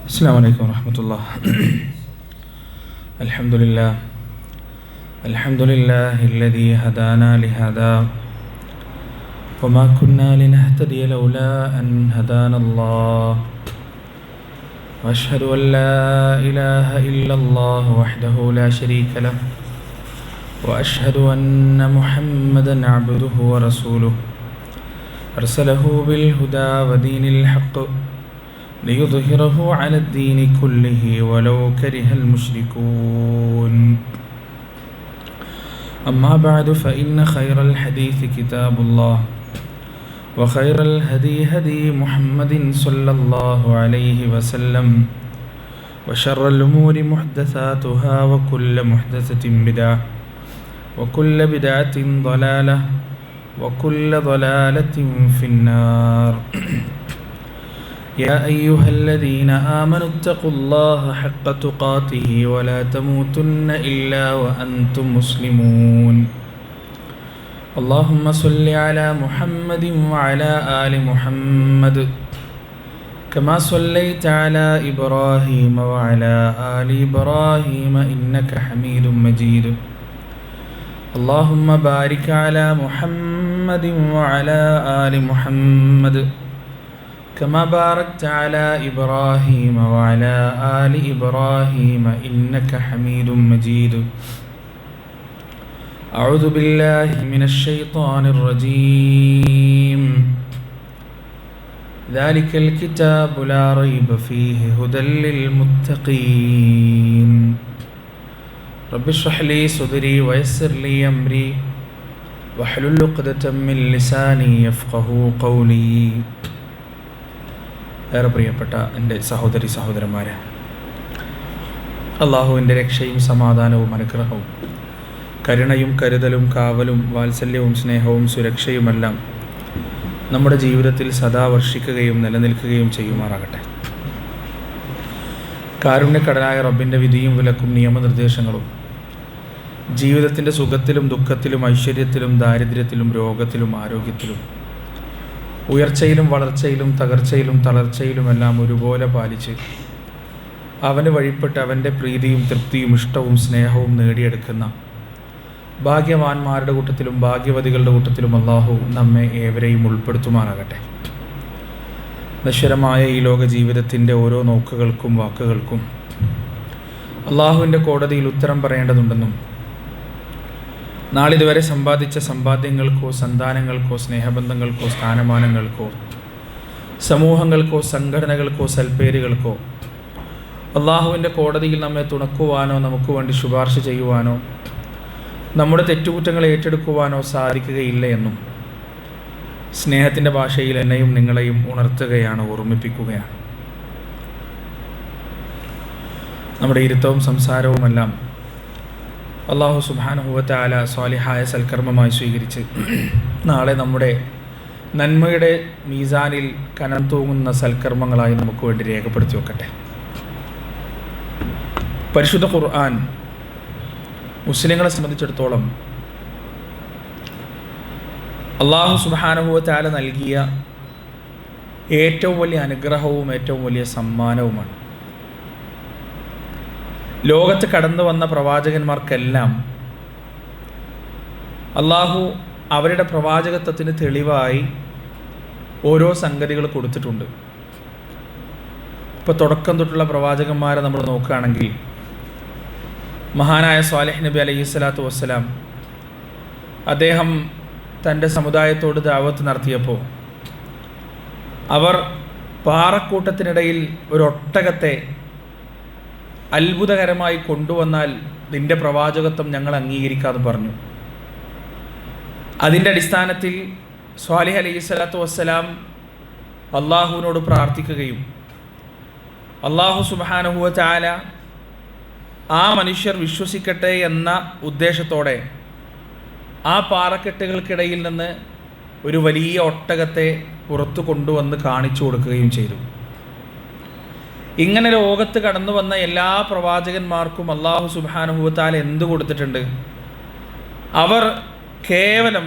السلام عليكم ورحمة الله. الحمد لله الذي هدانا لهذا وما كنا لنهتدي لولا أن هدانا الله وأشهد أن لا إله إلا الله وحده لا شريك له وأشهد أن محمدا عبده ورسوله أرسله بالهدى ودين الحق ليظهره على الدين كله ولو كره المشركون. أما بعد فإن خير الحديث كتاب الله وخير الهدي هدي محمد صلى الله عليه وسلم وشر الأمور محدثاتها وكل محدثة بدعة وكل بدعة ضلالة وكل ضلالة في النار. يا أيها الذين آمنوا اتقوا الله حق تقاته ولا تموتن إلا وأنتم مسلمون. اللهم صل على محمد وعلى آل محمد كما صليت على إبراهيم وعلى آل إبراهيم إنك حميد مجيد. اللهم بارك على محمد وعلى آل محمد كما باركت على إبراهيم وعلى آل إبراهيم إنك حميد مجيد. أعوذ بالله من الشيطان الرجيم. ذلك الكتاب لا ريب فيه هدى للمتقين. رب اشرح لي صدري ويسر لي أمري واحلل عقدة من لساني يفقهوا قولي. ഏറെ പ്രിയപ്പെട്ട എൻ്റെ സഹോദരി സഹോദരന്മാരെ, അള്ളാഹുവിൻ്റെ രക്ഷയും സമാധാനവും അനുഗ്രഹവും കരുണയും കരുതലും കാവലും വാത്സല്യവും സ്നേഹവും സുരക്ഷയുമെല്ലാം നമ്മുടെ ജീവിതത്തിൽ സദാ വർഷിക്കുകയും നിലനിൽക്കുകയും ചെയ്യുമാറാകട്ടെ. കാരുണ്യക്കടലായ റബ്ബിൻ്റെ വിധിയും വിലക്കും നിയമനിർദ്ദേശങ്ങളും ജീവിതത്തിൻ്റെ സുഖത്തിലും ദുഃഖത്തിലും ഐശ്വര്യത്തിലും ദാരിദ്ര്യത്തിലും രോഗത്തിലും ആരോഗ്യത്തിലും ഉയർച്ചയിലും വളർച്ചയിലും തകർച്ചയിലും തളർച്ചയിലുമെല്ലാം ഒരുപോലെ പാലിച്ച് അവന് വഴിപ്പെട്ട് അവൻ്റെ പ്രീതിയും തൃപ്തിയും ഇഷ്ടവും സ്നേഹവും നേടിയെടുക്കുന്ന ഭാഗ്യവാന്മാരുടെ കൂട്ടത്തിലും ഭാഗ്യവതികളുടെ കൂട്ടത്തിലും അള്ളാഹു നമ്മെ ഏവരെയും ഉൾപ്പെടുത്തുമാറാകട്ടെ. നശ്വരമായ ഈ ലോക ജീവിതത്തിൻ്റെ ഓരോ നോക്കുകൾക്കും വാക്കുകൾക്കും അള്ളാഹുവിൻ്റെ കോടതിയിൽ ഉത്തരം പറയേണ്ടതുണ്ടെന്നും നാളിതുവരെ സമ്പാദിച്ച സമ്പാദ്യങ്ങൾക്കോ സന്താനങ്ങൾക്കോ സ്നേഹബന്ധങ്ങൾക്കോ സ്ഥാനമാനങ്ങൾക്കോ സമൂഹങ്ങൾക്കോ സംഘടനകൾക്കോ സൽപ്പേരുകൾക്കോ അള്ളാഹുവിൻ്റെ കോടതിയിൽ നമ്മെ തുണക്കുവാനോ നമുക്ക് വേണ്ടി ശുപാർശ ചെയ്യുവാനോ നമ്മുടെ തെറ്റുകുറ്റങ്ങൾ ഏറ്റെടുക്കുവാനോ സാധിക്കുകയില്ല എന്നും സ്നേഹത്തിൻ്റെ ഭാഷയിൽ എന്നെയും നിങ്ങളെയും ഉണർത്തുകയാണ്, ഓർമ്മിപ്പിക്കുകയാണ്. നമ്മുടെ ഇരുത്തവും സംസാരവുമെല്ലാം അള്ളാഹു സുബ്ഹാനഹു വ തആല സ്വാലിഹായ സൽക്കർമ്മമായി സ്വീകരിച്ച് നാളെ നമ്മുടെ നന്മയുടെ മീസാനിൽ കനം തൂങ്ങുന്ന സൽക്കർമ്മങ്ങളായി നമുക്ക് വേണ്ടി രേഖപ്പെടുത്തി വെക്കട്ടെ. പരിശുദ്ധ ഖുർആൻ മുസ്ലിങ്ങളെ സംബന്ധിച്ചിടത്തോളം അള്ളാഹു സുബ്ഹാനഹു വ തആല നൽകിയ ഏറ്റവും വലിയ അനുഗ്രഹവും ഏറ്റവും വലിയ സമ്മാനവുമാണ്. ലോകത്ത് കടന്നു വന്ന പ്രവാചകന്മാർക്കെല്ലാം അള്ളാഹു അവരുടെ പ്രവാചകത്വത്തിന് തെളിവായി ഓരോ സംഗതികൾ കൊടുത്തിട്ടുണ്ട്. ഇപ്പോൾ തുടക്കം തൊട്ടുള്ള പ്രവാചകന്മാരെ നമ്മൾ നോക്കുകയാണെങ്കിൽ മഹാനായ സ്വാലിഹ് നബി അലൈഹി സ്വലാത്തു വസ്സലാം അദ്ദേഹം തൻ്റെ സമുദായത്തോട് ദഅവത്ത് നടത്തിയപ്പോൾ അവർ പാറക്കൂട്ടത്തിനിടയിൽ ഒരു ഒട്ടകത്തെ അത്ഭുതകരമായി കൊണ്ടുവന്നാൽ നിൻ്റെ പ്രവാചകത്വം ഞങ്ങൾ അംഗീകരിക്കാമെന്ന് പറഞ്ഞു. അതിൻ്റെ അടിസ്ഥാനത്തിൽ സ്വാലിഹ് അലൈഹി സ്വലാത്തു വസ്സലാം അള്ളാഹുവിനോട് പ്രാർത്ഥിക്കുകയും അള്ളാഹു സുബ്ഹാനഹു വ തആല ആ മനുഷ്യർ വിശ്വസിക്കട്ടെ എന്ന ഉദ്ദേശത്തോടെ ആ പാറക്കെട്ടുകൾക്കിടയിൽ നിന്ന് ഒരു വലിയ ഒട്ടകത്തെ പുറത്തു കൊണ്ടുവന്ന് കാണിച്ചു കൊടുക്കുകയും ചെയ്തു. ഇങ്ങനെ ലോകത്ത് കടന്നു വന്ന എല്ലാ പ്രവാചകന്മാർക്കും അള്ളാഹു സുബ്ഹാനഹു വ തആല എന്ത് കൊടുത്തിട്ടുണ്ട്? അവർ കേവലം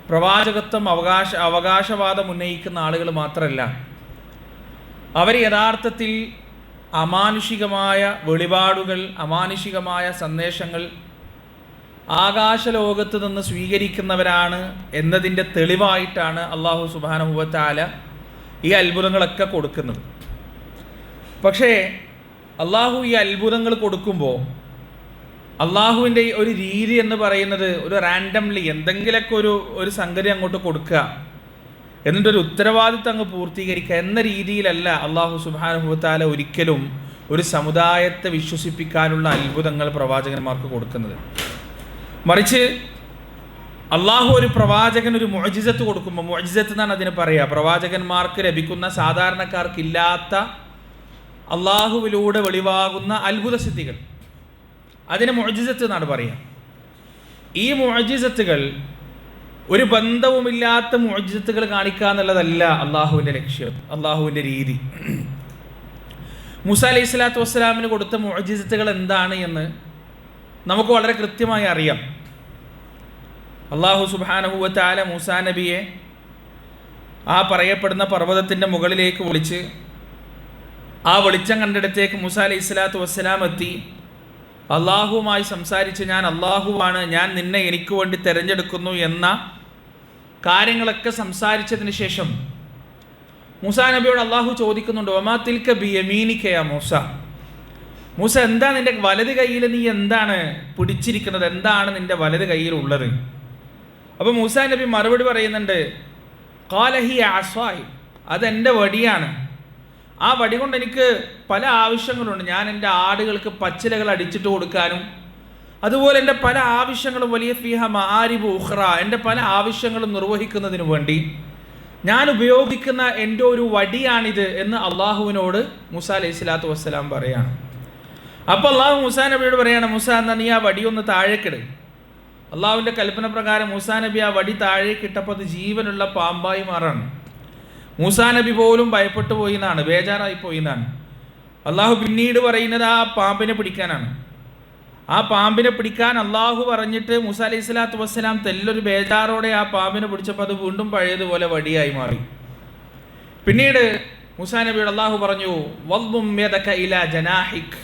പ്രവാചകത്വം അവകാശവാദം ഉന്നയിക്കുന്ന ആളുകൾ മാത്രമല്ല, അവർ യഥാർത്ഥത്തിൽ അമാനുഷികമായ വെളിപാടുകൾ, അമാനുഷികമായ സന്ദേശങ്ങൾ ആകാശലോകത്ത് നിന്ന് സ്വീകരിക്കുന്നവരാണ് എന്നതിൻ്റെ തെളിവായിട്ടാണ് അള്ളാഹു സുബ്ഹാനഹു വ തആല ഈ അത്ഭുതങ്ങളൊക്കെ കൊടുക്കുന്നത്. പക്ഷേ അള്ളാഹു ഈ അത്ഭുതങ്ങൾ കൊടുക്കുമ്പോൾ അള്ളാഹുവിൻ്റെ ഒരു രീതി എന്ന് പറയുന്നത് ഒരു റാൻഡംലി എന്തെങ്കിലുമൊക്കെ ഒരു സംഗതി അങ്ങോട്ട് കൊടുക്കുക, എന്നിട്ടൊരു ഉത്തരവാദിത്വം അങ്ങ് പൂർത്തീകരിക്കുക എന്ന രീതിയിലല്ല അള്ളാഹു സുബ്ഹാനഹു വ തആല ഒരിക്കലും ഒരു സമുദായത്തെ വിശ്വസിപ്പിക്കാനുള്ള അത്ഭുതങ്ങൾ പ്രവാചകന്മാർക്ക് കൊടുക്കുന്നത്. മറിച്ച് അള്ളാഹു ഒരു പ്രവാചകൻ ഒരു മുഅ്ജിസത്ത് കൊടുക്കുമ്പോൾ, മുഅ്ജിസത്ത് എന്നാണ് അതിന് പറയുക, പ്രവാചകന്മാർക്ക് ലഭിക്കുന്ന സാധാരണക്കാർക്കില്ലാത്ത അള്ളാഹുവിലൂടെ വെളിവാകുന്ന അത്ഭുത സിദ്ധികൾ, അതിന് മുഅ്ജിസത്ത് എന്നാണ് പറയുക. ഈ മുഅ്ജിസത്തുകൾ ഒരു ബന്ധവുമില്ലാത്ത മുഅ്ജിസത്തുകൾ കാണിക്കുക എന്നുള്ളതല്ല അള്ളാഹുവിൻ്റെ ലക്ഷ്യം, അള്ളാഹുവിൻ്റെ രീതി. മൂസാ അലൈഹി സ്വലാത്തു വസ്സലാമിന് കൊടുത്ത മുഅ്ജിസത്തുകൾ എന്താണ് എന്ന് നമുക്ക് വളരെ കൃത്യമായി അറിയാം. അള്ളാഹു സുബ്ഹാനഹു വ തആല മൂസാ നബിയെ ആ പറയപ്പെടുന്ന പർവ്വതത്തിൻ്റെ മുകളിലേക്ക് വിളിച്ച് ആ വെളിച്ചം കണ്ടിടത്തേക്ക് മൂസാ അലൈഹി സ്വലാത്തു വസ്സലാം എത്തി അള്ളാഹുവുമായി സംസാരിച്ച് ഞാൻ അള്ളാഹുവാണ്, ഞാൻ നിന്നെ എനിക്ക് വേണ്ടി തിരഞ്ഞെടുക്കുന്നു എന്ന കാര്യങ്ങളൊക്കെ സംസാരിച്ചതിന് ശേഷം മൂസാ നബിയോട് അള്ളാഹു ചോദിക്കുന്നുണ്ട്, വമാ തിൽക ബിയമീനിക യാ മൂസ, മൂസ എന്താ നിന്റെ വലത് കയ്യിൽ നീ എന്താണ് പിടിച്ചിരിക്കുന്നത്, എന്താണ് നിന്റെ വലത് കയ്യിൽ ഉള്ളത്? അപ്പോൾ മൂസാ നബി മറുപടി പറയുന്നുണ്ട്, ഖാല ഹിയ അസ്വായി, അതെൻ്റെ വടിയാണ്. ആ വടി കൊണ്ട് എനിക്ക് പല ആവശ്യങ്ങളുണ്ട്. ഞാൻ എൻ്റെ ആടുകൾക്ക് പച്ചിലകൾ അടിച്ചിട്ട് കൊടുക്കാനും അതുപോലെ എൻ്റെ പല ആവശ്യങ്ങളും വലിയ ഫീഹ മആരിബു ഉഖ്റ, എൻ്റെ പല ആവശ്യങ്ങളും നിർവഹിക്കുന്നതിന് വേണ്ടി ഞാൻ ഉപയോഗിക്കുന്ന എൻ്റെ ഒരു വടിയാണിത് എന്ന് അള്ളാഹുവിനോട് മൂസാ അലൈഹി സ്വലാത്തു വസ്സലാം പറയാണ്. അപ്പോൾ അള്ളാഹു മൂസാ നബിയോട് പറയാണ്, മൂസ എന്നാൽ നീ ആ വടി ഒന്ന് താഴേക്കിട്. അള്ളാഹുവിൻ്റെ കൽപ്പന പ്രകാരം മൂസാ നബി ആ വടി താഴേക്കിട്ടപ്പോൾ അത് ജീവനുള്ള പാമ്പായി മാറാണ്. മൂസാ നബി പോലും ഭയപ്പെട്ടു പോയി എന്നാണ്, ബേജാറായി പോയി എന്നാണ്. അള്ളാഹു പിന്നീട് പറയുന്നത് ആ പാമ്പിനെ പിടിക്കാനാണ്. ആ പാമ്പിനെ പിടിക്കാൻ അള്ളാഹു പറഞ്ഞിട്ട് മൂസാ അലൈഹി സ്വലാത്തു വസ്സലാം തെല്ലൊരു ബേജാറോടെ ആ പാമ്പിനെ പിടിച്ചപ്പോൾ അത് വീണ്ടും പഴയതുപോലെ വടിയായി മാറി. പിന്നീട് മൂസാ നബിയോട് അള്ളാഹു പറഞ്ഞു, വദ്ദും യദക ഇലാ ജനാഹിക്,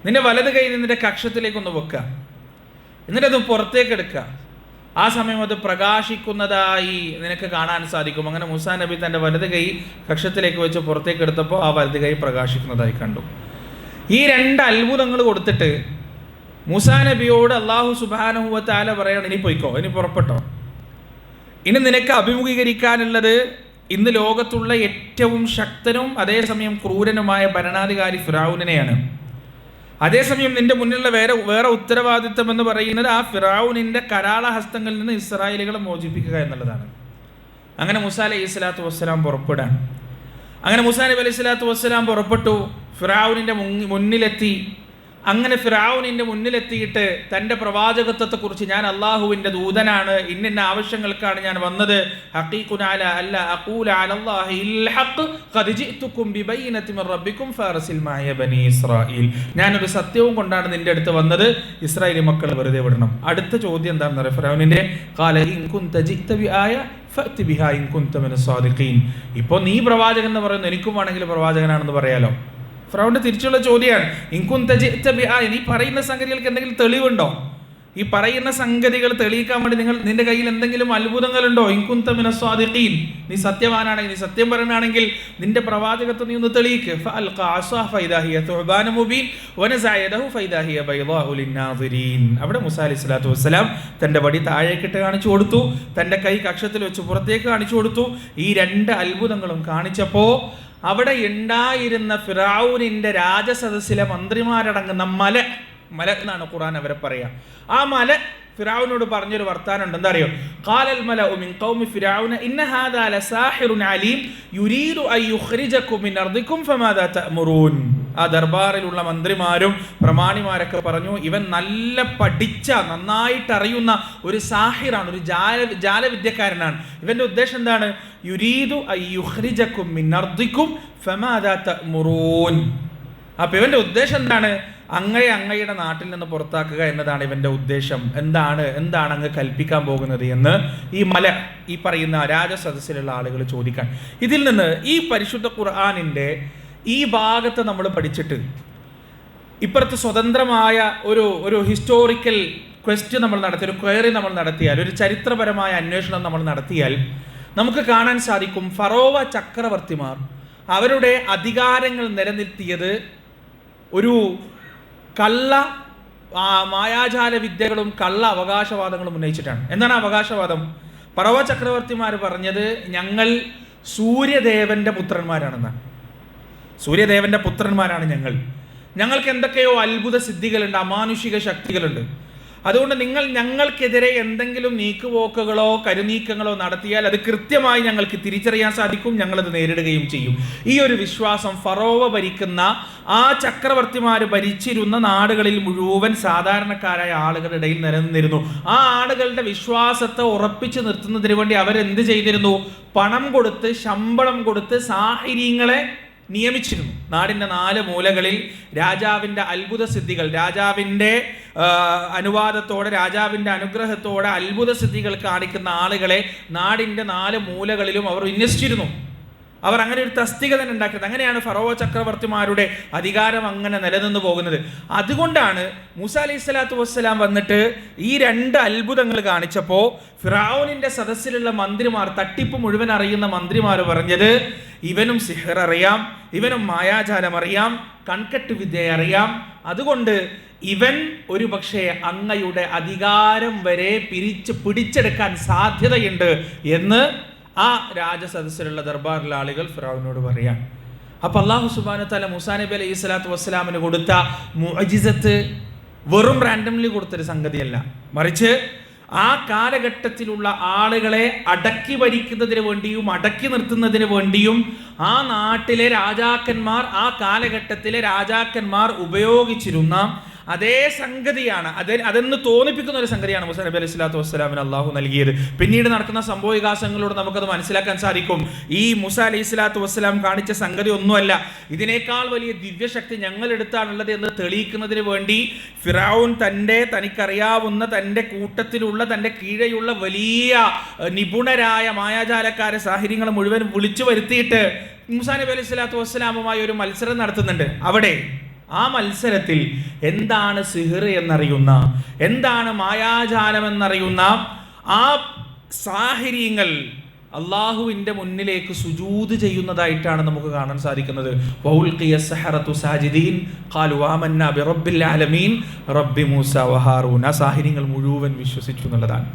നിന്റെ വലത് കൈ നിന്റെ കക്ഷത്തിലേക്കൊന്ന് വെക്കുക, എന്നിട്ടത് പുറത്തേക്ക് എടുക്കുക. ആ സമയം അത് പ്രകാശിക്കുന്നതായി നിനക്ക് കാണാൻ സാധിക്കും. അങ്ങനെ മൂസാ നബി തൻ്റെ വലത് കൈ കക്ഷത്തിലേക്ക് വെച്ച് പുറത്തേക്ക് എടുത്തപ്പോൾ ആ വലത് കൈ പ്രകാശിക്കുന്നതായി കണ്ടു. ഈ രണ്ട് അത്ഭുതങ്ങൾ കൊടുത്തിട്ട് മൂസാ നബിയോട് അള്ളാഹു സുബ്ഹാനഹു വ തആല പറയണം, ഇനി പോയിക്കോ, ഇനി പുറപ്പെട്ടോ, ഇനി നിനക്ക് അഭിമുഖീകരിക്കാനുള്ളത് ഇന്ന് ലോകത്തുള്ള ഏറ്റവും ശക്തനും അതേസമയം ക്രൂരനുമായ ഭരണാധികാരി ഫിറഔനെയാണ്. അതേസമയം നിന്റെ മുന്നിലുള്ള വേറെ ഉത്തരവാദിത്വം എന്ന് പറയുന്നത് ആ ഫിറഔനിൻ്റെ കരാള ഹസ്തങ്ങളിൽ നിന്ന് ഇസ്രായേലികളെ മോചിപ്പിക്കുക എന്നുള്ളതാണ്. അങ്ങനെ മൂസാ അലൈഹി സ്വലാത്തു വസ്സലാം പുറപ്പെടാൻ. അങ്ങനെ മൂസാ നബി അലൈഹി സ്വലാത്തു വസ്സലാം പുറപ്പെട്ടു, ഫിറഔനിൻ്റെ മുന്നിലെത്തി. അങ്ങനെ ഫിറഔനിൻ്റെ മുന്നിലെത്തിയിട്ട് തൻ്റെ പ്രവാചകത്വത്തെക്കുറിച്ച്, ഞാൻ അള്ളാഹുവിൻ്റെ ദൂതനാണ്, ഇന്ന ആവശ്യങ്ങൾക്കാണ് ഞാൻ വന്നത്, ഹഖീഖുൻ അലാ അല്ലാ അഖൂല അലല്ലാഹി ഇൽ ഹഖ് ഖദ് ജിഅ്തുകും ബിബയ്യിനത്തിൻ മിർ റബ്ബികും ഫഅർസിൽ മഅയ ബനി ഇസ്രായീൽ, ഞാനൊരു സത്യവും കൊണ്ടാണ് നിൻ്റെ അടുത്ത് വന്നത്, ഇസ്രായേലി മക്കൾ വെറുതെ വിടണം. അടുത്ത ചോദ്യം എന്താണെന്ന് അറിയാം ഫിറഔനിൻ്റെ, ഖാല ഇൻ കുൻത ജിഅ്ത ബിആയ ഫഅതി ബിഹാ ഇൻ കുൻത മിനസ് സാദിഖീൻ, ഇപ്പോൾ നീ പ്രവാചകൻ എന്ന് പറയുന്നു, എനിക്കും വേണമെങ്കിൽ പ്രവാചകനാണെന്ന് പറയാലോ. ഫിറഔന്റെ തിരിച്ചുള്ള ചോദ്യമാണ്, ഇൻകുൻത ജിഅ്ത ബിആ, നീ പറയുന്ന സംഗതികൾക്ക് എന്തെങ്കിലും തെളിവുണ്ടോ? ഈ പറയുന്ന സംഗതികൾ തെളിയിക്കാൻ വേണ്ടി നിന്റെ കയ്യിൽ എന്തെങ്കിലും അത്ഭുതങ്ങളുണ്ടോ? ഇൻകുൻത മിനസ് സ്വാദിഖീൻ, നീ സത്യവാനാണെങ്കിൽ, നീ സത്യം പറയുകയാണെങ്കിൽ നിന്റെ പ്രവാചകത്വം നീ ഒന്ന് തെളിയിക്ക്. ഫഅൽഖ അസ്വാ ഫഇദാ ഹിയ തുഅബാനു മുബീൻ വനസഅ യദഹു ഫഇദാ ഹിയ ബൈളാഉ ലിന്നാസിരീൻ. അവിടെ മൂസാ അലൈഹി സ്വലാത്തു വസ്സലാം തൻ്റെ വടി താഴേക്കിട്ട് കാണിച്ചു കൊടുത്തു, തൻ്റെ കൈ കക്ഷത്തിൽ വെച്ച് പുറത്തേക്ക് കാണിച്ചു കൊടുത്തു. ഈ രണ്ട് അത്ഭുതങ്ങളും കാണിച്ചപ്പോൾ അവിടെ ഉണ്ടായിരുന്ന ഫിറഔനിൻ്റെ രാജസദസ്സിലെ മന്ത്രിമാരടങ്ങുന്ന മല എന്നാണ് ഖുർആൻ അവരെ പറയാ. ആ മല ഫിറഔനോട് പറഞ്ഞൊരു വർത്താനുണ്ട്, എന്താ അറിയോ? ഖാലൽ മലഉ മിൻ ഖൗമി ഫിറഔന ഇന്ന ഹാദാ ലസാഹിറുൻ അലീം യുരീദു അൻ യുഖ്രിജകും മിൻ അർദികും ഫമാദാ തഅമുറൂൻ. ആ ദർബാറിലുള്ള മന്ത്രിമാരും പ്രമാണിമാരൊക്കെ പറഞ്ഞു, ഇവൻ നല്ല പഠിച്ച, നന്നായിട്ട് അറിയുന്ന ഒരു സാഹിറാണ്, ഒരു ജാലവിദ്യക്കാരനാണ്. ഇവന്റെ ഉദ്ദേശം എന്താണ്? യുരീദു അൻ യുഖ്രിജകും മിൻ അർദികും ഫമാദാ തഅമുറൂൻ. അപ്പോൾ ഇവന്റെ ഉദ്ദേശം എന്താണ്? അങ്ങയുടെ നാട്ടിൽ നിന്ന് പുറത്താക്കുക എന്നതാണ് ഇവൻ്റെ ഉദ്ദേശം. എന്താണ് അങ്ങ് കൽപ്പിക്കാൻ പോകുന്നത് എന്ന് ഈ പറയുന്ന രാജസദസ്സിലുള്ള ആളുകൾ ചോദിക്കാൻ. ഇതിൽ നിന്ന് ഈ പരിശുദ്ധ ഖുർആനിൻ്റെ ഈ ഭാഗത്ത് നമ്മൾ പഠിച്ചിട്ട് ഇപ്പുറത്ത് സ്വതന്ത്രമായ ഒരു ഹിസ്റ്റോറിക്കൽ ക്വസ്റ്റ്യൻ നമ്മൾ നടത്തി, ഒരു ക്വയറി നമ്മൾ നടത്തിയാൽ, ഒരു ചരിത്രപരമായ അന്വേഷണം നമ്മൾ നടത്തിയാൽ നമുക്ക് കാണാൻ സാധിക്കും ഫറോവ ചക്രവർത്തിമാർ അവരുടെ അധികാരങ്ങൾ നിലനിർത്തിയത് ഒരു മായാജാല വിദ്യകളും കള്ള അവകാശവാദങ്ങളും ഉന്നയിച്ചിട്ടാണ്. എന്താണ് അവകാശവാദം? ഫറോവ ചക്രവർത്തിമാർ പറഞ്ഞത് ഞങ്ങൾ സൂര്യദേവന്റെ പുത്രന്മാരാണെന്നാണ്. സൂര്യദേവന്റെ പുത്രന്മാരാണ് ഞങ്ങൾക്ക് എന്തൊക്കെയോ അത്ഭുത സിദ്ധികളുണ്ട്, അമാനുഷിക ശക്തികളുണ്ട്. അതുകൊണ്ട് നിങ്ങൾ ഞങ്ങൾക്കെതിരെ എന്തെങ്കിലും നീക്കുപോക്കുകളോ കരുനീക്കങ്ങളോ നടത്തിയാൽ അത് കൃത്യമായി ഞങ്ങൾക്ക് തിരിച്ചറിയാൻ സാധിക്കും, ഞങ്ങളത് നേരിടുകയും ചെയ്യും. ഈ ഒരു വിശ്വാസം ഫറോവ ഭരിക്കുന്ന ആ ചക്രവർത്തിമാർ ഭരിച്ചിരുന്ന നാടുകളിൽ മുഴുവൻ സാധാരണക്കാരായ ആളുകളുടെ ഇടയിൽ നിലനിന്നിരുന്നു. ആ ആളുകളുടെ വിശ്വാസത്തെ ഉറപ്പിച്ചു നിർത്തുന്നതിന് വേണ്ടി അവരെന്ത് ചെയ്തിരുന്നു? പണം കൊടുത്ത്, ശമ്പളം കൊടുത്ത് സാഹിര്യങ്ങളെ നിയമിച്ചിരുന്നു. നാടിൻ്റെ 4 മൂലകളിൽ രാജാവിൻ്റെ അത്ഭുത സിദ്ധികൾ, രാജാവിൻ്റെ അനുവാദത്തോടെ, രാജാവിൻ്റെ അനുഗ്രഹത്തോടെ അത്ഭുത സിദ്ധികൾ കാണിക്കുന്ന ആളുകളെ നാടിൻ്റെ 4 മൂലകളിലും അവർ വിന്യസിച്ചിരുന്നു. അവർ അങ്ങനെ ഒരു തസ്തിക തന്നെ ഉണ്ടാക്കിയത്. അങ്ങനെയാണ് ഫറോവ ചക്രവർത്തിമാരുടെ അധികാരം അങ്ങനെ നിലനിന്ന് പോകുന്നത്. അതുകൊണ്ടാണ് മൂസ അലൈഹി സ്വലാത്തു വസ്സലാം വന്നിട്ട് ഈ 2 അത്ഭുതങ്ങൾ കാണിച്ചപ്പോൾ ഫിറഔനിന്റെ സദസ്സിലുള്ള മന്ത്രിമാർ, തട്ടിപ്പ് മുഴുവൻ അറിയുന്ന മന്ത്രിമാർ പറഞ്ഞത് ഇവനും സിഹർ അറിയാം, ഇവനും മായാജാലം അറിയാം, കൺകെട്ട് വിദ്യ അറിയാം, അതുകൊണ്ട് ഇവൻ ഒരു പക്ഷേ അങ്ങയുടെ അധികാരം വരെ പിടിച്ചെടുക്കാൻ സാധ്യതയുണ്ട് എന്ന് ആ രാജസദസ്സിലുള്ള ദർബാറിലെ ആളുകൾ ഫിറഔനോട് പറയാം. അപ്പോൾ അല്ലാഹു സുബ്ഹാനഹു വതആല മൂസാ നബി അലൈഹി സ്വലാത്തു വസ്സലാമിന് കൊടുത്ത മുഅ്ജിസത്ത് വെറും റാൻഡംലി കൊടുത്തൊരു സംഗതിയല്ല, മറിച്ച് ആ കാലഘട്ടത്തിലുള്ള ആളുകളെ അടക്കി ഭരിക്കുന്നതിന് വേണ്ടിയും അടക്കി നിർത്തുന്നതിന് വേണ്ടിയും ആ നാട്ടിലെ രാജാക്കന്മാർ, ആ കാലഘട്ടത്തിലെ രാജാക്കന്മാർ ഉപയോഗിച്ചിരുന്ന അതേ സംഗതിയാണ്, അതെന്ന് തോന്നിപ്പിക്കുന്ന ഒരു സംഗതിയാണ് മൂസാ നബി അലൈഹി സ്വലാത്തു വസ്സലാമിന് അള്ളാഹു നൽകിയത്. പിന്നീട് നടക്കുന്ന സംഭവ വികാസങ്ങളിലൂടെ നമുക്കത് മനസ്സിലാക്കാൻ സാധിക്കും. ഈ മൂസാ അലൈഹി സ്വലാത്തു വസ്സലാം കാണിച്ച സംഗതി ഒന്നുമല്ല, ഇതിനേക്കാൾ വലിയ ദിവ്യശക്തി ഞങ്ങളെടുത്താണുള്ളത് എന്ന് തെളിയിക്കുന്നതിന് വേണ്ടി ഫിറഔൻ തനിക്കറിയാവുന്ന തൻ്റെ കൂട്ടത്തിലുള്ള തൻ്റെ കീഴെയുള്ള വലിയ നിപുണരായ മായാജാലക്കാരെ, സാഹിര്യങ്ങൾ മുഴുവൻ വിളിച്ചു വരുത്തിയിട്ട് മൂസാ നബി അലൈഹി സ്വലാത്തു വസ്സലാമുമായി ഒരു മത്സരം നടത്തുന്നുണ്ട്. അവിടെ ആ മത്സരത്തിൽ എന്താണ് സിഹർ എന്നറിയുന്ന, എന്താണ് മായാജാലം എന്നറിയുന്ന ആ സാഹിര്യങ്ങൾ അള്ളാഹുവിൻ്റെ മുന്നിലേക്ക് സുജൂദ് ചെയ്യുന്നതായിട്ടാണ് നമുക്ക് കാണാൻ സാധിക്കുന്നത്. വഉൽഖിയ സഹറതു സാജിദീൻ ഖാലു ആമന്നാ ബിറബ്ബിൽ ആലമീൻ റബ്ബി മൂസ വഹാറൂൻ. ആ സാഹിര്യങ്ങൾ മുഴുവൻ വിശ്വസിച്ചു എന്നുള്ളതാണ്.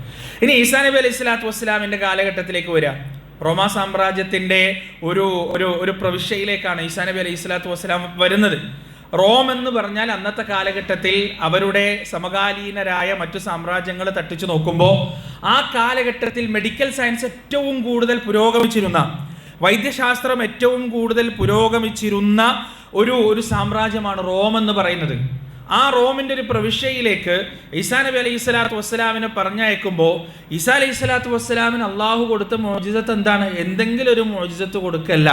ഇനി ഈസാ നബി അലൈഹി സ്വലാത്തു വസ്സലാമിൻ്റെ കാലഘട്ടത്തിലേക്ക് വരാം. റോമാ സാമ്രാജ്യത്തിൻ്റെ ഒരു പ്രവിശ്യയിലേക്കാണ് ഈസാ നബി അലൈഹി സ്വലാത്തു വസ്സലാം വരുന്നത്. റോം എന്ന് പറഞ്ഞാൽ അന്നത്തെ കാലഘട്ടത്തിൽ അവരുടെ സമകാലീനരായ മറ്റു സാമ്രാജ്യങ്ങൾ തട്ടിച്ചു നോക്കുമ്പോൾ ആ കാലഘട്ടത്തിൽ മെഡിക്കൽ സയൻസ് ഏറ്റവും കൂടുതൽ പുരോഗമിച്ചിരുന്ന, വൈദ്യശാസ്ത്രം ഏറ്റവും കൂടുതൽ പുരോഗമിച്ചിരുന്ന ഒരു സാമ്രാജ്യമാണ് റോം എന്ന് പറയുന്നത്. ആ റോമിൻ്റെ ഒരു പ്രവിശ്യയിലേക്ക് ഈസാ നബി അലൈഹി സ്വലാത്തു വസ്സലാമിനെ പറഞ്ഞയക്കുമ്പോൾ ഈസാ അലൈഹി സ്വലാത്തു വസ്സലാമിന് അള്ളാഹു കൊടുത്ത മുഅ്ജിസത്ത് എന്താണ്? എന്തെങ്കിലും ഒരു മുഅ്ജിസത്ത് കൊടുക്കല്ല.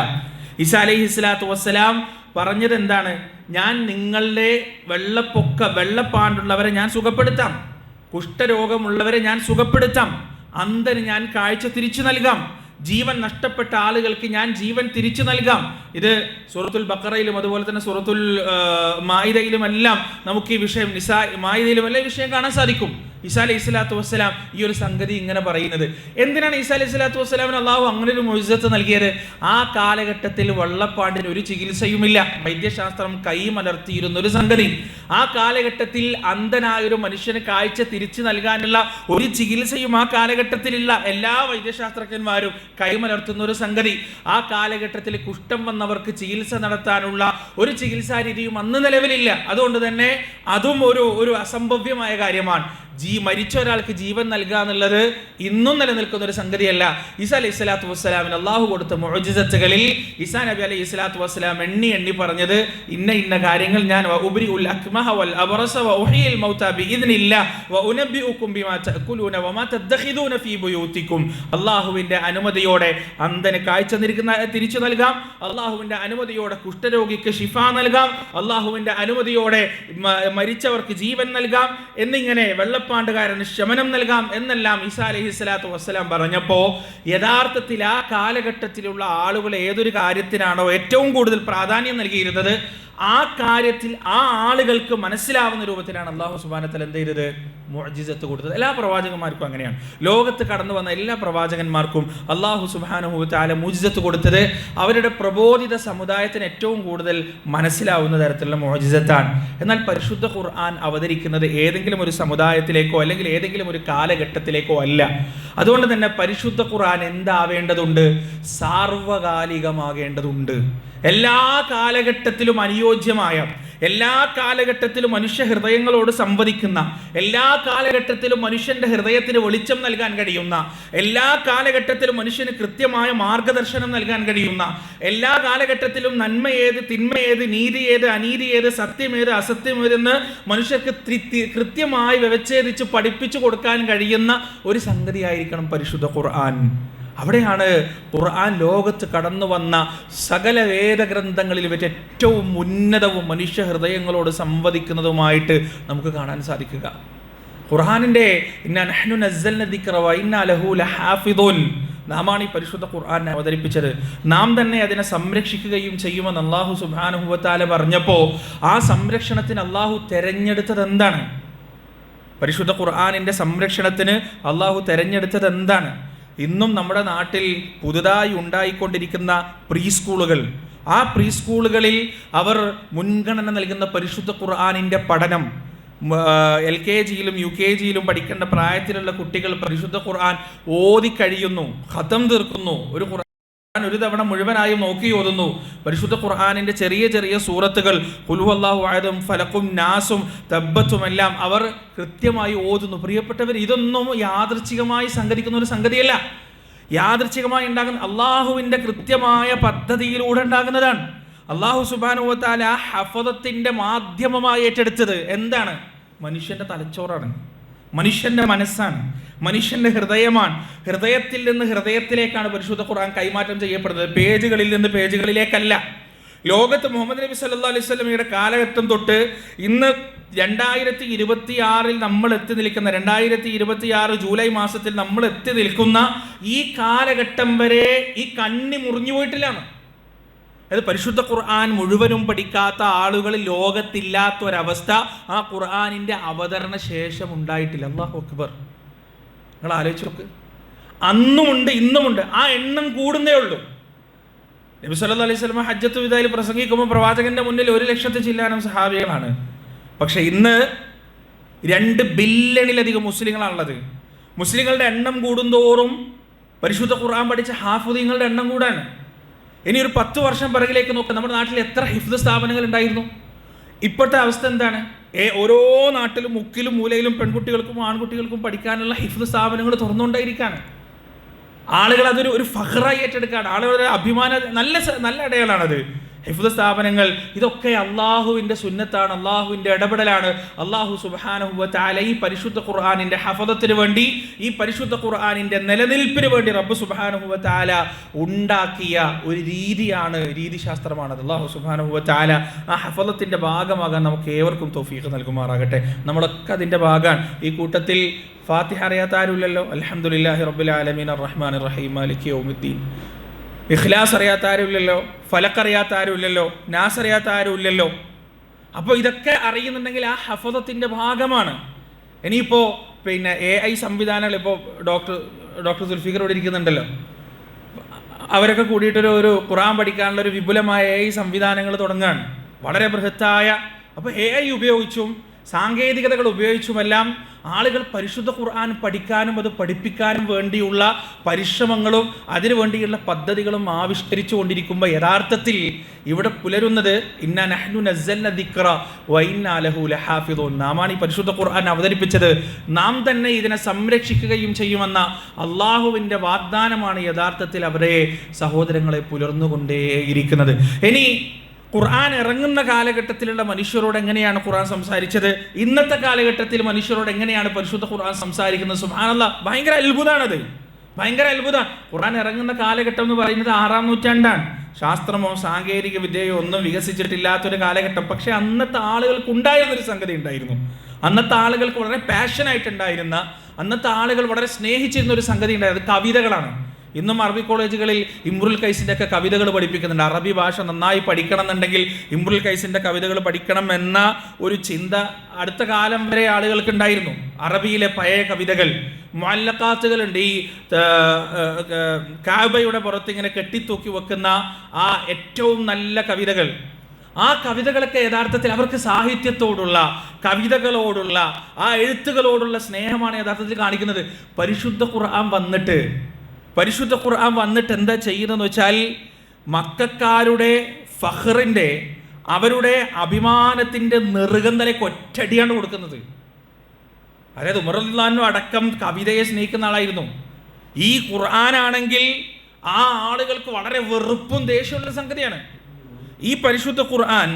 ഈസാ അലൈഹി സ്വലാത്തു വസ്സലാം പറഞ്ഞത് എന്താണ്? ഞാൻ നിങ്ങളുടെ വെള്ളപ്പാണ്ടുള്ളവരെ ഞാൻ സുഖപ്പെടുത്താം, കുഷ്ഠരോഗമുള്ളവരെ ഞാൻ സുഖപ്പെടുത്താം, അന്ധന് ഞാൻ കാഴ്ച തിരിച്ചു നൽകാം, ജീവൻ നഷ്ടപ്പെട്ട ആളുകൾക്ക് ഞാൻ ജീവൻ തിരിച്ചു നൽകാം. ഇത് സൂറത്തുൽ ബഖറയിലും അതുപോലെ തന്നെ സൂറത്തുൽ മാഇദയിലുമെല്ലാം നമുക്ക് ഈ വിഷയം, മാഇദയിലുമെല്ലാം ഈ വിഷയം കാണാൻ സാധിക്കും. ഈസാ അലൈഹി സ്വലാത്തു വസ്സലാം ഈ ഒരു സംഗതി ഇങ്ങനെ പറയുന്നത് എന്തിനാണ്? ഈസാ അലൈഹി സ്വലാത്തു വസ്സലാമിന് അള്ളാഹു അങ്ങനെ ഒരു മുഅ്ജിസത്ത് നൽകിയത്? ആ കാലഘട്ടത്തിൽ വെള്ളപ്പാണ്ടിന് ഒരു ചികിത്സയുമില്ല, വൈദ്യശാസ്ത്രം കൈമലർത്തിയിരുന്ന ഒരു സംഗതി. ആ കാലഘട്ടത്തിൽ അന്ധനായൊരു മനുഷ്യന് കാഴ്ച തിരിച്ചു നൽകാനുള്ള ഒരു ചികിത്സയും ആ കാലഘട്ടത്തിലില്ല. എല്ലാ വൈദ്യശാസ്ത്രജ്ഞന്മാരും കൈമലർത്തുന്ന ഒരു സംഗതി. ആ കാലഘട്ടത്തിൽ കുഷ്ഠം വന്നവർക്ക് ചികിത്സ നടത്താനുള്ള ഒരു ചികിത്സാ രീതിയും അന്ന് നിലവിലില്ല. അതുകൊണ്ട് തന്നെ അതും ഒരു അസംഭവ്യമായ കാര്യമാണ്. മരിച്ച ഒരാൾക്ക് ജീവൻ നൽകുക എന്നുള്ളത് ഇന്നും നിലനിൽക്കുന്ന ഒരു സംഗതിയല്ല. ഈസാ അലൈഹി സ്വലാത്തു വസ്സലാമിന് അള്ളാഹു കൊടുത്ത മുഅ്ജിസത്തുകളിൽ ഈസാ നബി അലൈഹി സ്വലാത്തു വസ്സലാം എണ്ണി പറഞ്ഞത് ഇന്ന കാര്യങ്ങൾ ഞാൻ ഉബ്രിഉൽ അക്മഹ വൽ അബ്റസ വഉഹീൽ മൗത ബിഇദ്നില്ലാഹ് വഉനബ്ബിഉകും ബിമാ തഅകുലൂന വമാ തദ്ഖിദൂന ഫീ ബുയൂതികും. അള്ളാഹുവിന്റെ അനുമതിയോടെ അന്ധന് കാഴ്ച തിരിച്ചു നൽകാം, അള്ളാഹുവിന്റെ അനുമതിയോടെ കുഷ്ഠരോഗിക്ക് ശിഫ നൽകാം, അള്ളാഹുവിന്റെ അനുമതിയോടെ മരിച്ചവർക്ക് ജീവൻ നൽകാം, എന്നിങ്ങനെ വെള്ളപ്പാണ്ടുകാരന് ശമനം നൽകാം എന്നെല്ലാം ഈസാ അലൈഹി സ്വലാത്തു വസ്സലാം പറഞ്ഞപ്പോൾ യഥാർത്ഥത്തിൽ ആ കാലഘട്ടത്തിലുള്ള ആളുകൾ ഏതൊരു കാര്യത്തിനാണോ ഏറ്റവും കൂടുതൽ പ്രാധാന്യം നൽകിയിരുന്നത് ആ കാര്യത്തിൽ ആ ആളുകൾക്ക് മനസ്സിലാവുന്ന രൂപത്തിലാണ് അല്ലാഹു സുബ്ഹാനഹു വ തആല എന്ത് ചെയ്തത്? മുഅ്ജിസത്ത് കൊടുത്തത്. എല്ലാ പ്രവാചകന്മാർക്കും അങ്ങനെയാണ്. ലോകത്ത് കടന്നു വന്ന എല്ലാ പ്രവാചകന്മാർക്കും അല്ലാഹു സുബ്ഹാനഹു വ തആല മുഅ്ജിസത്ത് കൊടുത്തത് അവരുടെ പ്രബോധിത സമുദായത്തിന് ഏറ്റവും കൂടുതൽ മനസ്സിലാവുന്ന തരത്തിലുള്ള മുഅ്ജിസത്താണ്. എന്നാൽ പരിശുദ്ധ ഖുർആൻ അവതരിക്കുന്നത് ഏതെങ്കിലും ഒരു സമുദായത്തിലേക്കോ അല്ലെങ്കിൽ ഏതെങ്കിലും ഒരു കാലഘട്ടത്തിലേക്കോ അല്ല. അതുകൊണ്ട് തന്നെ പരിശുദ്ധ ഖുർആൻ എന്താവേണ്ടതുണ്ട്? സാർവകാലികമാകേണ്ടതുണ്ട്. എല്ലാ കാലഘട്ടത്തിലും അനുയോജ്യമായ, എല്ലാ കാലഘട്ടത്തിലും മനുഷ്യ ഹൃദയങ്ങളോട് സംവദിക്കുന്ന, എല്ലാ കാലഘട്ടത്തിലും മനുഷ്യന്റെ ഹൃദയത്തിന് വെളിച്ചം നൽകാൻ കഴിയുന്ന, എല്ലാ കാലഘട്ടത്തിലും മനുഷ്യന് കൃത്യമായ മാർഗദർശനം നൽകാൻ കഴിയുന്ന, എല്ലാ കാലഘട്ടത്തിലും നന്മ ഏത്, തിന്മ ഏത്, നീതി ഏത്, അനീതി ഏത്, സത്യം ഏത്, അസത്യം ഏതെന്ന് മനുഷ്യർക്ക് കൃത്യമായി വ്യവച്ഛേദിച്ച് പഠിപ്പിച്ചു കൊടുക്കാൻ കഴിയുന്ന ഒരു സംഗതിയായിരിക്കണം പരിശുദ്ധ ഖുർആൻ. അവിടെയാണ് ഖുർആൻ ലോകത്ത് കടന്നു വന്ന സകല വേദഗ്രന്ഥങ്ങളിൽ വെച്ച് ഏറ്റവും ഉന്നതവും മനുഷ്യ ഹൃദയങ്ങളോട് സംവദിക്കുന്നതുമായിട്ട് നമുക്ക് കാണാൻ സാധിക്കുക. ഖുർആനിൻ്റെ ഇന്നാ നഹ്നു നസ്സൽന ദിക്റ വ ഇന്നാ ലഹു ലഹാഫിദൂൻ, നാമാണ് ഈ പരിശുദ്ധ ഖുർആനെ അവതരിപ്പിച്ചത്, നാം തന്നെ അതിനെ സംരക്ഷിക്കുകയും ചെയ്യുമെന്ന് അല്ലാഹു സുബ്ഹാനഹു വ തആല പറഞ്ഞപ്പോൾ ആ സംരക്ഷണത്തിന് അല്ലാഹു തെരഞ്ഞെടുത്തത് എന്താണ്? പരിശുദ്ധ ഖുർആനിൻ്റെ സംരക്ഷണത്തിന് അല്ലാഹു തെരഞ്ഞെടുത്തത് എന്താണ്? ഇന്നും നമ്മുടെ നാട്ടിൽ പുതുതായി ഉണ്ടായിക്കൊണ്ടിരിക്കുന്ന പ്രീ സ്കൂളുകൾ, ആ പ്രീ സ്കൂളുകളിൽ അവർ മുൻഗണന നൽകുന്ന പരിശുദ്ധ ഖുർആനിൻ്റെ പഠനം, LKGയിലും UKGയിലും പഠിക്കേണ്ട പ്രായത്തിലുള്ള കുട്ടികൾ പരിശുദ്ധ ഖുർആൻ ഓതി കഴിയുന്നു, ഖതം തീർക്കുന്നു, ഒരു തവണ മുഴുവനായും നോക്കി ഓതുന്നു. പരിശുദ്ധ ഖുർആനിൻ്റെ ചെറിയ ചെറിയ സൂറത്തുകൾ ഖുൽ ഹുവല്ലാഹു അഹദും ഫലഖും നാസും തബ്ബത്തും എല്ലാം അവർ കൃത്യമായി ഓതുന്നു. പ്രിയപ്പെട്ടവർ, ഇതൊന്നും യാദൃച്ഛികമായി സംഗതിക്കുന്ന ഒരു സംഗതിയല്ല. യാദൃച്ഛികമായി ഉണ്ടാകുന്ന അള്ളാഹുവിൻ്റെ കൃത്യമായ പദ്ധതിയിലൂടെ ഉണ്ടാകുന്നതാണ്. അള്ളാഹു സുബ്ഹാനഹു വ തആല ഹഫദത്തിൻ്റെ മാധ്യമമായി ഏറ്റെടുത്തത് എന്താണ്? മനുഷ്യൻ്റെ തലച്ചോറാണ്, മനുഷ്യൻ്റെ മനസ്സാണ്, മനുഷ്യൻ്റെ ഹൃദയമാണ്. ഹൃദയത്തിൽ നിന്ന് ഹൃദയത്തിലേക്കാണ് പരിശുദ്ധ ഖുർആൻ കൈമാറ്റം ചെയ്യപ്പെടുന്നത്, പേജുകളിൽ നിന്ന് പേജുകളിലേക്കല്ല. ലോകത്ത് മുഹമ്മദ് നബി സല്ലല്ലാഹു അലൈഹി വസല്ലമയുടെ കാലഘട്ടം തൊട്ട് ഇന്ന് 2026 നമ്മൾ എത്തി നിൽക്കുന്ന 2026 ജൂലൈ മാസത്തിൽ നമ്മൾ എത്തി നിൽക്കുന്ന ഈ കാലഘട്ടം വരെ ഈ കണ്ണി മുറിഞ്ഞു പോയിട്ടില്ല. അത് പരിശുദ്ധ ഖുർആൻ മുഴുവനും പഠിക്കാത്ത ആളുകൾ ലോകത്തില്ലാത്ത ഒരവസ്ഥ ആ ഖുർആനിൻ്റെ അവതരണ ശേഷം ഉണ്ടായിട്ടില്ല. അല്ലാഹു അക്ബർ. നിങ്ങൾ ആലോചിച്ച് നോക്ക്. അന്നുമുണ്ട് ഇന്നുമുണ്ട്, ആ എണ്ണം കൂടുന്നേ ഉള്ളൂ. നബി സല്ലല്ലാഹു അലൈഹി വസല്ലം ഹജ്ജത്തുൽ വിദായിൽ പ്രസംഗിക്കുമ്പോൾ പ്രവാചകന്റെ മുന്നിൽ 1,00,000 ചില്ലാനം സഹാബികളാണ്. പക്ഷെ ഇന്ന് 2 ബില്യണിലധികം മുസ്ലിങ്ങളാണുള്ളത്. മുസ്ലിങ്ങളുടെ എണ്ണം കൂടുന്തോറും പരിശുദ്ധ ഖുർആൻ പഠിച്ച ഹാഫിദുകളുടെ എണ്ണം കൂടാണ്. ഇനി ഒരു 10 വർഷം പിറകിലേക്ക് നോക്കാം, നമ്മുടെ നാട്ടിൽ എത്ര ഹിഫ്ദ് സ്ഥാപനങ്ങൾ ഉണ്ടായിരുന്നു? ഇപ്പോഴത്തെ അവസ്ഥ എന്താണ്? ഓരോ നാട്ടിലും മുക്കിലും മൂലയിലും പെൺകുട്ടികൾക്കും ആൺകുട്ടികൾക്കും പഠിക്കാനുള്ള ഹിഫ്ദ് സ്ഥാപനങ്ങൾ തുറന്നുകൊണ്ടേയിരിക്കുകയാണ്. ആളുകൾ അതൊരു ഫഖ്റായി ഏറ്റെടുക്കുകയാണ്. ആളുകളുടെ അഭിമാന നല്ല അടയാളാണത്. ഹിഫ്ദ് സ്ഥാപനങ്ങൾ ഇതൊക്കെ അള്ളാഹുവിൻ്റെ സുന്നത്താണ്, അള്ളാഹുവിൻ്റെ ഇടപെടലാണ്. അള്ളാഹു സുബ്ഹാനഹു വ തആല ഈ പരിശുദ്ധ ഖുർആനിൻ്റെ ഹഫദത്തിന് വേണ്ടി, ഈ പരിശുദ്ധ ഖുർആനിൻ്റെ നിലനിൽപ്പിന് വേണ്ടി റബ്ബ് സുബ്ഹാനഹു വ തആല ഉണ്ടാക്കിയ ഒരു രീതിയാണ്, രീതിശാസ്ത്രമാണത്. അള്ളാഹു സുബ്ഹാനഹു വ തആല ആ ഹഫദത്തിൻ്റെ ഭാഗമാകാൻ നമുക്ക് ഏവർക്കും തൗഫീഖ് നൽകുമാറാകട്ടെ. നമ്മളൊക്കെ അതിൻ്റെ ഭാഗമാണ്. ഈ കൂട്ടത്തിൽ ഫാത്തിഹ അറിയാത്ത ആരുമില്ലല്ലോ. അൽഹംദുലില്ലാഹി റബ്ബിൽ ആലമീൻ അർറഹ്മാനിർ റഹീം മാലികി യൗമിദ്ദീൻ. ഇഖ്ലാസ് അറിയാത്ത ആരുമില്ലല്ലോ, ഫലക്ക് അറിയാത്ത ആരുമില്ലല്ലോ, നാസ് അറിയാത്ത ആരുമില്ലല്ലോ. അപ്പോൾ ഇതൊക്കെ അറിയുന്നുണ്ടെങ്കിൽ ആ ഹഫദത്തിൻ്റെ ഭാഗമാണ്. ഇനിയിപ്പോൾ AI സംവിധാനങ്ങൾ, ഇപ്പോൾ ഡോക്ടർ സുൽഫിക്കറോട് ഇരിക്കുന്നുണ്ടല്ലോ, അവരൊക്കെ കൂടിയിട്ടൊരു ഖുർആൻ പഠിക്കാനുള്ള ഒരു വിപുലമായ AI സംവിധാനങ്ങൾ തുടങ്ങുകയാണ്, വളരെ ബൃഹത്തായ. അപ്പോൾ AI ഉപയോഗിച്ചും സാങ്കേതികതകൾ ഉപയോഗിച്ചുമെല്ലാം ആളുകൾ പരിശുദ്ധ ഖുർആൻ പഠിക്കാനും അത് പഠിപ്പിക്കാനും വേണ്ടിയുള്ള പരിശ്രമങ്ങളും അതിനു വേണ്ടിയുള്ള പദ്ധതികളും ആവിഷ്കരിച്ചു കൊണ്ടിരിക്കുമ്പോൾ യഥാർത്ഥത്തിൽ ഇവിടെ പുലരുന്നത് ഇന്നാ നഹ്നു നസ്സൽന ദിക്റ വ ഇന്നാ ലഹു ലഹാഫിദൂൻ. നാമാണ് ഈ പരിശുദ്ധ ഖുർആൻ അവതരിപ്പിച്ചത്, നാം തന്നെ ഇതിനെ സംരക്ഷിക്കുകയും ചെയ്യുമെന്ന അള്ളാഹുവിൻ്റെ വാഗ്ദാനമാണ് യഥാർത്ഥത്തിൽ അവരെ സഹോദരങ്ങളെ പുലർന്നുകൊണ്ടേയിരിക്കുന്നത്. ഇനി ഖുർആൻ ഇറങ്ങുന്ന കാലഘട്ടത്തിലുള്ള മനുഷ്യരോട് എങ്ങനെയാണ് ഖുർആൻ സംസാരിച്ചത്, ഇന്നത്തെ കാലഘട്ടത്തിൽ മനുഷ്യരോട് എങ്ങനെയാണ് പരിശുദ്ധ ഖുർആൻ സംസാരിക്കുന്നത്? സുബ്ഹാനല്ലാഹ്, ഭയങ്കര അത്ഭുതമാണത്, ഭയങ്കര അത്ഭുതമാണ്. ഖുർആൻ ഇറങ്ങുന്ന കാലഘട്ടം എന്ന് പറയുന്നത് 6-ാം നൂറ്റാണ്ടാണ്. ശാസ്ത്രമോ സാങ്കേതിക വിദ്യയോ ഒന്നും വികസിച്ചിട്ടില്ലാത്തൊരു കാലഘട്ടം. പക്ഷെ അന്നത്തെ ആളുകൾക്ക് ഉണ്ടായിരുന്നൊരു സംഗതി ഉണ്ടായിരുന്നു. അന്നത്തെ ആളുകൾക്ക് വളരെ പാഷനായിട്ടുണ്ടായിരുന്ന, അന്നത്തെ ആളുകൾ വളരെ സ്നേഹിച്ചിരുന്ന ഒരു സംഗതി ഉണ്ടായത് കവിതകളാണ്. ഇന്നും അറബി കോളേജുകളിൽ ഇമ്രുൽ കൈസിൻ്റെ ഒക്കെ കവിതകൾ പഠിപ്പിക്കുന്നുണ്ട്. അറബി ഭാഷ നന്നായി പഠിക്കണം എന്നുണ്ടെങ്കിൽ ഇമ്രുൽ കൈസിൻ്റെ കവിതകൾ പഠിക്കണം എന്ന ഒരു ചിന്ത അടുത്ത കാലം വരെ ആളുകൾക്ക് ഉണ്ടായിരുന്നു. അറബിയിലെ പഴയ കവിതകൾ, മുഅല്ലഖാത്തുകളുണ്ട്. ഈ കാബയുടെ പുറത്ത് ഇങ്ങനെ കെട്ടിത്തൂക്കി വെക്കുന്ന ആ ഏറ്റവും നല്ല കവിതകൾ, ആ കവിതകളൊക്കെ യഥാർത്ഥത്തിൽ അവർക്ക് സാഹിത്യത്തോടുള്ള, കവിതകളോടുള്ള, ആ എഴുത്തുകളോടുള്ള സ്നേഹമാണ് യഥാർത്ഥത്തിൽ കാണിക്കുന്നത്. പരിശുദ്ധ ഖുർആൻ വന്നിട്ട് എന്താ ചെയ്യുന്നതെന്ന് വെച്ചാൽ മക്കക്കാരുടെ ഫഖറിൻ്റെ, അവരുടെ അഭിമാനത്തിൻ്റെ നെറുകന്തലേക്ക് ഒറ്റടിയാണ് കൊടുക്കുന്നത്. അതായത് ഉമർ റളിയല്ലാഹു അൻഹു അടക്കം കവിതയെ സ്നേഹിക്കുന്ന ആളായിരുന്നു. ഈ ഖുർആനാണെങ്കിൽ ആ ആളുകൾക്ക് വളരെ വെറുപ്പും ദേഷ്യമുള്ള സംഗതിയാണ്. ഈ പരിശുദ്ധ ഖുർആൻ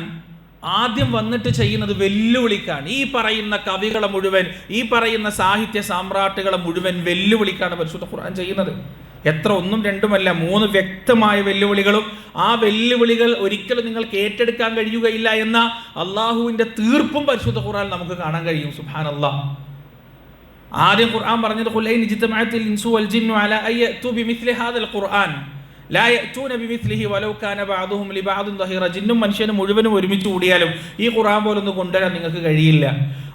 ആദ്യം വന്നിട്ട് ചെയ്യുന്നത് വെല്ലുവിളിക്കാണ്. ഈ പറയുന്ന കവികളെ മുഴുവൻ, ഈ പറയുന്ന സാഹിത്യ സാമ്രാട്ടുകളെ മുഴുവൻ വെല്ലുവിളിക്കാണ് പരിശുദ്ധ ഖുർആൻ ചെയ്യുന്നത്. എത്ര, 1-2 3 വ്യക്തമായ വെല്ലുവിളികളും, ആ വെല്ലുവിളികൾ ഒരിക്കലും നിങ്ങൾക്ക് ഏറ്റെടുക്കാൻ കഴിയുകയില്ല എന്ന അള്ളാഹുവിൻ്റെ തീർപ്പും പരിശുദ്ധ ഖുർആൻ നമുക്ക് കാണാൻ കഴിയും. സുബ്ഹാനല്ലാഹ്. ആദ്യം ഖുർആൻ പറഞ്ഞത് ഖുൽ ഇൻ ഇജ്തമഅത്തിൽ ഇൻസു വൽ ജിന്നു അലാ അയതു ബിമിസ്ലി ഹാദൽ ഖുർആൻ ലാ യഅതൂന ബിമിസ്ലിഹി വലൗ കാന ബഅദുഹും ലിബഅദിൻ ദഹീറ. ജിന്നും മനുഷ്യനും മുഴുവനും ഒരുമിച്ച് കൂടിയാലും ഈ ഖുർആൻ പോലൊന്നും കൊണ്ടുവരാൻ നിങ്ങൾക്ക് കഴിയില്ല.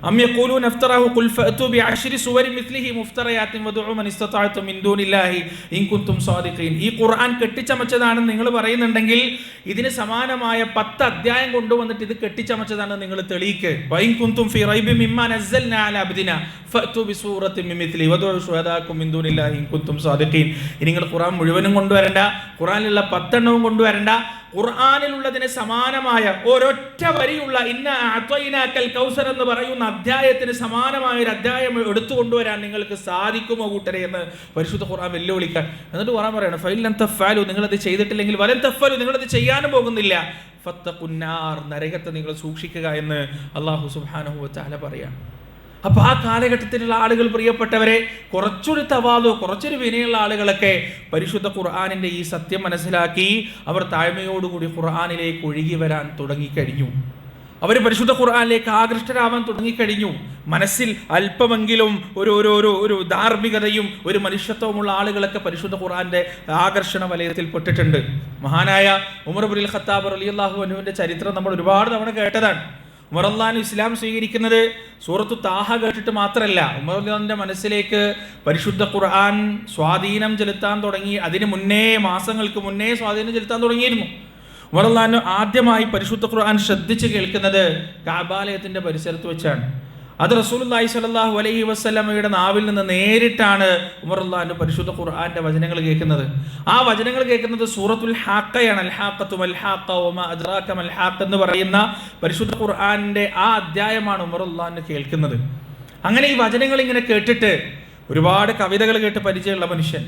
അം യഖൂലൂന ഇഫ്തറഹു ഖുൽ ഫഅതു ബിഅശ്രി സുവരി മിസ്ലിഹി മുഫ്തറയാത്തിൻ വദഉ മൻ ഇസ്തതഅതും മിൻ ദൂനില്ലാഹി ഇൻ കുൻതും സാദിഖീൻ. ഈ ഖുർആൻ കെട്ടിച്ചമച്ചതാണെന്ന് നിങ്ങൾ പറയുന്നുണ്ടെങ്കിൽ ഇതിന് സമാനമായ 10 അധ്യായം കൊണ്ടുവന്നിട്ട് ഇത് കെട്ടിച്ചമച്ചതാണെന്ന് നിങ്ങൾ തെളിയിക്ക്. വഇൻ കുൻതും ഫീ റൈബിൻ മിമ്മാ നസ്സൽനാ അലാ അബ്ദിനാ ഫഅതു ബിസൂറത്തിൻ മിൻ മിസ്ലിഹി വദഉ ശുഹദാഅക്കും മിൻ ദൂനില്ലാഹി ഇൻ കുൻതും സാദിഖീൻ. ഇനി നിങ്ങൾ ഖുർആൻ മുഴുവനും കൊണ്ടുവരണ്ട, ഖുർആനിലുള്ള 10 എണ്ണവും കൊണ്ടുവരണ്ട. ഖുർആനിലുള്ളതിന് സമാനമായ ഒരൊറ്റ വരിയുള്ള ഇന്ന അഅ്തൈനാക്കൽ കൗസർ എന്ന് പറയുന്ന അധ്യായത്തിന് സമാനമായ ഒരു അധ്യായം എടുത്തുകൊണ്ടുവരാൻ നിങ്ങൾക്ക് സാധിക്കുമോ കൂട്ടരെ എന്ന് പരിശുദ്ധ ഖുർആൻ വെല്ലുവിളിക്കാൻ. എന്നിട്ട് ഖുർആൻ പറയണം ഫൈലൻ തഫ്അലു, നിങ്ങളത് ചെയ്തിട്ടില്ലെങ്കിൽ വലൻ തഫ്അലു, നിങ്ങളത് ചെയ്യാനും പോകുന്നില്ല, ഫത്തഖുന്നാർ, നരകത്തെ നിങ്ങൾ സൂക്ഷിക്കുക എന്ന് അല്ലാഹു സുബ്ഹാനഹു വ തആല പറയാം. അപ്പോൾ ആ കാലഘട്ടത്തിലുള്ള ആളുകൾ, പ്രിയപ്പെട്ടവരെ, കുറച്ചൊരു തവാദു, കുറച്ചൊരു വിനയുള്ള ആളുകളൊക്കെ പരിശുദ്ധ ഖുർആനിൻ്റെ ഈ സത്യം മനസ്സിലാക്കി അവർ താഴ്മയോടുകൂടി ഖുർആനിലേക്ക് ഒഴുകി വരാൻ തുടങ്ങിക്കഴിഞ്ഞു. അവർ പരിശുദ്ധ ഖുർആനിലേക്ക് ആകൃഷ്ടരാവാൻ തുടങ്ങിക്കഴിഞ്ഞു. മനസ്സിൽ അല്പമെങ്കിലും ഒരു ധാർമ്മികതയും ഒരു മനുഷ്യത്വമുള്ള ആളുകളൊക്കെ പരിശുദ്ധ ഖുർആന്റെ ആകർഷണ വലയത്തിൽ പെട്ടിട്ടുണ്ട്. മഹാനായ ഉമർ ഇബ്നുൽ ഖത്താബ് റളിയല്ലാഹു അൻഹുവിൻ്റെ ചരിത്രം നമ്മൾ ഒരുപാട് തവണ കേട്ടതാണ്. ഉമർ റളിയല്ലാഹു ഇസ്ലാം സ്വീകരിക്കുന്നത് സൂറത്തു താഹ കേട്ടിട്ട് മാത്രമല്ല, ഉമർ റളിയല്ലാഹുവിൻ്റെ മനസ്സിലേക്ക് പരിശുദ്ധ ഖുർആൻ സ്വാധീനം ചെലുത്താൻ തുടങ്ങി. അതിന് മുന്നേ, മാസങ്ങൾക്ക് മുന്നേ സ്വാധീനം ചെലുത്താൻ തുടങ്ങിയിരുന്നു. ഉമർ റളിയല്ലാഹു ആദ്യമായി പരിശുദ്ധ ഖുർആൻ ശ്രദ്ധിച്ച് കേൾക്കുന്നത് കഅബാലയത്തിൻ്റെ പരിസരത്ത് വെച്ചാണ്. അത് റസൂലുള്ളാഹി സ്വല്ലല്ലാഹു അലൈഹി വസല്ലമയുടെ നാവിൽ നിന്ന് നേരിട്ടാണ് ഉമർ റളിയല്ലാഹു പരിശുദ്ധ ഖുർആന്റെ വചനങ്ങൾ കേൾക്കുന്നത്. ആ വചനങ്ങൾ കേൾക്കുന്നത് സൂറത്തുൽ ഹാഖയാണ്. അൽ ഹാഖത്തു വൽ ഹാഖ വമാ അദ്റാക മൽ ഹാഖ എന്ന് പറയുന്ന പരിശുദ്ധ ഖുർആന്റെ ആ അധ്യായമാണ് ഉമർ റളിയല്ലാഹു കേൾക്കുന്നത്. അങ്ങനെ ഈ വചനങ്ങൾ ഇങ്ങനെ കേട്ടിട്ട്, ഒരുപാട് കവിതകൾ കേട്ട് പരിചയമുള്ള മനുഷ്യൻ,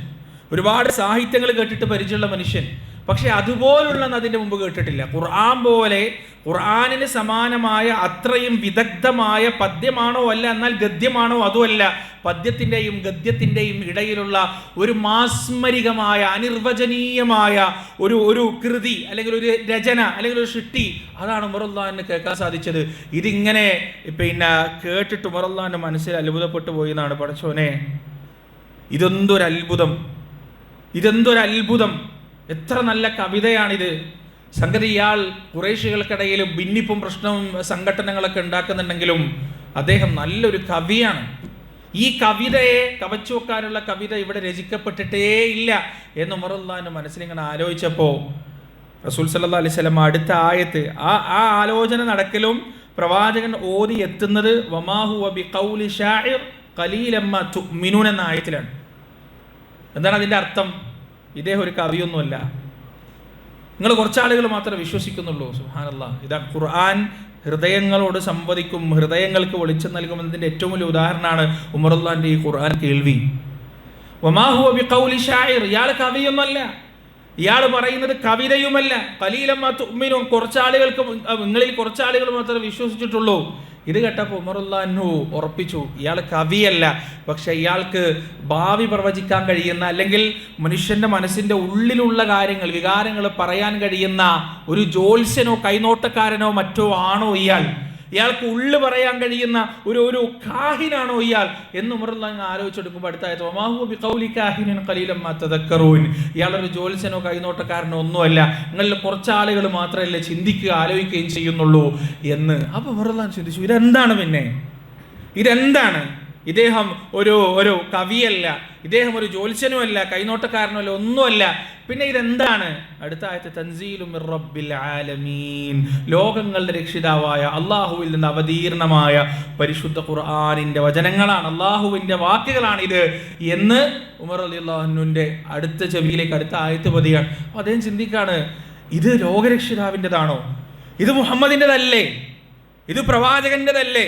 ഒരുപാട് സാഹിത്യങ്ങൾ കേട്ടിട്ട് പരിചയമുള്ള മനുഷ്യൻ, പക്ഷെ അതുപോലുള്ളതെന്ന് അതിൻ്റെ മുമ്പ് കേട്ടിട്ടില്ല. ഖുർആൻ പോലെ, ഖുർആനിന് സമാനമായ അത്രയും വിദഗ്ധമായ പദ്യമാണോ അല്ല, എന്നാൽ ഗദ്യമാണോ അതുമല്ല, പദ്യത്തിൻ്റെയും ഗദ്യത്തിൻ്റെയും ഇടയിലുള്ള ഒരു മാസ്മരികമായ, അനിർവചനീയമായ ഒരു കൃതി അല്ലെങ്കിൽ ഒരു രചന അല്ലെങ്കിൽ ഒരു സൃഷ്ടി, അതാണ് ഉമർ റളിയല്ലാഹു കേൾക്കാൻ സാധിച്ചത്. ഇതിങ്ങനെ കേട്ടിട്ട് ഉമർ റളിയല്ലാഹു മനസ്സിൽ അത്ഭുതപ്പെട്ടു പോയി എന്നാണ്. പടച്ചോനെ, ഇതെന്തൊരത്ഭുതം, എത്ര നല്ല കവിതയാണിത്. സംഗതി ഇയാൾ ഖുറൈശികൾക്കിടയിൽ ഭിന്നിപ്പും പ്രശ്നവും സംഘടനകളൊക്കെ ഉണ്ടാക്കുന്നുണ്ടെങ്കിലും അദ്ദേഹം നല്ലൊരു കവിയാണ്. ഈ കവിതയെ കവച്ചു വെക്കാനുള്ള കവിത ഇവിടെ രചിക്കപ്പെട്ടിട്ടേ ഇല്ല എന്ന് ഉമർ റളിയല്ലാഹു മനസ്സിലിങ്ങനെ ആലോചിച്ചപ്പോൾ റസൂൽ സല്ലല്ലാഹു അലൈഹി വസല്ലം അടുത്ത ആയത്ത്, ആ ആലോചന നടക്കലും പ്രവാചകൻ ഓതി എത്തുന്നത് വമാ ഹുവ ബിഖൗലി ശാഇർ ഖലീലമ്മ തുഅ്മിനൂൻ എന്ന ആയത്തിലാണ്. എന്താണ് അതിൻ്റെ അർത്ഥം? ഇദ്ദേഹം ഒരു കവിയൊന്നുമല്ല, നിങ്ങൾ കുറച്ചാളുകൾ മാത്രമേ വിശ്വസിക്കുന്നുള്ളൂ. സുബ്ഹാനല്ലാഹ്. ഇതാ ഖുർആൻ ഹൃദയങ്ങളോട് സംവദിക്കും, ഹൃദയങ്ങൾക്ക് വെളിച്ചം നൽകുമെന്നതിൻ്റെ ഏറ്റവും വലിയ ഉദാഹരണമാണ് ഉമർ റളിയല്ലാഹുവിൻ്റെ ഈ ഖുർആൻ കേൾവി. വമാ ഹുവ ബിഖൗലി ശാഇർ, ഇയാൾ കവിയൊന്നുമല്ല, ഇയാൾ പറയുന്നത് കവിതയുമല്ല. ഖലീലമ്മ തുഅ്മിനൂൻ, കുറച്ചാളുകൾക്ക്, നിങ്ങളിൽ കുറച്ചാളുകൾ മാത്രമേ വിശ്വസിച്ചിട്ടുള്ളൂ. ഇത് കേട്ടപ്പോൾ ഉമർ റളിയല്ലാഹു ഉറപ്പിച്ചു, ഇയാൾ കവിയല്ല, പക്ഷെ ഇയാൾക്ക് ഭാവി പ്രവചിക്കാൻ കഴിയുന്ന, അല്ലെങ്കിൽ മനുഷ്യന്റെ മനസ്സിന്റെ ഉള്ളിലുള്ള കാര്യങ്ങൾ, വികാരങ്ങൾ പറയാൻ കഴിയുന്ന ഒരു ജ്യോത്സ്യനോ കൈനോട്ടക്കാരനോ മറ്റോ ആണോ ഇയാൾ? ഇയാൾക്ക് ഉള്ളു പറയാൻ കഴിയുന്ന ഒരു കാഹിനാണോ ഇയാൾ എന്ന് ഉമർ റളിയല്ലാഹു ആലോചിച്ചെടുക്കുമ്പോൾ അടുത്തായത് വമാ ഹുവ ബിഖൗലി കാഹിനിൻ ഖലീലൻ മാ തദക്കറൂൻ, ഇയാളൊരു ജ്യോത്സ്യനോ കൈനോട്ടക്കാരനോ ഒന്നുമല്ല, നിങ്ങളിൽ കുറച്ചാളുകൾ മാത്രമല്ലേ ചിന്തിക്കുക ആലോചിക്കുകയും ചെയ്യുന്നുള്ളൂ എന്ന്. അപ്പോൾ ഉമർ റളിയല്ലാഹു ചിന്തിച്ചു, ഇതെന്താണ്? പിന്നെ ഇതെന്താണ്? ഇദ്ദേഹം ഒരു കവിയല്ല, ഇദ്ദേഹം ഒരു ജ്യോത്സ്യനുമല്ല, കൈനോട്ടക്കാരനുമല്ല, ഒന്നുമല്ല, പിന്നെ ഇതെന്താണ്? അടുത്ത ആയത്ത് തൻസീലും മിർ റബ്ബിൽ ആലമീൻ, ലോകങ്ങളുടെ രക്ഷിതാവായ അള്ളാഹുവിൽ നിന്ന് അവതീർണമായ പരിശുദ്ധ ഖുർആനിന്റെ വചനങ്ങളാണ്, അള്ളാഹുവിന്റെ വാക്കുകളാണിത് എന്ന് ഉമർ റളിയല്ലാഹു അൻഹുവിന്റെ അടുത്ത ചെവിയിലേക്ക് അടുത്ത ആയത്ത് പതിയാണ്. അപ്പോൾ അദ്ദേഹം ചിന്തിക്കാണ്, ഇത് ലോകരക്ഷിതാവിൻ്റെതാണോ? ഇത് മുഹമ്മദിൻ്റെതല്ലേ? ഇത് പ്രവാചകൻ്റെതല്ലേ?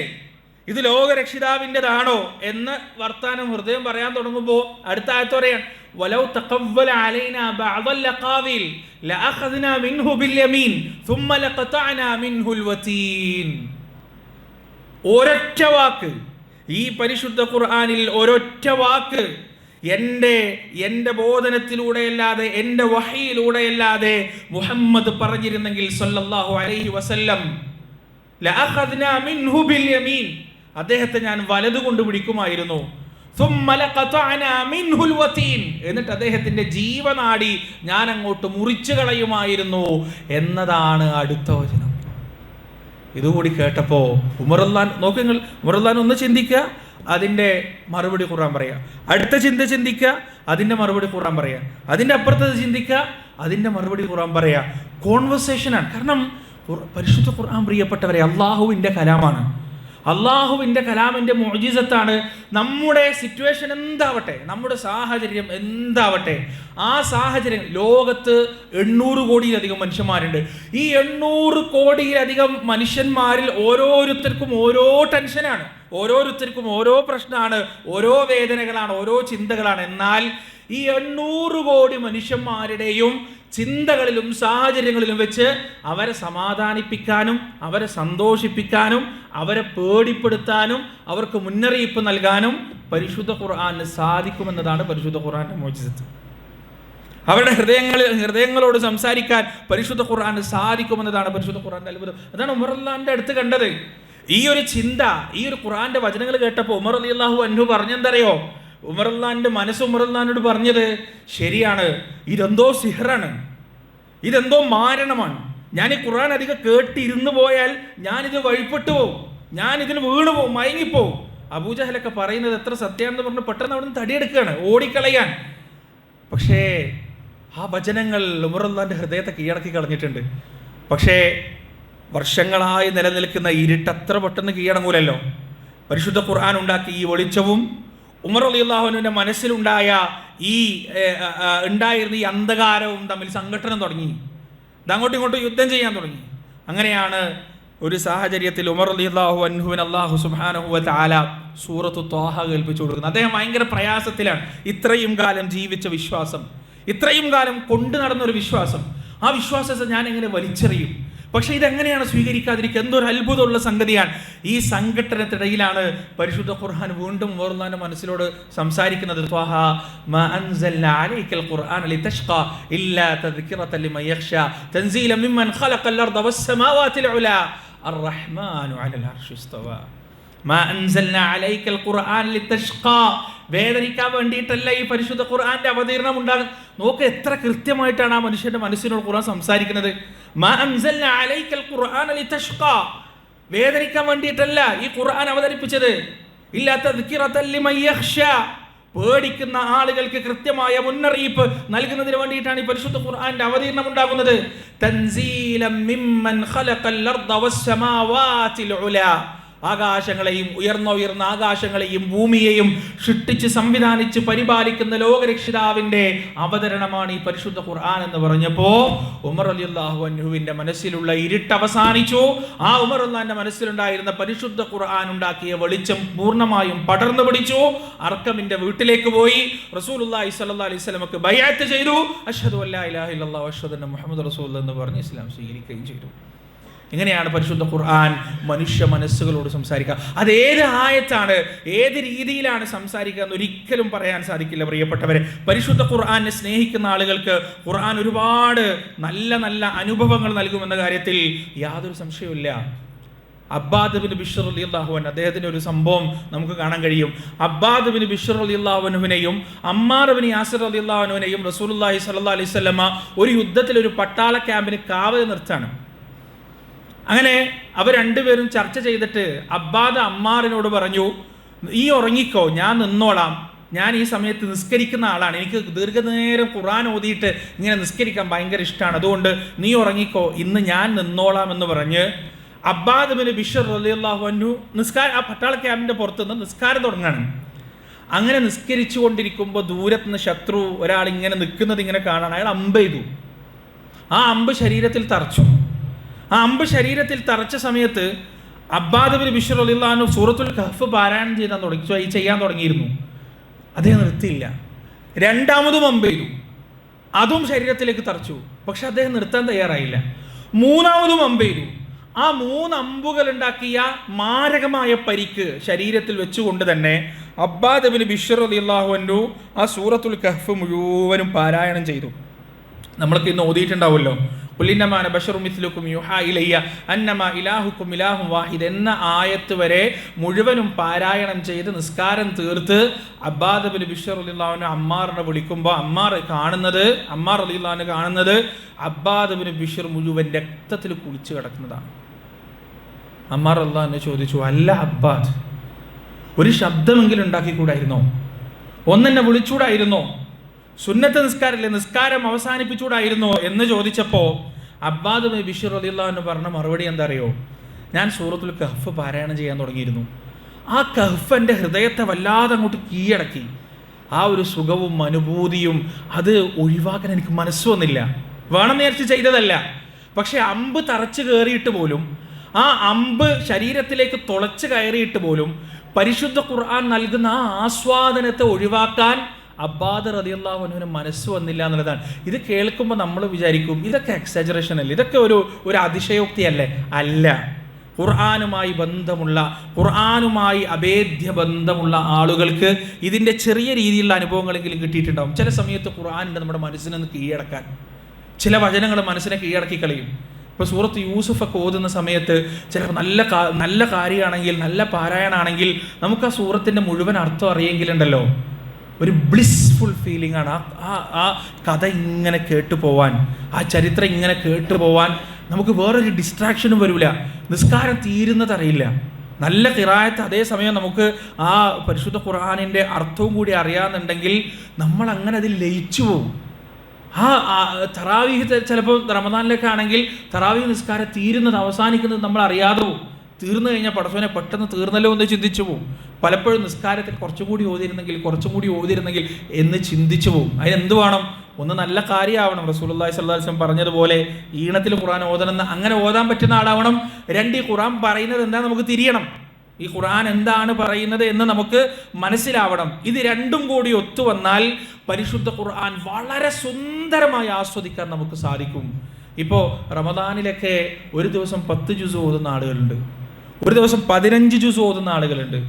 ഇത് ലോകരക്ഷിതാവിൻ്റെതാണോ എന്ന് വർത്താനം ഹൃദയം പറയാൻ തുടങ്ങുമ്പോൾ അടുത്ത ആയത്ത് പറയാൻ വലൗ തഖവ്വല അലൈനാ ബഅദൽ ലഖാവിൽ ലഅഖദ്നാ മിൻഹു ബിൽ യമീൻ സുമ്മ ലഖതഅനാ മിൻഹുൽ വതീൻ. ഒരൊറ്റ വാക്ക്, ഈ പരിശുദ്ധ ഖുർആനിൽ ഒരൊറ്റ വാക്ക് എൻ്റെ ബോധനത്തിലൂടെയല്ലാതെ, എൻ്റെ വഹയിലൂടെയല്ലാതെ മുഹമ്മദ് പറഞ്ഞിരുന്നെങ്കിൽ സല്ലല്ലാഹു അലൈഹി വസല്ലം ലഅഖദ്നാ മിൻഹു ബിൽ യമീൻ, അദ്ദേഹത്തെ ഞാൻ വലതുകൊണ്ട് പിടിക്കുമായിരുന്നു. എന്നിട്ട് അദ്ദേഹത്തിന്റെ ജീവനാടി ഞാൻ അങ്ങോട്ട് മുറിച്ചു കളയുമായിരുന്നു എന്നതാണ് അടുത്ത വചനം. ഇതുകൂടി കേട്ടപ്പോ ഉമർ റളിയല്ലാഹു, നോക്ക് നിങ്ങൾ, ഉമർ റളിയല്ലാഹു ഒന്ന് ചിന്തിക്കുക, അതിന്റെ മറുപടി ഖുർആൻ പറയാ. അടുത്ത ചിന്ത ചിന്തിക്കുക, അതിന്റെ മറുപടി ഖുർആൻ പറയാ. അതിന്റെ അപ്പുറത്തത് ചിന്തിക്കുക, അതിന്റെ മറുപടി ഖുർആൻ പറയാ. കോൺവെർസേഷനാണ്. കാരണം പരിശുദ്ധ ഖുർആൻ പ്രിയപ്പെട്ടവരെ അള്ളാഹുവിന്റെ കലാമാണ്. അള്ളാഹുവിൻ്റെ കലാമിൻ്റെ മുഅ്ജിസത്താണ്. നമ്മുടെ സിറ്റുവേഷൻ എന്താവട്ടെ, നമ്മുടെ സാഹചര്യം എന്താവട്ടെ, ആ സാഹചര്യം, ലോകത്ത് 800 കോടിയിലധികം മനുഷ്യന്മാരുണ്ട്. ഈ 800 കോടിയിലധികം മനുഷ്യന്മാരിൽ ഓരോരുത്തർക്കും ഓരോ ടെൻഷനാണ്, ഓരോരുത്തർക്കും ഓരോ പ്രശ്നമാണ്, ഓരോ വേദനകളാണ്, ഓരോ ചിന്തകളാണ്. എന്നാൽ ഈ 800 കോടി മനുഷ്യന്മാരുടെയും ചിന്തകളിലും സാഹചര്യങ്ങളിലും വെച്ച് അവരെ സമാധാനിപ്പിക്കാനും അവരെ സന്തോഷിപ്പിക്കാനും അവരെ പേടിപ്പെടുത്താനും അവർക്ക് മുന്നറിയിപ്പ് നൽകാനും പരിശുദ്ധ ഖുർആന് സാധിക്കുമെന്നതാണ് പരിശുദ്ധ ഖുർആന്റെ മുഅ്ജിസത്ത്. അവരുടെ ഹൃദയങ്ങളോട് സംസാരിക്കാൻ പരിശുദ്ധ ഖുർആന് സാധിക്കുമെന്നതാണ് പരിശുദ്ധ ഖുർആന്റെ അത്ഭുതം. അതാണ് ഉമർ റളിയല്ലാഹുവിന്റെ അടുത്ത് കണ്ടത്. ഈ ഒരു ചിന്ത, ഈ ഒരു ഖുർആന്റെ വചനങ്ങൾ കേട്ടപ്പോൾ ഉമർ റളിയല്ലാഹു അൻഹു പറഞ്ഞെന്തറിയോ? ഉമർ റളിയല്ലാഹുവിന്റെ മനസ്സ് ഉമർ റളിയല്ലാഹുവിനോട് പറഞ്ഞത്, ശരിയാണ്, ഇതെന്തോ സിഹ്റാണ്, ഇതെന്തോ മാരണമാണ്. ഞാൻ ഈ ഖുർആൻ അധികം കേട്ടിരുന്നു പോയാൽ ഞാനിത് വഴിപ്പെട്ടു പോവും, ഞാനിതിന് വീണു പോവും, മയങ്ങിപ്പോവും. അബൂജഹലൊക്കെ പറയുന്നത് എത്ര സത്യമാണെന്ന് പറഞ്ഞ് പെട്ടെന്ന് അവിടെ നിന്ന് തടിയെടുക്കുകയാണ്, ഓടിക്കളയാൻ. പക്ഷേ ആ വചനങ്ങൾ ഉമർ റളിയല്ലാഹുവിന്റെ ഹൃദയത്തെ കീഴടക്കി കളഞ്ഞിട്ടുണ്ട്. പക്ഷേ വർഷങ്ങളായി നിലനിൽക്കുന്ന ഇരുട്ട് അത്ര പെട്ടെന്ന് കീഴടങ്ങൂലല്ലോ. പരിശുദ്ധ ഖുർആൻ ഉണ്ടാക്കി ഈ വെളിച്ചവും ഉമർ റളിയല്ലാഹുവിന്റെ മനസ്സിലുണ്ടായ ഉണ്ടായിരുന്ന ഈ അന്ധകാരവും തമ്മിൽ സംഘട്ടനം തുടങ്ങി. ഇതങ്ങോട്ടും ഇങ്ങോട്ടും യുദ്ധം ചെയ്യാൻ തുടങ്ങി. അങ്ങനെയാണ് ഒരു സാഹചര്യത്തിൽ ഉമർ റളിയല്ലാഹു അൻഹുവിന് അല്ലാഹു സുബ്ഹാനഹു വ തആല സൂറത്തു ത്വാഹ കേൾപ്പിച്ചു കൊടുക്കുന്നത്. അദ്ദേഹം ഭയങ്കര പ്രയാസത്തിലാണ്. ഇത്രയും കാലം ജീവിച്ച വിശ്വാസം, ഇത്രയും കാലം കൊണ്ടു നടന്നൊരു വിശ്വാസം, ആ വിശ്വാസത്തെ ഞാൻ എങ്ങനെ വലിച്ചെറിയും? പക്ഷെ ഇതെങ്ങനെയാണ് സ്വീകരിക്കാതിരിക്കുക? എന്തൊരു അത്ഭുതമുള്ള സംഗതിയാണ്. ഈ സംഘട്ടനത്തിനിടയിലാണ് പരിശുദ്ധ ഖുർആൻ വീണ്ടും ഉമർ റളിയല്ലാഹുവിന്റെ മനസ്സിലോട് സംസാരിക്കുന്നത്. ത്വാഹ മാ അൻസൽനാ അലൈക്കൽ ഖുർആന ലിതഷ്ഖാ ഇല്ലാ തദ്കിറതൻ ലിമൻ യഖ്ശാ തൻസീലൻ മിമ്മൻ ഖലഖൽ അർദ വസ്സമാവാതിൽ ഉലാ അർറഹ്മാനു അലൽ അർശി ഇസ്തവാ. മാ അൻസൽനാ അലൈക്കൽ ഖുർആന ലിതഷ്ഖാ, വേദനിക്കാൻ വേണ്ടിയിട്ടല്ല ഈ പരിശുദ്ധ ഖുർആന്റെ അവതീർണം ഉണ്ടാകുന്നത്. നോക്ക് എത്ര കൃത്യമായിട്ടാണ് ആ മനുഷ്യന്റെ മനസ്സിനോട് ഖുർആൻ സംസാരിക്കുന്നത്. മാ അൻസൽനാ അലൈക്കൽ ഖുർആന ലിതഷ്ഖാ, വേദനിക്കാൻ വേണ്ടിയിട്ടല്ല ഈ ഖുർആൻ അവതരിപ്പിച്ചത്. ഇല്ലാ തദ്കിറതൻ ലിമൻ യഖ്ശാ, പേടിക്കുന്ന ആളുകൾക്ക് കൃത്യമായ മുന്നറിയിപ്പ് നൽകുന്നതിന് വേണ്ടിയിട്ടാണ് ഈ പരിശുദ്ധ ഖുർആന്റെ അവതരണം ഉണ്ടാകുന്നത്. തൻസീലം മിമ്മൻ ഖലഖൽ അർദ വസ്സമാവാതിൽ ഉലാ, ആകാശങ്ങളെയും ഉയർന്ന ആകാശങ്ങളെയും ഭൂമിയെയും സൃഷ്ടിച്ച് സംവിധാനിച്ച് പരിപാലിക്കുന്ന ലോകരക്ഷിതാവിന്റെ അവതരണമാണ് ഈ പരിശുദ്ധ ഖുർആൻ എന്ന് പറഞ്ഞപ്പോ ഉമർ റളിയല്ലാഹു അൻഹുവിന്റെ മനസ്സിലുള്ള ഇരുട്ട് അവസാനിച്ചു. ആ ഉമർ റളിയല്ലാഹുവിന്റെ മനസ്സിലുണ്ടായിരുന്ന പരിശുദ്ധ ഖുർആൻ ഉണ്ടാക്കിയ വെളിച്ചം പൂർണ്ണമായും പടർന്നു പിടിച്ചു. അർക്കമിന്റെ വീട്ടിലേക്ക് പോയി റസൂലുള്ളാഹി സ്വല്ലല്ലാഹു അലൈഹി വസല്ലമക്ക് ബൈഅത്ത് ചെയ്തു. അഷ്ഹദു അല്ലാ ഇലാഹ ഇല്ലല്ലാഹു വഅഷ്ഹദു അന്ന മുഹമ്മദ് റസൂലുള്ളാഹി എന്ന് പറഞ്ഞ് ഇസ്ലാം സ്വീകരിക്കുകയും ചെയ്തു. ഇങ്ങനെയാണ് പരിശുദ്ധ ഖുർആൻ മനുഷ്യ മനസ്സുകളോട് സംസാരിക്കുക. അത് ഏത് ആയത്താണ്, ഏത് രീതിയിലാണ് സംസാരിക്കുക എന്ന് ഒരിക്കലും പറയാൻ സാധിക്കില്ല പ്രിയപ്പെട്ടവരെ. പരിശുദ്ധ ഖുർആനെ സ്നേഹിക്കുന്ന ആളുകൾക്ക് ഖുർആൻ ഒരുപാട് നല്ല നല്ല അനുഭവങ്ങൾ നൽകുമെന്ന കാര്യത്തിൽ യാതൊരു സംശയവുമില്ല. അബ്ബാദ് ബിൻ ബിശ്ർ റളിയല്ലാഹു അൻഹു, അദ്ദേഹത്തിന്റെ ഒരു സംഭവം നമുക്ക് കാണാൻ കഴിയും. അബ്ബാദ് ബിൻ ബിശ്ർ റളിയല്ലാഹു അൻഹുവിനെയും അമ്മാർ ബിൻ യാസിർ റളിയല്ലാഹു അൻഹുവിനെയും റസൂലുള്ളാഹി സ്വല്ലല്ലാഹു അലൈഹി വസല്ലമ ഒരു യുദ്ധത്തിൽ ഒരു പട്ടാള ക്യാമ്പിന് കാവൽ നിർത്താണ്. അങ്ങനെ അവർ രണ്ടുപേരും ചർച്ച ചെയ്തിട്ട് അബ്ബാദ് അമ്മാറിനോട് പറഞ്ഞു, നീ ഉറങ്ങിക്കോ, ഞാൻ നിന്നോളാം, ഞാൻ ഈ സമയത്ത് നിസ്കരിക്കുന്ന ആളാണ്, എനിക്ക് ദീർഘനേരം ഖുർആൻ ഓതിയിട്ട് ഇങ്ങനെ നിസ്കരിക്കാൻ ഭയങ്കര ഇഷ്ടമാണ്, അതുകൊണ്ട് നീ ഉറങ്ങിക്കോ, ഇന്ന് ഞാൻ നിന്നോളാം എന്ന് പറഞ്ഞ് അബ്ബാദ് ബിൻ ബിശ്ർ റളിയല്ലാഹു അൻഹു ആ പട്ടാള ക്യാമ്പിന്റെ പുറത്തുനിന്ന് നിസ്കാരം തുടങ്ങാണ്. അങ്ങനെ നിസ്കരിച്ചു കൊണ്ടിരിക്കുമ്പോൾ ദൂരത്തുനിന്ന് ശത്രു ഒരാൾ ഇങ്ങനെ നിൽക്കുന്നത് ഇങ്ങനെ കാണാൻ അയാൾ അമ്പ് ചെയ്തു. ആ അമ്പ് ശരീരത്തിൽ തറച്ചു. ആ അമ്പ് ശരീരത്തിൽ തറച്ച സമയത്ത് അബ്ബാദ് ബിൻ ബിശ്ർ റളിയല്ലാഹു അൻഹു സൂറത്തുൽ കഹ്ഫ് പാരായണം ചെയ്യാൻ തുടങ്ങിയിരുന്നു. അദ്ദേഹം നിർത്തിയില്ല. രണ്ടാമതും അമ്പ് ചെയ്തു, അതും ശരീരത്തിലേക്ക് തറച്ചു, പക്ഷെ അദ്ദേഹം നിർത്താൻ തയ്യാറായില്ല. മൂന്നാമതും അമ്പ് ചെയ്തു. ആ 3 അമ്പുകൾ ഉണ്ടാക്കിയ മാരകമായ പരിക്ക് ശരീരത്തിൽ വെച്ചുകൊണ്ട് തന്നെ അബ്ബാദ് ബിൻ ബിശ്ർ റളിയല്ലാഹു അൻഹു ആ സൂറത്തുൽ കഹ്ഫ് മുഴുവനും പാരായണം ചെയ്തു. നമ്മൾക്ക് ഇന്ന് ഓതിയിട്ടുണ്ടാവുമല്ലോ, ഖുലിന്നമാ അന ബശറും മിസ്ലുക്കും യുഹാ ഇലയ്യ അന്നമാ ഇലാഹുക്കും ഇലാഹും വാഹിദ് എന്ന ആയത്ത് വരെ മുഴുവനും പാരായണം ചെയ്ത് നിസ്കാരം തീർത്ത് അബ്ബാദ് ബിൻ ബിശ്ർ റളിയല്ലാഹു അൻഹു അമ്മാറിനെ വിളിക്കുമ്പോൾ അമ്മാർ റളിയല്ലാഹു അൻഹു കാണുന്നത് അബ്ബാദ് ബിൻ ബിശ്ർ മുഴുവൻ രക്തത്തിൽ കുളിച്ച് കിടക്കുന്നതാണ്. അമ്മാർ റളിയല്ലാഹു അൻഹു ചോദിച്ചു, അല്ല അബ്ബാദ്, ഒരു ശബ്ദമെങ്കിലും ഉണ്ടാക്കിക്കൂടായിരുന്നോ? ഒന്നെന്നെ വിളിച്ചൂടായിരുന്നോ? സുന്നത്ത് നിസ്കാരല്ലേ, നിസ്കാരം അവസാനിപ്പിച്ചൂടായിരുന്നോ എന്ന് ചോദിച്ചപ്പോൾ അബ്ബാദ് ബിൻ ബിശ്ർ റളിയല്ലാഹു അൻഹു പറഞ്ഞ മറുപടി എന്താ അറിയോ? ഞാൻ സൂറത്തുൽ കഹ്ഫ് പാരായണം ചെയ്യാൻ തുടങ്ങിയിരുന്നു. ആ കഹ്ഫ് എൻ്റെ ഹൃദയത്തെ വല്ലാതെ അങ്ങോട്ട് കീഴടക്കി. ആ ഒരു സുഖവും അനുഭൂതിയും അത് ഒഴിവാക്കാൻ എനിക്ക് മനസ്സ് വന്നില്ല. വേണം നേർച്ച് ചെയ്തതല്ല, പക്ഷെ അമ്പ് തറച്ച് കയറിയിട്ട് പോലും, ആ അമ്പ് ശരീരത്തിലേക്ക് തുളച്ച് കയറിയിട്ട് പോലും പരിശുദ്ധ ഖുർആൻ നൽകുന്ന ആ ആസ്വാദനത്തെ ഒഴിവാക്കാൻ അബ്ബാദ് റളിയല്ലാഹു അൻഹുവിന് മനസ്സ് വന്നില്ല എന്നുള്ളതാണ്. ഇത് കേൾക്കുമ്പോൾ നമ്മൾ വിചാരിക്കും ഇതൊക്കെ എക്സാജറേഷൻ അല്ലേ, ഇതൊക്കെ ഒരു അതിശയോക്തിയല്ലേ? അല്ല. ഖുർആനുമായി ബന്ധമുള്ള, ഖുർആനുമായി അഭേദ്യ ബന്ധമുള്ള ആളുകൾക്ക് ഇതിൻ്റെ ചെറിയ രീതിയിലുള്ള അനുഭവങ്ങളെങ്കിലും കിട്ടിയിട്ടുണ്ടാവും. ചില സമയത്ത് ഖുർആനിൻ്റെ നമ്മുടെ മനസ്സിനൊന്ന് കീഴടക്കാൻ, ചില വചനങ്ങൾ മനസ്സിനെ കീഴടക്കി കളയും. ഇപ്പോൾ സൂറത്ത് യൂസുഫൊക്കെ ഓതുന്ന സമയത്ത് ചിലപ്പോൾ നല്ല കാര്യമാണെങ്കിൽ, നല്ല പാരായണമാണെങ്കിൽ നമുക്ക് ആ സൂറത്തിൻ്റെ മുഴുവൻ അർത്ഥം അറിയെങ്കിലുണ്ടല്ലോ, ഒരു ബ്ലിസ്ഫുൾ ഫീലിംഗ് ആണ്. ആ കഥ ഇങ്ങനെ കേട്ടു പോവാൻ, ആ ചരിത്രം ഇങ്ങനെ കേട്ടു പോവാൻ നമുക്ക് വേറൊരു ഡിസ്ട്രാക്ഷനും വരില്ല. നിസ്കാരം തീരുന്നത് അറിയില്ല. നല്ല ഖിറാഅത്ത്, അതേസമയം നമുക്ക് ആ പരിശുദ്ധ ഖുർആനിൻ്റെ അർത്ഥവും കൂടി അറിയാമെന്നുണ്ടെങ്കിൽ നമ്മൾ അങ്ങനെ അതിൽ ലയിച്ചു പോകും. ആ തറാവീഹ് ചിലപ്പോൾ റമദാനിലൊക്കെ ആണെങ്കിൽ തറാവീഹ് നിസ്കാരം തീരുന്നത്, അവസാനിക്കുന്നത് നമ്മൾ അറിയാതെ പോകും. തീർന്നു കഴിഞ്ഞാൽ പടച്ചോനെ പെട്ടെന്ന് തീർന്നല്ലോ എന്ന് ചിന്തിച്ചു പോകും. പലപ്പോഴും നിസ്കാരത്തിൽ കുറച്ചും കൂടി ഓതിയിരുന്നെങ്കിൽ എന്ന് ചിന്തിച്ചു പോകും. അതിനെന്ത് വേണം? ഒന്ന് നല്ല കാര്യമാവണം. റസൂലുള്ളാഹി സ്വല്ലല്ലാഹു അലൈഹി വസല്ലം പറഞ്ഞതുപോലെ ഈണത്തിൽ ഖുർആൻ ഓതണമെന്ന്, അങ്ങനെ ഓതാൻ പറ്റുന്ന ആളാവണം. 2, ഈ ഖുർആൻ പറയുന്നത് എന്താ നമുക്ക് തിരിയണം. ഈ ഖുർആൻ എന്താണ് പറയുന്നത് എന്ന് നമുക്ക് മനസ്സിലാവണം. ഇത് രണ്ടും കൂടി ഒത്തുവന്നാൽ പരിശുദ്ധ ഖുർആൻ വളരെ സുന്ദരമായി ആസ്വദിക്കാൻ നമുക്ക് സാധിക്കും. ഇപ്പോൾ റമദാനിലൊക്കെ ഒരു ദിവസം 10 ജുസ് ഓതുന്ന ആളുകളുണ്ട്, ഒരു ദിവസം 15 ജുസ് ഓതുന്ന ആളുകളുണ്ട്,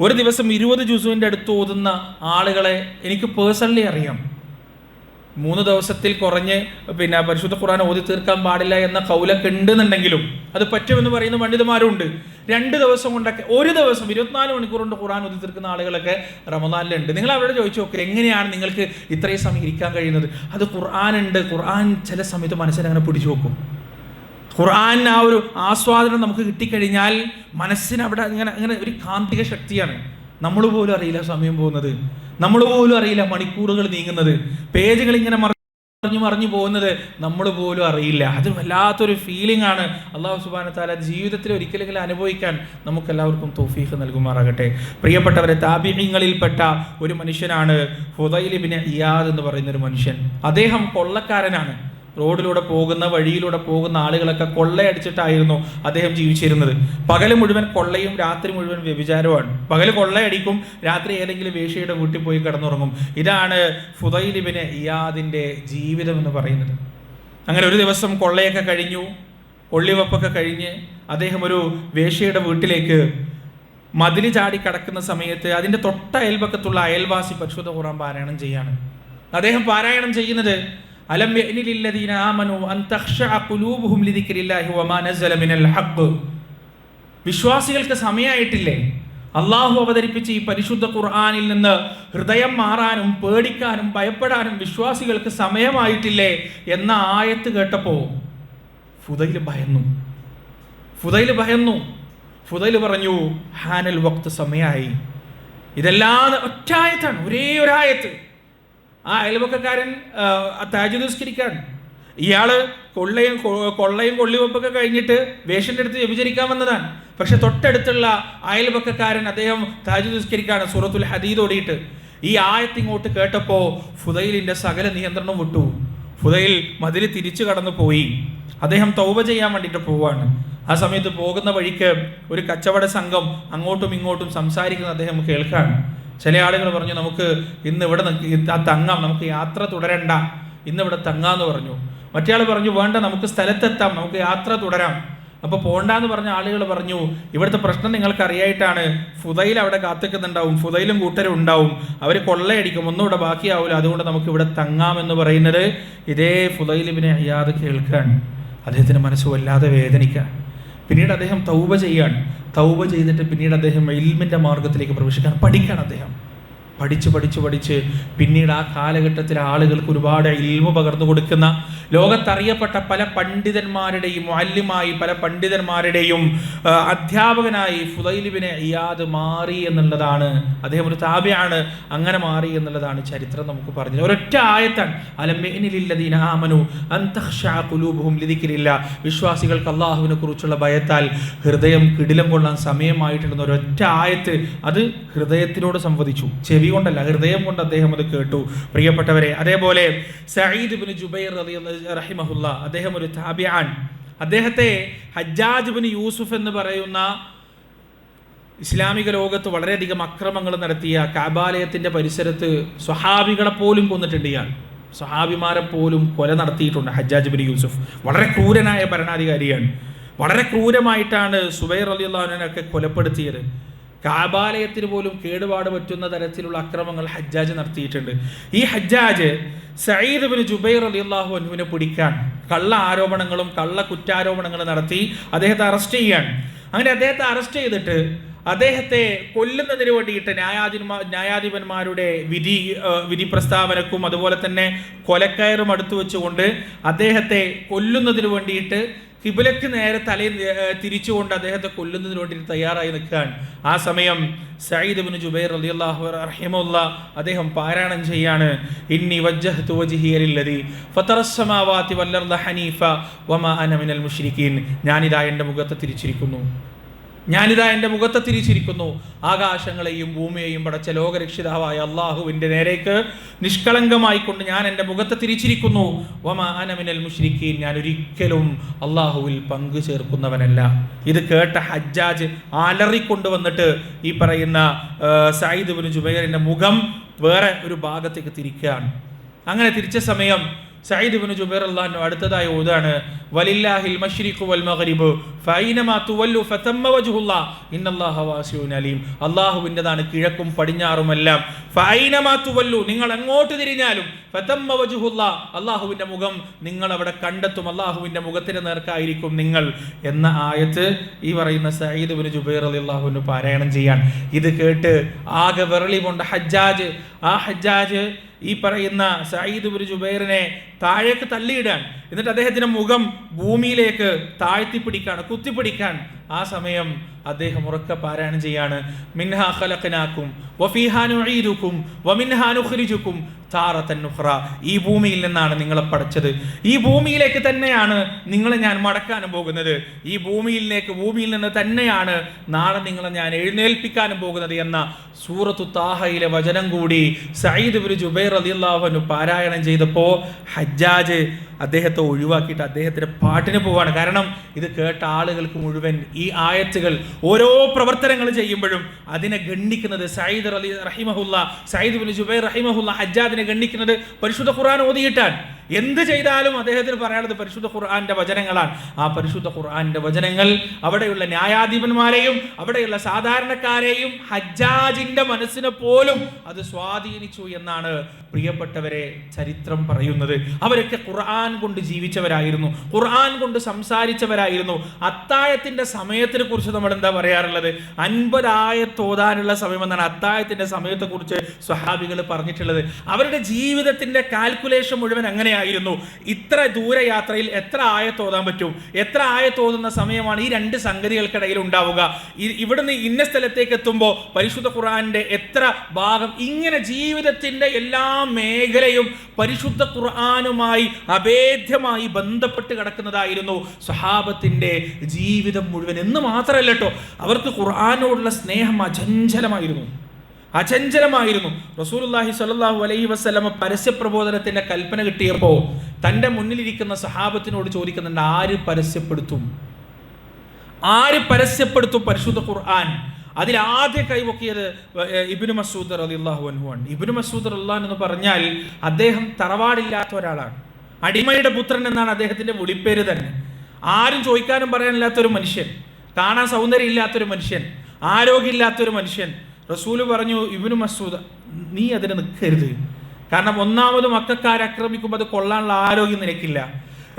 ഒരു ദിവസം 20 ജുസുവിൻ്റെ അടുത്ത് ഓതുന്ന ആളുകളെ എനിക്ക് പേഴ്സണലി അറിയാം. 3 ദിവസത്തിൽ കുറഞ്ഞ് പരിശുദ്ധ ഖുർആൻ ഓതി തീർക്കാൻ പാടില്ല എന്ന കൗലൊക്കെ ഉണ്ടെന്നുണ്ടെങ്കിലും അത് പറ്റുമെന്ന് പറയുന്ന പണ്ഡിതന്മാരുണ്ട്. 2 ദിവസം കൊണ്ടൊക്കെ, ഒരു ദിവസം 24 മണിക്കൂർ കൊണ്ട് ഖുർആൻ ഓതി തീർക്കുന്ന ആളുകളൊക്കെ റമദാനിലുണ്ട്. നിങ്ങൾ അവരോട് ചോദിച്ചു നോക്കുക, എങ്ങനെയാണ് നിങ്ങൾക്ക് ഇത്രയും സമയം ഇരിക്കാൻ കഴിയുന്നത്? അത് ഖുർആനുണ്ട്. ഖുർആൻ ചില സമയത്ത് മനസ്സിനെ അങ്ങനെ പിടിച്ചു വെക്കും. ഖുർആൻ ആ ഒരു ആസ്വാദനം നമുക്ക് കിട്ടിക്കഴിഞ്ഞാൽ മനസ്സിന് അവിടെ അങ്ങനെ ഒരു കാന്തിക ശക്തിയാണ്. നമ്മൾ പോലും അറിയില്ല സമയം പോകുന്നത്. നമ്മൾ പോലും അറിയില്ല മണിക്കൂറുകൾ നീങ്ങുന്നത്, പേജുകൾ ഇങ്ങനെ മറിഞ്ഞു പോകുന്നത് നമ്മൾ പോലും അറിയില്ല. അത് വല്ലാത്തൊരു ഫീലിംഗ് ആണ്. അല്ലാഹു സുബ്ഹാനഹു വ തആല ജീവിതത്തിൽ ഒരിക്കലെങ്കിലും അനുഭവിക്കാൻ നമുക്കെല്ലാവർക്കും തൗഫീഖ് നൽകുമാറാകട്ടെ. പ്രിയപ്പെട്ടവരെ, താബിഈങ്ങളിൽപ്പെട്ട ഒരു മനുഷ്യനാണ് ഫുദൈൽ ഇബ്നു ഇയാദ് എന്ന് പറയുന്ന ഒരു മനുഷ്യൻ. അദ്ദേഹം കൊള്ളക്കാരനാണ്. റോഡിലൂടെ പോകുന്ന, വഴിയിലൂടെ പോകുന്ന ആളുകളൊക്കെ കൊള്ളയടിച്ചിട്ടായിരുന്നു അദ്ദേഹം ജീവിച്ചിരുന്നത്. പകൽ മുഴുവൻ കൊള്ളയും രാത്രി മുഴുവൻ വ്യഭിചാരവുമാണ്. പകൽ കൊള്ളയടിക്കും, രാത്രി ഏതെങ്കിലും വേശ്യയുടെ വീട്ടിൽ പോയി കിടന്നുറങ്ങും. ഇതാണ് ഫുദൈൽ ഇബ്നു ഇയാദിൻ്റെ ജീവിതം എന്ന് പറയുന്നത്. അങ്ങനെ ഒരു ദിവസം കൊള്ളയൊക്കെ കഴിഞ്ഞു, കൊള്ളിവെപ്പൊക്കെ കഴിഞ്ഞ് അദ്ദേഹം ഒരു വേശ്യയുടെ വീട്ടിലേക്ക് മതിൽ ചാടി കടക്കുന്ന സമയത്ത് അതിൻ്റെ തൊട്ട അയൽപക്കത്തുള്ള അയൽവാസി പരിശുദ്ധ ഖുർആൻ പാരായണം ചെയ്യാണ്. അദ്ദേഹം പാരായണം ചെയ്യുന്നത് അലം യഅനി ലില്ലദീന ആമനു അൻ തഖ്ശഅ ഖുലൂബുഹും ലിദിക്രില്ലാഹി വമാ നസല മിനൽ ഹഖ്. വിശ്വാസികൾക്ക് സമയമായിട്ടില്ലേ അള്ളാഹു അവതരിപ്പിച്ച ഈ പരിശുദ്ധ ഖുർആനിൽ നിന്ന് ഹൃദയം മാറാനും പേടിക്കാനും ഭയപ്പെടാനും വിശ്വാസികൾക്ക് സമയമായിട്ടില്ലേ എന്ന ആയത്ത് കേട്ടപ്പോൾ ഫുദൈൽ ഭയന്നു. ഫുദൈൽ പറഞ്ഞു, ഹാനൽ വഖ്ത്, സമയമായി. ഇതെല്ലാം ഒറ്റ ആയത്താണ്, ഒരേ ഒരു ആയത്ത്. ആ അയൽവക്കക്കാരൻ തഹജ്ജുദ് നിസ്കരിക്കാൻ, ഇയാള് കൊള്ളയും കൊള്ളിവെപ്പൊക്കെ കഴിഞ്ഞിട്ട് വേശ്യൻ്റെ അടുത്ത് വ്യഭിചരിക്കാൻ വന്നതാണ്. പക്ഷെ തൊട്ടടുത്തുള്ള അയൽവക്കക്കാരൻ അദ്ദേഹം തഹജ്ജുദ് നിസ്കരിക്കാണ്, സൂറത്തുൽ ഹദീദ് ഓടിയിട്ട്. ഈ ആയത്ത് ഇങ്ങോട്ട് കേട്ടപ്പോൾ ഫുദൈലിൻ്റെ സകല നിയന്ത്രണം വിട്ടു. ഫുദൈൽ മതിൽ തിരിച്ചു കടന്നു പോയി. അദ്ദേഹം തൗബ ചെയ്യാൻ വേണ്ടിയിട്ട് പോവാണ്. ആ സമയത്ത് പോകുന്ന വഴിക്ക് ഒരു കച്ചവട സംഘം അങ്ങോട്ടും ഇങ്ങോട്ടും സംസാരിക്കുന്നത് അദ്ദേഹം കേൾക്കാണ്. ചില ആളുകൾ പറഞ്ഞു, നമുക്ക് ഇന്ന് ഇവിടെ തങ്ങാം, നമുക്ക് യാത്ര തുടരണ്ട, ഇന്നിവിടെ തങ്ങാന്ന് പറഞ്ഞു. മറ്റേ ആൾ പറഞ്ഞു, വേണ്ട, നമുക്ക് സ്ഥലത്തെത്താം, നമുക്ക് യാത്ര തുടരാം. അപ്പോൾ പോണ്ടാന്ന് പറഞ്ഞ ആളുകൾ പറഞ്ഞു, ഇവിടുത്തെ പ്രശ്നം നിങ്ങൾക്ക് അറിയായിട്ടാണ്, ഫുദൈൽ അവിടെ കാത്തിക്കുന്നുണ്ടാവും, ഫുദൈലും കൂട്ടരും ഉണ്ടാവും, അവർ കൊള്ളയടിക്കും, ഒന്നും ഇവിടെ ബാക്കിയാവില്ല, അതുകൊണ്ട് നമുക്ക് ഇവിടെ തങ്ങാമെന്ന് പറയുന്നത് ഇതേ ഫുദൈൽ ഇബ്നു ഇയാദ് കേൾക്കാൻ അദ്ദേഹത്തിൻ്റെ മനസ്സ് വല്ലാതെ വേദനിക്കാൻ. പിന്നീട് അദ്ദേഹം തൗബ ചെയ്തിട്ട് പിന്നീട് അദ്ദേഹം ഇൽമിൻ്റെ മാർഗത്തിലേക്ക് പ്രവേശിക്കാൻ പഠിക്കാൻ. അദ്ദേഹം പഠിച്ച് പിന്നീട് ആ കാലഘട്ടത്തിലെ ആളുകൾക്ക് ഒരുപാട് ഇൽമു പകർന്നു കൊടുക്കുന്ന, ലോകത്തറിയപ്പെട്ട പല പണ്ഡിതന്മാരുടെയും മുഅല്ലിമായി, പല പണ്ഡിതന്മാരുടെയും അധ്യാപകനായി ഫുദൈൽ ഇബ്നു ഇയാദ് മാറി എന്നുള്ളതാണ്. അദ്ദേഹം ഒരു താബിയാണ്, അങ്ങനെ മാറി എന്നുള്ളതാണ് ചരിത്രം നമുക്ക് പറഞ്ഞത്. ഒരൊറ്റ ആയത്താണ്, അലം യഅനി ലില്ലദീന ആമനു അൻ തഖ്ശഅ ഖുലൂബുഹും ലിദിക്രില്ലാഹ്. വിശ്വാസികൾക്ക് അല്ലാഹുവിനെ കുറിച്ചുള്ള ഭയത്താൽ ഹൃദയം കിടിലം കൊള്ളാൻ സമയമായിട്ടുണ്ടെന്ന ഒരൊറ്റ ആയത്ത്, അത് ഹൃദയത്തിനോട് സംവദിച്ചു. ചെവി കൊണ്ടല്ല, ഹൃദയം കൊണ്ട് അദ്ദേഹം അത് കേട്ടു. പ്രിയപ്പെട്ടവരെ, അതേപോലെ സഈദ് ഇബ്നു ജുബൈർ റഹിമഹുല്ല, അദ്ദേഹം ഒരു താബിആൻ. അദ്ദേഹത്തെ ഹജ്ജാജ് ഇബ്നു യൂസുഫ് എന്ന് പറയുന്ന ഇസ്ലാമിക ലോകത്ത് വളരെയധികം അക്രമങ്ങൾ നടത്തിയ, കഅബാലയത്തിൻ്റെ പരിസരത്ത് സ്വഹാബികളെ പോലും കൊന്നിട്ടുണ്ട്. ഇയാൾ സ്വഹാബിമാരെ പോലും കൊല നടത്തിയിട്ടുണ്ട്. ഹജ്ജാജ് ഇബ്നു യൂസുഫ് വളരെ ക്രൂരനായ ഭരണാധികാരിയാണ്. വളരെ ക്രൂരമായിട്ടാണ് സുബൈർ റളിയല്ലാഹു അൻഹുവിനെ കൊലപ്പെടുത്തിയത്. കഅബാലയത്തിന് പോലും കേടുപാട് പറ്റുന്ന തരത്തിലുള്ള അക്രമങ്ങൾ ഹജ്ജാജ് നടത്തിയിട്ടുണ്ട്. ഈ ഹജ്ജാജ് സഈദ് ഇബ്നു ജുബൈർ റളിയല്ലാഹു അൻഹുവിനെ പിടിക്കാൻ കള്ള ആരോപണങ്ങളും കള്ള കുറ്റാരോപണങ്ങളും നടത്തി അദ്ദേഹത്തെ അറസ്റ്റ് ചെയ്യാണ്. അങ്ങനെ അദ്ദേഹത്തെ അറസ്റ്റ് ചെയ്തിട്ട് അദ്ദേഹത്തെ കൊല്ലുന്നതിന് വേണ്ടിയിട്ട് ന്യായാധിപന്മാരുടെ വിധി പ്രസ്താവനക്കും അതുപോലെ തന്നെ കൊലക്കയറും അടുത്തു വെച്ചുകൊണ്ട് അദ്ദേഹത്തെ കൊല്ലുന്നതിന് വേണ്ടിയിട്ട് ഖിബലയ്ക്ക് നേരെ തലയിൽ തിരിച്ചുകൊണ്ട് അദ്ദേഹത്തെ കൊല്ലുന്നതിന് വേണ്ടി തയ്യാറായി നിൽക്കുകയാണ്. ആ സമയം സഈദ് ഇബ്നു ജുബൈർ റളിയല്ലാഹു റഹിമഹുല്ലാഹ് അദ്ദേഹം പാരായണം ചെയ്യാണ്, ഇന്നി വജ്ജഹ്തു വജ്ഹിയ ലില്ലദീ ഫതറസ് സമാവാതി വൽ അർദ ഹനീഫ വമാ അന മിനൽ മുശ്രിക്കീൻ. ഞാനിതാ എൻ്റെ മുഖത്തെ തിരിച്ചിരിക്കുന്നു, ആകാശങ്ങളെയും ഭൂമിയെയും പടച്ച ലോകരക്ഷിതാവായ അള്ളാഹുവിൻ്റെ നേരേക്ക് നിഷ്കളങ്കമായി കൊണ്ട് ഞാൻ എൻ്റെ മുഖത്തെ തിരിച്ചിരിക്കുന്നു. വമാ അന മിനൽ മുശ്രിക്കീൻ, ഞാൻ ഒരിക്കലും അള്ളാഹുവിൽ പങ്കു ചേർക്കുന്നവനല്ല. ഇത് കേട്ട ഹജ്ജാജ് അലറിക്കൊണ്ടുവന്നിട്ട് ഈ പറയുന്ന സഈദ് ഇബ്നു ജുബൈറിൻ്റെ മുഖം വേറെ ഒരു ഭാഗത്തേക്ക് തിരിക്കുകയാണ്. അങ്ങനെ തിരിച്ച സമയം സഈദ് ഇബ്നു ജുബൈർ റളിയല്ലാഹു അൻഹു അടുത്തതായി ഓതാണ്, വലില്ലാഹിൽ മശ്രിഖു വൽ മഗ്രിബു ഫൈനമാ തുവല്ലു ഫതമ്മ വജ്ഹുല്ലാഹ് ഇന്നല്ലാഹ വാസിഉൻ അലീം. അല്ലാഹുവിൻ്റെതാണ് കിഴക്കും പടിഞ്ഞാറുമെല്ലാം. ഫൈനമാ തുവല്ലു, നിങ്ങൾ എങ്ങോട്ട് തിരിഞ്ഞാലും, ഫതമ്മ വജ്ഹുല്ലാഹ്, അല്ലാഹുവിൻ്റെ മുഖം നിങ്ങൾ അവിടെ കണ്ടെത്തും, അല്ലാഹുവിൻ്റെ മുഖത്തിന് നേർക്കായിരിക്കും നിങ്ങൾ എന്ന ആയത്ത് ഈ പറയുന്ന സഈദ് ഇബ്നു ജുബൈർ റളിയല്ലാഹു അൻഹു പാരായണം ചെയ്യാൻ. ഇത് കേട്ട് ആകെ വിറളി കൊണ്ട ഹജ്ജാജ് ഈ പറയുന്ന സഈദ് ഇബ്നു ജുബൈറിനെ താഴേക്ക് തള്ളിയിടാൻ, എന്നിട്ട് അദ്ദേഹത്തിൻ്റെ മുഖം ഭൂമിയിലേക്ക് താഴ്ത്തിപ്പിടിക്കാൻ, കുത്തിപ്പിടിക്കാൻ ആ സമയം അദ്ദേഹം ഉറക്കെ പാരായണം ചെയ്യാണ്, മിൻഹാ ഖലഖനാകും വഫീഹാ നുഈദുകും വമിൻഹാ നുഖ്രിജുകും താറത്തൻ ഉഖ്റ. ഈ ഭൂമിയിൽ നിന്നാണ് നിങ്ങളെ പടച്ചത്, ഈ ഭൂമിയിലേക്ക് തന്നെയാണ് നിങ്ങളെ ഞാൻ മടക്കാനും പോകുന്നത്, ഈ ഭൂമിയിൽ നിന്ന് തന്നെയാണ് നാളെ നിങ്ങളെ ഞാൻ എഴുന്നേൽപ്പിക്കാനും പോകുന്നത് എന്ന സൂറത്തു താഹയിലെ വചനം കൂടി സഈദ് ഇബ്നു ജുബൈർ റളിയല്ലാഹു അൻഹു പാരായണം ചെയ്തപ്പോൾ ഹജ്ജാജ് അദ്ദേഹത്തെ ഒഴിവാക്കിയിട്ട് അദ്ദേഹത്തിൻ്റെ പാട്ടിന് പോവാണ്. കാരണം ഇത് കേട്ട ആളുകൾക്ക് മുഴുവൻ ഈ ആയത്തുകൾ ഓരോ പ്രവർത്തനങ്ങൾ ചെയ്യുമ്പോഴും അതിനെ ഗണ്ണിക്കുന്നത് സഈദ് ഇബ്നു ജുബൈർ റഹിമഹുല്ല ഹജ്ജാജിനെ ഗണ്ണിക്കുന്നത് പരിശുദ്ധ ഖുർആൻ ഓതിയിട്ടാണ്. എന്ത് ചെയ്താലും അദ്ദേഹത്തിന് പറയാനുള്ളത് പരിശുദ്ധ ഖുർആന്റെ വചനങ്ങളാണ്. ആ പരിശുദ്ധ ഖുർആന്റെ വചനങ്ങൾ അവിടെയുള്ള ന്യായാധിപന്മാരെയും അവിടെയുള്ള സാധാരണക്കാരെയും ഹജ്ജാജിന്റെ മനസ്സിനെ പോലും അത് സ്വാധീനിച്ചു എന്നാണ് പ്രിയപ്പെട്ടവരെ ചരിത്രം പറയുന്നത്. അവരൊക്കെ ഖുർആൻ കൊണ്ട് ജീവിച്ചവരായിരുന്നു, ഖുർആൻ കൊണ്ട് സംസാരിച്ചവരായിരുന്നു. അത്താഴത്തിന്റെ സമയത്തിനെ കുറിച്ച് നമ്മൾ എന്താ പറയാറുള്ളത്? 50 ആയത്ത് ഓതാനുള്ള സമയം എന്നാണ് അത്താഴത്തിന്റെ സമയത്തെ കുറിച്ച് സ്വഹാബികൾ പറഞ്ഞിട്ടുള്ളത്. അവരുടെ ജീവിതത്തിന്റെ കാൽക്കുലേഷൻ മുഴുവൻ അങ്ങനെയായിരുന്നു. ഇത്ര ദൂരയാത്രയിൽ എത്ര ആയത്ത് ഓതാൻ പറ്റും, എത്ര ആയത്ത് ഓതുന്ന സമയമാണ് ഈ രണ്ട് സംഗതികൾക്കിടയിൽ ഉണ്ടാവുക, ഇവിടുന്ന് ഇന്ന സ്ഥലത്തേക്ക് എത്തുമ്പോൾ പരിശുദ്ധ ഖുർആന്റെ എത്ര ഭാഗം, ഇങ്ങനെ ജീവിതത്തിന്റെ എല്ലാ മേഖലയും പരിശുദ്ധ ഖുർആനുമായി അഭേദ്യമായി ബന്ധപ്പെട്ട് കിടക്കുന്നതായിരുന്നു സ്വഹാബത്തിന്റെ ജീവിതം മുഴുവൻ. എന്ന് മാത്രമല്ല കേട്ടോ, അവർക്ക് ഖുർആനോടുള്ള സ്നേഹം അചഞ്ചലമായിരുന്നു. റസൂലുള്ളാഹി സ്വല്ലല്ലാഹു അലൈഹി വസല്ലം പരസ്യ പ്രബോധനത്തിന്റെ കൽപ്പന കിട്ടിയപ്പോൾ തൻ്റെ മുന്നിലിരിക്കുന്ന സഹാബത്തിനോട് ചോദിക്കുന്നുണ്ട്, ആര് പരസ്യപ്പെടുത്തും പരിശുദ്ധ ഖുർആൻ? അതിൽ ആദ്യം കൈവക്കിയത് ഇബ്നു മസ്ഊദ് റളിയല്ലാഹു അൻഹു ആണ്. ഇബ്നു മസ്ഊദ് റളിയല്ലാഹു എന്ന് പറഞ്ഞാൽ അദ്ദേഹം തറവാടില്ലാത്ത ഒരാളാണ്, അടിമയുടെ പുത്രൻ എന്നാണ് അദ്ദേഹത്തിന്റെ വിളിപ്പേര് തന്നെ. ആരും ചോദിക്കാനും പറയാനില്ലാത്തൊരു മനുഷ്യൻ, കാണാൻ സൗന്ദര്യം ഇല്ലാത്തൊരു മനുഷ്യൻ, ആരോഗ്യമില്ലാത്തൊരു മനുഷ്യൻ. റസൂല് പറഞ്ഞു, ഇബ്നു മസ്ഊദ് നീ അതിന് നിൽക്കരുത്. കാരണം ഒന്നാമത് മക്കക്കാരെ ആക്രമിക്കുമ്പോൾ അത് കൊള്ളാനുള്ള ആരോഗ്യം നിനക്കില്ല.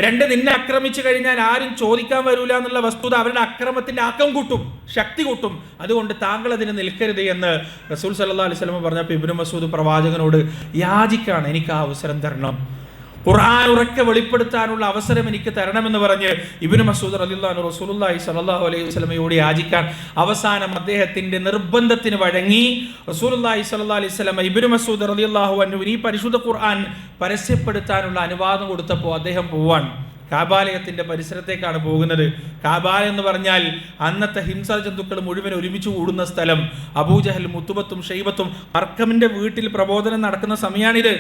2, നിന്നെ ആക്രമിച്ചു കഴിഞ്ഞാൽ ആരും ചോദിക്കാൻ വരൂല എന്നുള്ള വസ്തുത അവരുടെ അക്രമത്തിന്റെ ആക്കം കൂട്ടും, ശക്തി കൂട്ടും. അതുകൊണ്ട് താങ്കൾ അതിന് നിൽക്കരുത് എന്ന് റസൂൽ സല്ലല്ലാഹു അലൈഹി വസല്ലം പറഞ്ഞപ്പോൾ ഇബ്നു മസ്ഊദ് പ്രവാചകനോട് യാചിക്കാണ്, എനിക്ക് ആ അവസരം തരണം, ഖുർആൻ ഉറക്കെ വെളിപ്പെടുത്താനുള്ള അവസരം എനിക്ക് തരണമെന്ന് പറഞ്ഞ് ഇബ്നു മസ്ഊദ് റളിയല്ലാഹു അൻഹു റസൂലുള്ളാഹി സ്വല്ലല്ലാഹു അലൈഹി വസല്ലമയോട് യാചിക്കാൻ അവസാനം അദ്ദേഹത്തിന്റെ നിർബന്ധത്തിന് വഴങ്ങി റസൂലുള്ളാഹി സ്വല്ലല്ലാഹു അലൈഹി വസല്ലം ഇബ്നു മസ്ഊദ് റളിയല്ലാഹു അൻഹു ഈ പരിശുദ്ധ ഖുർആൻ പരസ്യപ്പെടുത്താനുള്ള അനുവാദം കൊടുത്തപ്പോൾ അദ്ദേഹം പോവാൻ കാബാലയത്തിന്റെ പരിസരത്തേക്കാണ് പോകുന്നത്. കാബാല എന്ന് പറഞ്ഞാൽ അന്നത്തെ ഹിംസ ജന്തുക്കൾ മുഴുവൻ ഒരുമിച്ച് കൂടുന്ന സ്ഥലം. അബൂജഹൽ, മുത്തുബത്തും ഷൈബത്തും അർക്കമിന്റെ വീട്ടിൽ പ്രബോധനം നടക്കുന്ന സമയമാണിത്.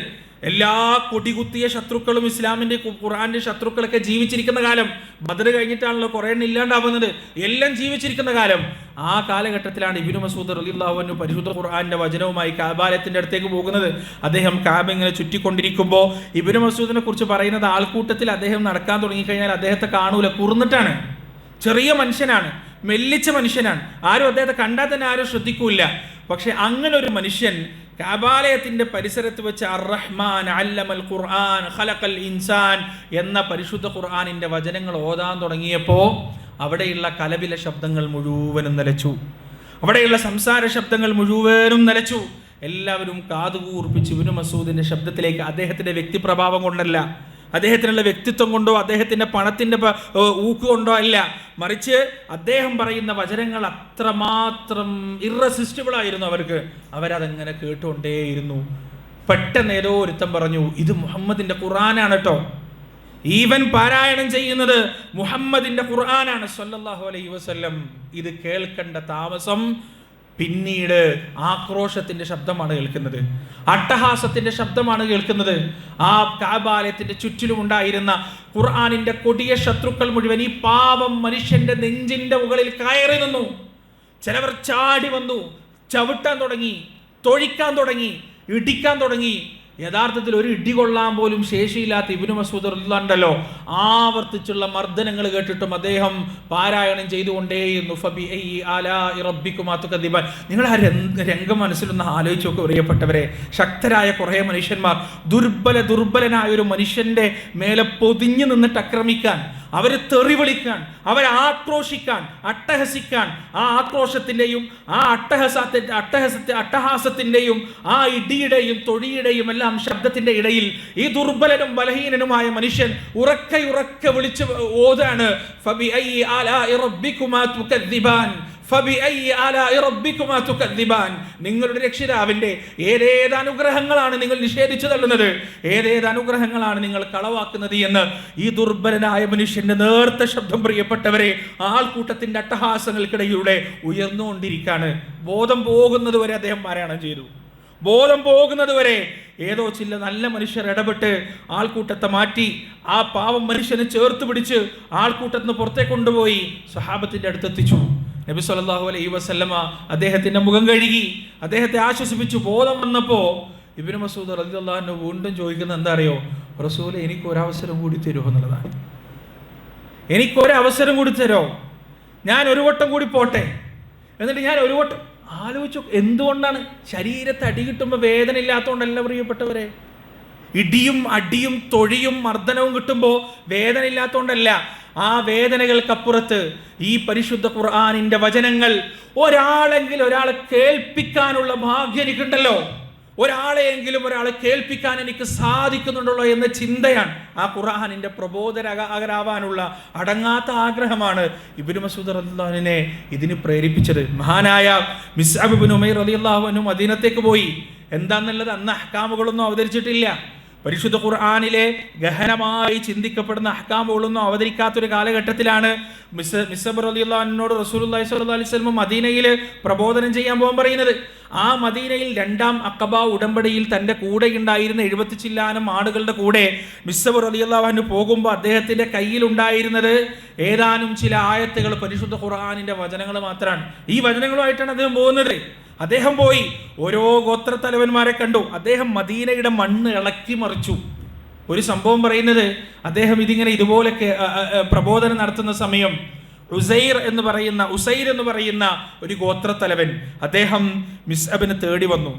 എല്ലാ കൊടികുത്തിയ ശത്രുക്കളും ഇസ്ലാമിന്റെ ഖുർആന്റെ ശത്രുക്കളൊക്കെ ജീവിച്ചിരിക്കുന്ന കാലം. ബദർ കഴിഞ്ഞിട്ടാണല്ലോ കുറേ എണ്ണം ഇല്ലാണ്ടാവുന്നത്. എല്ലാം ജീവിച്ചിരിക്കുന്ന കാലം. ആ കാലഘട്ടത്തിലാണ് ഇബ്നു മസ്ഊദ് റളിയല്ലാഹു അൻഹു പരിശുദ്ധ ഖുർആന്റെ വചനവുമായി കാബാലയത്തിന്റെ അടുത്തേക്ക് പോകുന്നത്. അദ്ദേഹം കാബ ഇങ്ങനെ ചുറ്റിക്കൊണ്ടിരിക്കുമ്പോൾ ഇബ്നു മസ്ഊദിനെ കുറിച്ച് പറയുന്നത് ആൾക്കൂട്ടത്തിൽ അദ്ദേഹം നടക്കാൻ തുടങ്ങിക്കഴിഞ്ഞാൽ അദ്ദേഹത്തെ കാണൂല, കുറുന്നിട്ടാണ്, ചെറിയ മനുഷ്യനാണ്, മെല്ലിച്ച മനുഷ്യനാണ്. ആരും അദ്ദേഹത്തെ കണ്ടാൽ തന്നെ ആരും ശ്രദ്ധിക്കൂല. പക്ഷെ അങ്ങനെ ഒരു മനുഷ്യൻ കാബാലയത്തിന്റെ പരിസരത്ത് വെച്ച് അർ-റഹ്മാൻ അല്ലമൽ ഖുർആൻ ഖലഖൽ ഇൻസാൻ എന്ന പരിശുദ്ധ ഖുർആനിന്റെ വചനങ്ങൾ ഓതാൻ തുടങ്ങിയപ്പോൾ അവിടെയുള്ള കലപില ശബ്ദങ്ങൾ മുഴുവനും നിലച്ചു, അവിടെയുള്ള സംസാര ശബ്ദങ്ങൾ മുഴുവനും നിലച്ചു. എല്ലാവരും കാതുകൂർപ്പിച്ച് ഇബ്നു മസ്ഊദിന്റെ ശബ്ദത്തിലേക്ക്, അദ്ദേഹത്തിന്റെ വ്യക്തിപ്രഭാവം കൊണ്ടല്ല, അദ്ദേഹത്തിനുള്ള വ്യക്തിത്വം കൊണ്ടോ അദ്ദേഹത്തിൻ്റെ പണത്തിൻ്റെ ഊക്ക് കൊണ്ടോ അല്ല, മറിച്ച് അദ്ദേഹം പറയുന്ന വചനങ്ങൾ അത്രമാത്രം ഇറസിസ്റ്റിബിൾ ആയിരുന്നു അവർക്ക്. അവരതെങ്ങനെ കേട്ടുകൊണ്ടേയിരുന്നു. പെട്ടെന്ന് ഏതോ ഒരുത്തൻ പറഞ്ഞു, ഇത് മുഹമ്മദിന്റെ ഖുർആനാണ് കേട്ടോ, ഈവൻ പാരായണം ചെയ്യുന്നത് മുഹമ്മദിന്റെ ഖുർആനാണ് സ്വല്ലല്ലാഹു അലൈഹി വസല്ലം. ഇത് കേൾക്കേണ്ട താമസം പിന്നീട് ആക്രോശത്തിന്റെ ശബ്ദമാണ് കേൾക്കുന്നത്, അട്ടഹാസത്തിന്റെ ശബ്ദമാണ് കേൾക്കുന്നത്. ആ കാബാലയത്തിന്റെ ചുറ്റിലും ഉണ്ടായിരുന്ന ഖുർആനിന്റെ കൊടിയ ശത്രുക്കൾ മുഴുവൻ ഈ പാവം മനുഷ്യന്റെ നെഞ്ചിന്റെ മുകളിൽ കയറി നിന്നു. ചിലവർ ചാടി വന്നു, ചവിട്ടാൻ തുടങ്ങി, തൊഴിക്കാൻ തുടങ്ങി, ഇടിക്കാൻ തുടങ്ങി. യഥാർത്ഥത്തിൽ ഒരു ഇടി കൊള്ളാൻ പോലും ശേഷിയില്ലാത്ത ഇബ്നു മസ്ഊദ് റളിയല്ലാഹു അൻഹു ആവർത്തിച്ചുള്ള മർദ്ദനങ്ങൾ കേട്ടിട്ടും അദ്ദേഹം പാരായണം ചെയ്തുകൊണ്ടേയിരുന്നു. ഫബിഅയ്യി ആലാഇ റബ്ബികുമാ തുകദ്ദിബാൻ. നിങ്ങൾ ആ രംഗം മനസ്സിലൊന്ന് ആലോചിച്ച് നോക്കുക പ്രിയപ്പെട്ടവരെ. ശക്തരായ കുറേ മനുഷ്യന്മാർ ദുർബലനായ ഒരു മനുഷ്യന്റെ മേലെ പൊതിഞ്ഞു നിന്നിട്ട് ആക്രമിക്കാൻ, അവർ തെറി വിളിക്കാൻ, അവരെ ആക്രോശിക്കാൻ, അട്ടഹസിക്കാൻ, ആ ആക്രോശത്തിൻ്റെയും ആ അട്ടഹാസത്തിൻ്റെയും ആ ഇടിയുടെയും തൊഴിയുടെയും എല്ലാം ശബ്ദത്തിൻ്റെ ഇടയിൽ ഈ ദുർബലനും ബലഹീനനുമായ മനുഷ്യൻ ഉറക്കെ വിളിച്ച് ഓതാണ് ഫബിഅയ്യി ആലാഇ റബ്ബികുമാ തുകദ്ദിബാൻ, നിങ്ങളുടെ രക്ഷിതാവിൻ്റെ ഏതേത് അനുഗ്രഹങ്ങളാണ് നിങ്ങൾ നിഷേധിച്ചു തള്ളുന്നത്, ഏതേത് അനുഗ്രഹങ്ങളാണ് നിങ്ങൾ കളവാക്കുന്നത് എന്ന് ഈ ദുർബലനായ മനുഷ്യന്റെ നേർത്ത ശബ്ദം പ്രിയപ്പെട്ടവരെ ആൾക്കൂട്ടത്തിന്റെ അട്ടഹാസങ്ങൾക്കിടയിലൂടെ ഉയർന്നുകൊണ്ടിരിക്കുകയാണ്. ബോധം പോകുന്നത് വരെ അദ്ദേഹം പാരായണം ചെയ്തു. ബോധം പോകുന്നത് വരെ ഏതോ ചില നല്ല മനുഷ്യർ ഇടപെട്ട് ആൾക്കൂട്ടത്തെ മാറ്റി ആ പാവം മനുഷ്യനെ ചേർത്ത് പിടിച്ച് ആൾക്കൂട്ടത്തിന് പുറത്തേക്ക് കൊണ്ടുപോയി സ്വഹാബത്തിന്റെ അടുത്തെത്തിച്ചു. നബി സല്ലല്ലാഹു അലൈഹി വസല്ലമ അദ്ദേഹത്തിന്റെ മുഖം കഴുകി, അദ്ദേഹത്തെ ആശ്വസിപ്പിച്ചു. ബോധം വന്നപ്പോൾ ഇബ്നു മസ്ഊദ് റളിയല്ലാഹു അൻഹു വീണ്ടും ചോദിക്കുന്നത് എന്താ അറിയോ? റസൂലേ, എനിക്കൊരവസരം കൂടി തരുമോ എന്നുള്ളതാണ്. എനിക്കൊരവസരം കൂടി തരുമോ? ഞാൻ ഒരു വട്ടം കൂടി പോട്ടെ, എന്നിട്ട് ഞാൻ ഒരു വട്ടം ആലോചിച്ചു. എന്തുകൊണ്ടാണ്? ശരീരത്തെ അടി കിട്ടുമ്പോൾ വേദന ഇല്ലാത്തതുകൊണ്ടല്ല പ്രിയപ്പെട്ടവരെ. ഇടിയും അടിയും തൊഴിയും മർദ്ദനവും കിട്ടുമ്പോൾ വേദന ഇല്ലാത്തതുകൊണ്ടല്ല. ആ വേദനകൾക്കപ്പുറത്ത് ഈ പരിശുദ്ധ ഖുർആനിന്റെ വചനങ്ങൾ ഒരാളെങ്കിലും ഒരാളെ കേൾപ്പിക്കാനുള്ള ഭാഗ്യം എനിക്കുണ്ടല്ലോ, ഒരാളെയെങ്കിലും ഒരാളെ കേൾപ്പിക്കാൻ എനിക്ക് സാധിക്കുന്നുണ്ടല്ലോ എന്ന ചിന്തയാണ് ആ ഖുർആനിന്റെ പ്രബോധകരാവാനുള്ള അടങ്ങാത്ത ആഗ്രഹമാണ് ഇബ്നു മസ്ഊദ് റളിയല്ലാഹു അൻഹുവിനെ ഇതിന് പ്രേരിപ്പിച്ചത്. മഹാനായ മിസ്അബ് ഇബ്നു ഉമൈർ റളിയല്ലാഹു അൻഹു മദീനത്തേക്ക് പോയി. എന്താന്നുള്ളത് അന്ന് അഹ്കാമുകളൊന്നും അവതരിച്ചിട്ടില്ല. പരിശുദ്ധ ഖുർആനിലെ ഗഹനമായി ചിന്തിക്കപ്പെടുന്ന അഹ്കാമുകളൊന്നും അവതരിക്കാത്തൊരു കാലഘട്ടത്തിലാണ് മിസ്അബ് റളിയല്ലാഹു അൻഹുവിനോട് റസൂലുള്ളാഹി സ്വല്ലല്ലാഹു അലൈഹി വസല്ലം മദീനയിൽ പ്രബോധനം ചെയ്യാൻ പോകാൻ പറയുന്നത്. ആ മദീനയിൽ 2ാം അഖബ ഉടമ്പടിയിൽ തൻ്റെ കൂടെ ഉണ്ടായിരുന്ന 70 ചില്ലാനം ആളുകളുടെ കൂടെ മിസ്അബ് റളിയല്ലാഹു അൻഹു പോകുമ്പോൾ അദ്ദേഹത്തിൻ്റെ കയ്യിലുണ്ടായിരുന്നത് ഏതാനും ചില ആയത്തുകൾ, പരിശുദ്ധ ഖുർആനിൻ്റെ വചനങ്ങൾ മാത്രമാണ്. ഈ വചനങ്ങളുമായിട്ടാണ് അദ്ദേഹം പോകുന്നത്. അദ്ദേഹം പോയി ഓരോ ഗോത്രത്തലവന്മാരെ കണ്ടു. അദ്ദേഹം മദീനയുടെ മണ്ണ് ഇളക്കി മറിച്ചു. ഒരു സംഭവം പറയുന്നത്, അദ്ദേഹം ഇതുപോലെ പ്രബോധനം നടത്തുന്ന സമയം ഉസൈർ എന്ന് പറയുന്ന ഒരു ഗോത്രത്തലവൻ അദ്ദേഹം മിസ്അബിനെ തേടി വന്നു.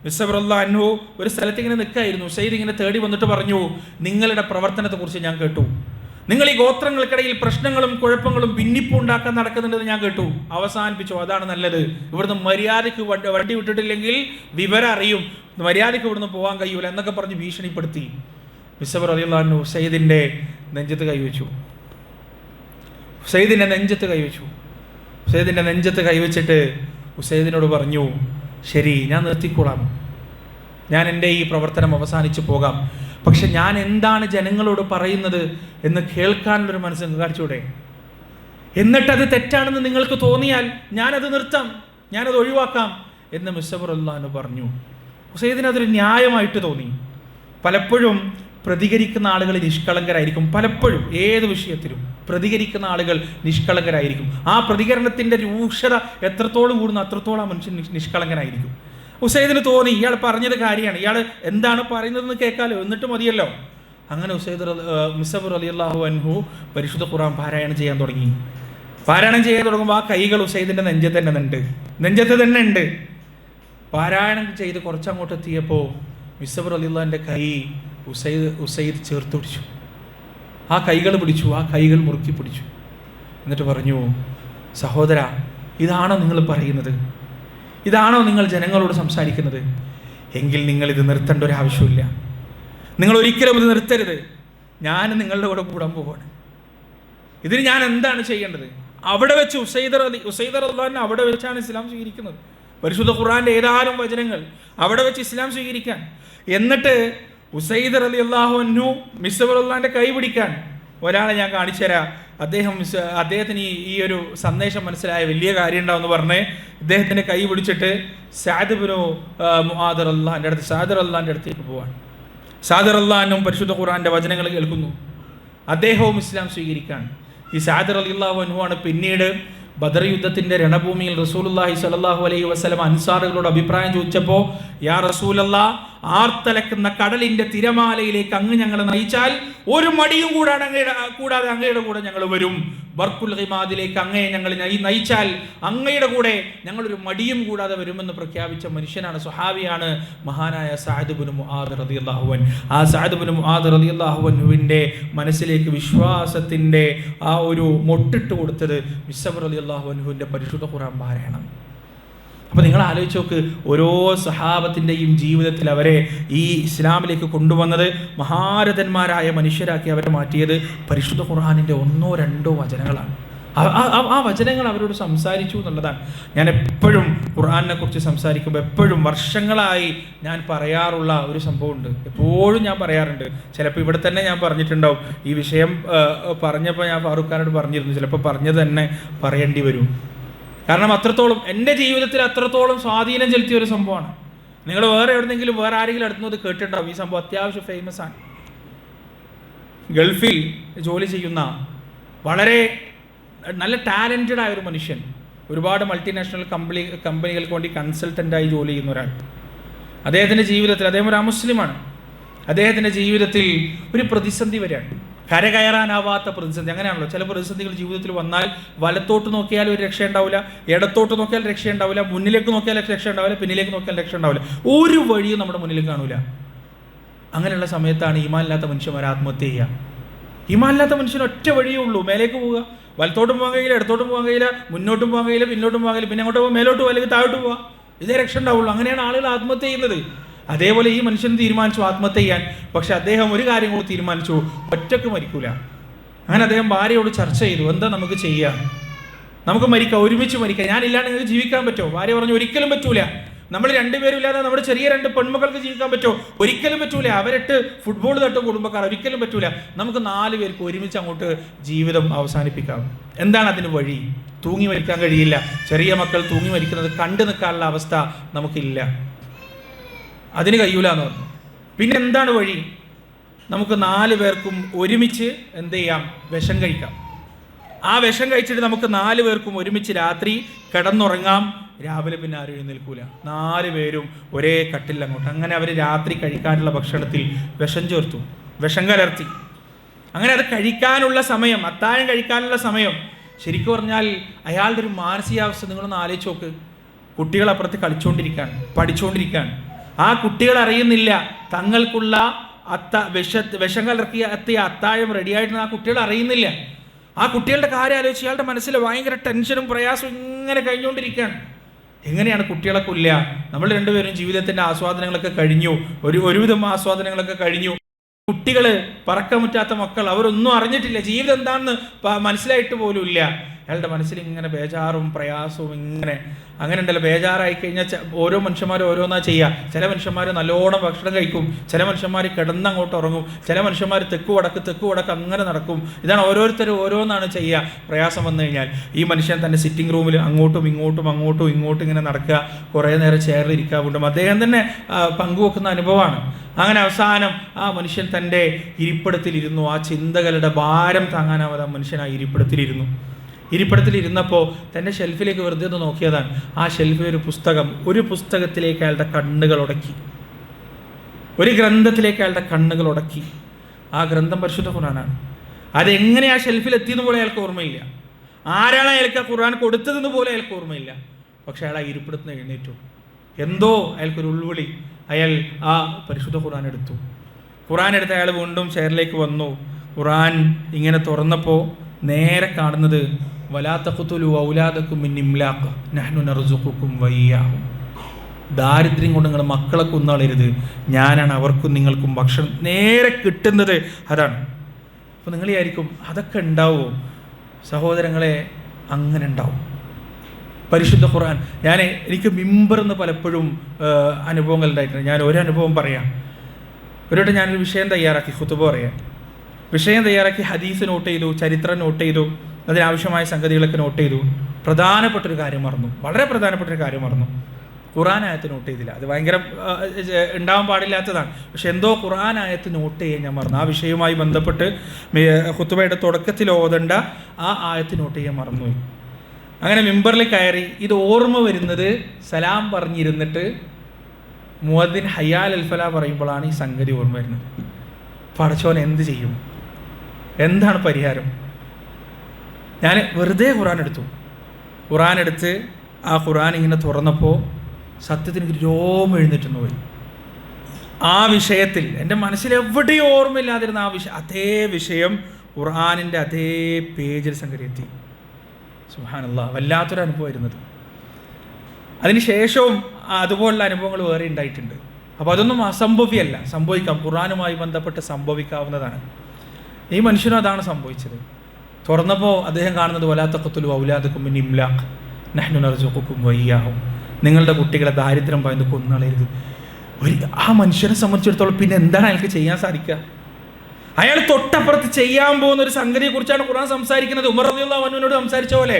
മിസ്അബ് റളിയല്ലാഹു അൻഹു ഒരു സ്ഥലത്ത് ഇങ്ങനെ നിൽക്കായിരുന്നു. ഉസൈർ ഇങ്ങനെ തേടി വന്നിട്ട് പറഞ്ഞു, നിങ്ങളുടെ പ്രവർത്തനത്തെക്കുറിച്ച് ഞാൻ കേട്ടു. നിങ്ങൾ ഈ ഗോത്രങ്ങൾക്കിടയിൽ പ്രശ്നങ്ങളും കുഴപ്പങ്ങളും ഭിന്നിപ്പും ഉണ്ടാക്കാൻ നടക്കുന്നുണ്ടെന്ന് ഞാൻ കേട്ടു. അവസാനിപ്പിച്ചു. അതാണ് നല്ലത്. ഇവിടുന്ന് മര്യാദയ്ക്ക് വണ്ടി വിട്ടിട്ടില്ലെങ്കിൽ വിവരം അറിയും, മര്യാദയ്ക്ക് ഇവിടുന്ന് പോകാൻ കഴിയൂല എന്നൊക്കെ പറഞ്ഞ് ഭീഷണിപ്പെടുത്തി. മിസ്അബ് റളിയല്ലാഹു അൻഹു ഉസൈദിന്റെ നെഞ്ചത്ത് കൈവച്ചു. ഉസൈദിന്റെ നെഞ്ചത്ത് കൈവച്ചിട്ട് ഉസൈദിനോട് പറഞ്ഞു, ശരി, ഞാൻ നിർത്തിക്കോളാം, ഞാൻ എൻ്റെ ഈ പ്രവർത്തനം അവസാനിച്ച് പോകാം. പക്ഷെ ഞാൻ എന്താണ് ജനങ്ങളോട് പറയുന്നത് എന്ന് കേൾക്കാനുള്ളൊരു മനസ്സ് കാണിച്ചൂടെ? എന്നിട്ടത് തെറ്റാണെന്ന് നിങ്ങൾക്ക് തോന്നിയാൽ ഞാനത് നിർത്താം, ഞാനത് ഒഴിവാക്കാം എന്ന് മിസ്അബ് റളിയല്ലാഹു അൻഹു പറഞ്ഞു. ഉസൈദിന് അതൊരു ന്യായമായിട്ട് തോന്നി. പലപ്പോഴും പ്രതികരിക്കുന്ന ആളുകൾ നിഷ്കളങ്കരായിരിക്കും. പലപ്പോഴും ഏത് വിഷയത്തിലും പ്രതികരിക്കുന്ന ആളുകൾ നിഷ്കളങ്കരായിരിക്കും. ആ പ്രതികരണത്തിൻ്റെ രൂക്ഷത എത്രത്തോളം കൂടുന്നു അത്രത്തോളം ആ മനുഷ്യൻ നിഷ്കളങ്കനായിരിക്കും. ഉസൈദിന് തോന്നി ഇയാൾ പറഞ്ഞത് കാര്യമാണ്, ഇയാൾ എന്താണ് പറയുന്നതെന്ന് കേൾക്കാലോ, എന്നിട്ട് മതിയല്ലോ. അങ്ങനെ മിസ്അബ് റളിയല്ലാഹു അൻഹു പരിശുദ്ധ ഖുർആൻ പാരായണം ചെയ്യാൻ തുടങ്ങി. പാരായണം ചെയ്യാൻ തുടങ്ങുമ്പോൾ ആ കൈകൾ ഉസൈദിൻ്റെ നെഞ്ചത്ത് തന്നെ ഉണ്ട്. പാരായണം ചെയ്ത് കുറച്ചങ്ങോട്ട് എത്തിയപ്പോൾ മിസ്അബ് റളിയല്ലാഹുവിൻ്റെ കൈ ഉസൈദ് ചേർത്ത് പിടിച്ചു. ആ കൈകൾ മുറുക്കി പിടിച്ചു. എന്നിട്ട് പറഞ്ഞു, സഹോദര, ഇതാണോ നിങ്ങൾ പറയുന്നത്? ഇതാണോ നിങ്ങൾ ജനങ്ങളോട് സംസാരിക്കുന്നത്? എങ്കിൽ നിങ്ങളിത് നിർത്തേണ്ട ഒരു ആവശ്യമില്ല. നിങ്ങൾ ഒരിക്കലും ഇത് നിർത്തരുത്. ഞാൻ നിങ്ങളുടെ കൂടെ കൂടാൻ പോവാണ്. ഇതിന് ഞാൻ എന്താണ് ചെയ്യേണ്ടത്? അവിടെ വെച്ച് ഉസൈദ് റളിയല്ലാഹു അവിടെ വെച്ചാണ് ഇസ്ലാം സ്വീകരിക്കുന്നത്. പരിശുദ്ധ ഖുർആന്റെ ഏതാനും വചനങ്ങൾ അവിടെ വെച്ച് ഇസ്ലാം സ്വീകരിക്കാൻ. എന്നിട്ട് ഉസൈദ് റളിയല്ലാഹു അൻഹു മിസ്അബ് റളിയല്ലാഹുവിന്റെ കൈ പിടിക്കാൻ ഒരാളെ ഞാൻ കാണിച്ചു തരാം, അദ്ദേഹത്തിന് ഈ ഒരു സന്ദേശം മനസ്സിലായ വലിയ കാര്യം ഉണ്ടാവും എന്ന് പറഞ്ഞ് ഇദ്ദേഹത്തിൻ്റെ കൈ പിടിച്ചിട്ട് സഅദ് ഇബ്നു മുആദ് റളിയല്ലാഹുവിൻ്റെ അടുത്തേക്ക് പോവാണ്. സഅദ് റളിയല്ലാഹു പരിശുദ്ധ ഖുർആന്റെ വചനങ്ങൾ കേൾക്കുന്നു. അദ്ദേഹവും ഇസ്ലാം സ്വീകരിക്കാൻ. ഈ സഅദ് റളിയല്ലാഹു അൻഹു ആണ് പിന്നീട് ബദർ യുദ്ധത്തിൻ്റെ രണഭൂമിയിൽ റസൂലുള്ളാഹി സ്വല്ലല്ലാഹു അലൈഹി വസല്ലം അൻസാറുകളോട് അഭിപ്രായം ചോദിച്ചപ്പോൾ, യാ റസൂലല്ലാഹ്, ആർത്തലക്കുന്ന കടലിന്റെ തിരമാലയിലേക്ക് അങ്ങ് ഞങ്ങളെ നയിച്ചാൽ ഒരു മടിയും കൂടാതെ അങ്ങയുടെ കൂടെ ഞങ്ങൾ വരും. ബർക്കുൽ ഹിമാദിലേക്ക് അങ്ങയെ ഞങ്ങൾ നയിച്ചാൽ അങ്ങയുടെ കൂടെ ഞങ്ങളൊരു മടിയും കൂടാതെ വരുമെന്ന് പ്രഖ്യാപിച്ച മനുഷ്യനാണ്, സ്വഹാബിയാണ് മഹാനായ സഅദ് ഇബ്നു മുആദ് റളിയല്ലാഹു അൻഹു. ആ സഅദ് ഇബ്നു മുആദ് റളിയല്ലാഹു അൻഹുവിൻ്റെ മനസ്സിലേക്ക് വിശ്വാസത്തിൻ്റെ ആ ഒരു മൊട്ടിട്ട് കൊടുത്തത് മിസ്അബ് റളിയല്ലാഹു അൻഹുവിൻ്റെ പരിശുദ്ധ ഖുർആൻ പാരായണം. അപ്പോൾ നിങ്ങൾ ആലോചിച്ച് നോക്ക്, ഓരോ സഹാബത്തിൻ്റെയും ജീവിതത്തിൽ അവരെ ഈ ഇസ്ലാമിലേക്ക് കൊണ്ടുവന്നത്, മഹാരഥന്മാരായ മനുഷ്യരാക്കി അവരെ മാറ്റിയത് പരിശുദ്ധ ഖുർആനിൻ്റെ 1-2 വചനങ്ങളാണ്. ആ വചനങ്ങൾ അവരോട് സംസാരിച്ചു എന്നുള്ളതാണ്. ഞാൻ എപ്പോഴും ഖുർആനിനെ കുറിച്ച് സംസാരിക്കുമ്പോൾ എപ്പോഴും വർഷങ്ങളായി ഞാൻ പറയാറുള്ള ഒരു സംഭവമുണ്ട്. എപ്പോഴും ഞാൻ പറയാറുണ്ട്. ചിലപ്പോൾ ഇവിടെ തന്നെ ഞാൻ പറഞ്ഞിട്ടുണ്ടാവും. ഈ വിഷയം പറഞ്ഞപ്പോൾ ഞാൻ ഫാറൂഖ് പറഞ്ഞിരുന്നു, ചിലപ്പോൾ പറഞ്ഞത് തന്നെ പറയേണ്ടി വരും. കാരണം അത്രത്തോളം എൻ്റെ ജീവിതത്തിൽ അത്രത്തോളം സ്വാധീനം ചെലുത്തിയ ഒരു സംഭവമാണ്. നിങ്ങൾ വേറെ എവിടെന്നെങ്കിലും വേറെ ആരെങ്കിലും അടുത്തുന്നത് കേട്ടിട്ടുണ്ടാവും. ഈ സംഭവം അത്യാവശ്യം ഫേമസ് ആണ്. ഗൾഫിൽ ജോലി ചെയ്യുന്ന വളരെ നല്ല ടാലൻറ്റഡ് ആയ ഒരു മനുഷ്യൻ, ഒരുപാട് മൾട്ടിനാഷണൽ കമ്പനികൾക്ക് വേണ്ടി കൺസൾട്ടൻ്റായി ജോലി ചെയ്യുന്ന ഒരാൾ. അദ്ദേഹത്തിൻ്റെ ജീവിതത്തിൽ, അദ്ദേഹം ഒരു അമുസ്ലിമാണ്, അദ്ദേഹത്തിൻ്റെ ജീവിതത്തിൽ ഒരു പ്രതിസന്ധി വരികയാണ്. കരകയറാനാവാത്ത പ്രതിസന്ധി. അങ്ങനെയാണല്ലോ ചില പ്രതിസന്ധികൾ ജീവിതത്തിൽ വന്നാൽ, വലത്തോട്ട് നോക്കിയാൽ ഒരു രക്ഷ ഉണ്ടാവില്ല, ഇടത്തോട്ട് നോക്കിയാൽ രക്ഷ ഉണ്ടാവില്ല, മുന്നിലേക്ക് നോക്കിയാൽ രക്ഷ ഉണ്ടാവില്ല, പിന്നിലേക്ക് നോക്കിയാൽ രക്ഷ ഉണ്ടാവില്ല, ഒരു വഴിയും നമ്മുടെ മുന്നിൽ കാണൂല. അങ്ങനെയുള്ള സമയത്താണ് ഈമാനില്ലാത്ത മനുഷ്യന്മാർ ആത്മഹത്യ ചെയ്യുക. ഈമാനില്ലാത്ത മനുഷ്യന് ഒറ്റ വഴിയേ ഉള്ളൂ, മേലേക്ക് പോവുക. വലത്തോട്ടും പോകാൻ കഴിയില്ല, ഇടത്തോട്ടും പോകാൻ കഴിയില്ല, മുന്നോട്ടും പോകാൻ കഴിയില്ല, പിന്നോട്ടും പോകാൻ കഴിയില്ല, പിന്നെ അങ്ങോട്ട് പോകുക, മേലോട്ട് പോകുക, അല്ലെങ്കിൽ താഴോട്ട് പോവുക. ഇതേ രക്ഷ ഉണ്ടാവുള്ളൂ. അങ്ങനെയാണ് ആളുകൾ ആത്മഹത്യ ചെയ്യുന്നത്. അതേപോലെ ഈ മനുഷ്യൻ തീരുമാനിച്ചു ആത്മഹത്യ ചെയ്യാൻ. പക്ഷെ അദ്ദേഹം ഒരു കാര്യം കൂടി തീരുമാനിച്ചു, ഒറ്റക്ക് മരിക്കൂല. അങ്ങനെ അദ്ദേഹം ഭാര്യയോട് ചർച്ച ചെയ്തു, എന്താ നമുക്ക് ചെയ്യാം, നമുക്ക് മരിക്കാം, ഒരുമിച്ച് മരിക്കാം, ഞാനില്ലാണ്ട് നിങ്ങൾക്ക് ജീവിക്കാൻ പറ്റുമോ? ഭാര്യ പറഞ്ഞു, ഒരിക്കലും പറ്റൂല. നമ്മൾ രണ്ടുപേരും ഇല്ലാതെ നമ്മുടെ ചെറിയ 2 പെൺമക്കൾക്ക് ജീവിക്കാൻ പറ്റുമോ? ഒരിക്കലും പറ്റൂല. അവരിട്ട് ഫുട്ബോൾ തട്ടും കുടുംബക്കാർ, ഒരിക്കലും പറ്റൂല. നമുക്ക് 4 പേർക്ക് ഒരുമിച്ച് അങ്ങോട്ട് ജീവിതം അവസാനിപ്പിക്കാം. എന്താണ് അതിന് വഴി? തൂങ്ങി മരിക്കാൻ കഴിയില്ല. ചെറിയ മക്കൾ തൂങ്ങി മരിക്കുന്നത് കണ്ടു നിൽക്കാനുള്ള അവസ്ഥ നമുക്കില്ല, അതിന് കഴിയൂല എന്ന് പറഞ്ഞു. പിന്നെ എന്താണ് വഴി? നമുക്ക് 4 പേർക്കും ഒരുമിച്ച് എന്ത് ചെയ്യാം? വിഷം കഴിക്കാം. ആ വിഷം കഴിച്ചിട്ട് നമുക്ക് 4 പേർക്കും ഒരുമിച്ച് രാത്രി കിടന്നുറങ്ങാം. രാവിലെ പിന്നെ ആരും എഴുന്നേൽക്കൂല. 4 പേരും ഒരേ കട്ടിൽ അങ്ങോട്ട്. അങ്ങനെ അവർ രാത്രി കഴിക്കാനുള്ള ഭക്ഷണത്തിൽ വിഷം ചേർത്തു, വിഷം കലർത്തി. അങ്ങനെ അത് കഴിക്കാനുള്ള സമയം, അത്താഴം കഴിക്കാനുള്ള സമയം, ശരിക്കും പറഞ്ഞാൽ അയാളുടെ ഒരു മാനസികാവസ്ഥ നിങ്ങളൊന്ന് ആലോചിച്ച് നോക്ക്. കുട്ടികൾ അപ്പുറത്ത് കളിച്ചുകൊണ്ടിരിക്കാൻ, പഠിച്ചുകൊണ്ടിരിക്കാൻ. ആ കുട്ടികൾ അറിയുന്നില്ല തങ്ങൾക്കുള്ള വിഷം കലർത്തിയ അത്താഴം റെഡിയായിട്ടെന്ന്. ആ കുട്ടികൾ അറിയുന്നില്ല. ആ കുട്ടികളുടെ കാര്യം ആലോചിച്ച് ഇയാളുടെ മനസ്സിൽ ഭയങ്കര ടെൻഷനും പ്രയാസവും ഇങ്ങനെ കഴിഞ്ഞുകൊണ്ടിരിക്കുകയാണ്. എങ്ങനെയാണ് കുട്ടികളെ കൊല്ലുക? നമ്മൾ രണ്ടുപേരും ജീവിതത്തിൻ്റെ ആസ്വാദനങ്ങളൊക്കെ കഴിഞ്ഞു, ഒരുവിധം ആസ്വാദനങ്ങളൊക്കെ കഴിഞ്ഞു. കുട്ടികൾ, പറക്കമുറ്റാത്ത മക്കൾ, അവരൊന്നും അറിഞ്ഞിട്ടില്ല, ജീവിതം എന്താണെന്ന് മനസ്സിലായിട്ട് പോലും ഇല്ല. അയാളുടെ മനസ്സിൽ ഇങ്ങനെ ബേജാറും പ്രയാസവും അങ്ങനെ ഉണ്ടല്ലോ. ബേജാറായി കഴിഞ്ഞാൽ ഓരോ മനുഷ്യന്മാരും ഓരോന്നാ ചെയ്യുക. ചില മനുഷ്യന്മാർ നല്ലോണം ഭക്ഷണം കഴിക്കും, ചില മനുഷ്യന്മാർ കിടന്നങ്ങോട്ട് ഉറങ്ങും, ചില മനുഷ്യന്മാർ തെക്ക് വടക്ക് അങ്ങനെ നടക്കും. ഇതാണ് ഓരോരുത്തരും ഓരോന്നാണ് ചെയ്യുക. പ്രയാസം വന്നു കഴിഞ്ഞാൽ ഈ മനുഷ്യൻ തൻ്റെ സിറ്റിംഗ് റൂമിൽ അങ്ങോട്ടും ഇങ്ങോട്ടും ഇങ്ങനെ നടക്കുക, കുറേ നേരം ചെയറിൽ ഇരിക്കുക. വീണ്ടും അദ്ദേഹം തന്നെ പങ്കുവെക്കുന്ന അനുഭവമാണ്. അങ്ങനെ അവസാനം ആ മനുഷ്യൻ തൻ്റെ ഇരിപ്പിടത്തിലിരുന്നു. ആ ചിന്തകളുടെ ഭാരം താങ്ങാനാവാതെ ആ മനുഷ്യൻ ആ ഇരിപ്പിടത്തിലിരുന്നപ്പോൾ തൻ്റെ ഷെൽഫിലേക്ക് വെറുതെ ഒന്ന് നോക്കിയതാണ്. ആ ഷെൽഫിൽ ഒരു പുസ്തകത്തിലേക്ക് അയാളുടെ കണ്ണുകൾ ഉടക്കി, ഒരു ഗ്രന്ഥത്തിലേക്ക് അയാളുടെ കണ്ണുകൾ ഉടക്കി. ആ ഗ്രന്ഥം പരിശുദ്ധ ഖുർആനാണ്. അതെങ്ങനെ ആ ഷെൽഫിൽ എത്തിയെന്ന് പോലെ അയാൾക്ക് ഓർമ്മയില്ല. ആരാണ് അയാൾക്ക് ആ ഖുർആൻ കൊടുത്തതെന്ന് പോലും അയാൾക്ക് ഓർമ്മയില്ല. പക്ഷെ അയാൾ ആ ഇരിപ്പിടത്തിന് എഴുന്നേറ്റു. എന്തോ അയാൾക്കൊരു ഉൾവിളി. അയാൾ ആ പരിശുദ്ധ ഖുർആൻ എടുത്തു. അയാൾ വീണ്ടും ചെയറിലേക്ക് വന്നു. ഖുർആൻ ഇങ്ങനെ തുറന്നപ്പോൾ നേരെ കാണുന്നത് വലാ തഖ്തുലു ഔലാദക്കും മിൻ ഇംലാഖ് നഹ്നു നർസുഖുക്കും വഇയ്യാഹും. ദാരിദ്ര്യം കൊണ്ട് നിങ്ങൾ മക്കളെ കൊന്നളരുത്, ഞാനാണ് അവർക്കും നിങ്ങൾക്കും ഭക്ഷണം. നേരെ കിട്ടുന്നത് അതാണ്. അപ്പോൾ നിങ്ങൾ വിചാരിക്കും അതൊക്കെ ഉണ്ടാവുമോ? സഹോദരങ്ങളെ, അങ്ങനെ ഉണ്ടാവും. പരിശുദ്ധ ഖുർആൻ, എനിക്ക് മിമ്പറെന്ന് പലപ്പോഴും അനുഭവങ്ങൾ ഉണ്ടായിട്ടുണ്ട്. ഞാൻ ഒരു അനുഭവം പറയാം. ഒരിടത്ത് ഞാനൊരു വിഷയം തയ്യാറാക്കി, ഖുതുബ പറയാം. വിഷയം തയ്യാറാക്കി, ഹദീസ് നോട്ട് ചെയ്തു, ചരിത്രം നോട്ട് ചെയ്തു, അതിനാവശ്യമായ സംഗതികളൊക്കെ നോട്ട് ചെയ്തു. പ്രധാനപ്പെട്ടൊരു കാര്യം മറന്നു, വളരെ പ്രധാനപ്പെട്ടൊരു കാര്യം മറന്നു. ഖുർആൻ ആയത്ത് നോട്ട് ചെയ്തില്ല. അത് ഭയങ്കര ഉണ്ടാവാൻ പാടില്ലാത്തതാണ്. പക്ഷെ എന്തോ ഖുർആൻ ആയത്ത് നോട്ട് ചെയ്യാൻ ഞാൻ മറന്നു. ആ വിഷയവുമായി ബന്ധപ്പെട്ട് ഖുതുബയുടെ തുടക്കത്തിൽ ഓതേണ്ട ആ ആയത്ത് നോട്ട് ചെയ്യാൻ മറന്നുപോയി. അങ്ങനെ മിമ്പറിൽ കയറി. ഇത് ഓർമ്മ വരുന്നത് സലാം പറഞ്ഞിരുന്നിട്ട് മുഅദ്ദിൻ ഹയ്യാൽ അൽ ഫലാ പറയുമ്പോഴാണ് ഈ സംഗതി ഓർമ്മ വരുന്നത്. പടച്ചോൻ എന്ത് ചെയ്യും, എന്താണ് പരിഹാരം? ഞാൻ വെറുതെ ഖുർആൻ എടുത്ത് ആ ഖുർആൻ ഇങ്ങനെ തുറന്നപ്പോൾ സത്യത്തിന് എനിക്ക് രോമം എഴുന്നേറ്റെന്ന് പോയി. ആ വിഷയത്തിൽ എൻ്റെ മനസ്സിൽ എവിടെയും ഓർമ്മയില്ലാതിരുന്ന അതേ വിഷയം ഖുർആനിൻ്റെ അതേ പേജിൽ സംഗതി എത്തി. സുബ്ഹാനല്ലാഹ്, വല്ലാത്തൊരു അനുഭവമായിരുന്നത്. അതിനുശേഷവും അതുപോലുള്ള അനുഭവങ്ങൾ വേറെ ഉണ്ടായിട്ടുണ്ട്. അപ്പോൾ അതൊന്നും അസംഭവ്യമല്ല, സംഭവിക്കാം, ഖുർആനുമായി ബന്ധപ്പെട്ട് സംഭവിക്കാവുന്നതാണ്. ഈ മനുഷ്യനും അതാണ് സംഭവിച്ചത്. തുറന്നപ്പോൾ അദ്ദേഹം കാണുന്നത് വലാ തഖ്തുലു ഔലാദകും മിൻ ഇംലാഖ് നഹ്നു നർസുഖുകും വഇയ്യാഹും, നിങ്ങളുടെ കുട്ടികളെ ദാരിദ്ര്യം ഭയന്ന് കൊന്നുകളയരുത്. ആ മനുഷ്യനെ സംബന്ധിച്ചിടത്തോളം പിന്നെ എന്താണ് അയാൾക്ക് ചെയ്യാൻ സാധിക്കുക? അയാൾ തൊട്ടപ്പുറത്ത് ചെയ്യാൻ പോകുന്ന ഒരു സംഗതിയെക്കുറിച്ചാണ് ഖുർആൻ സംസാരിക്കുന്നത്. ഉമർ റളിയല്ലാഹു അൻഹുവിനോട് സംസാരിച്ച പോലെ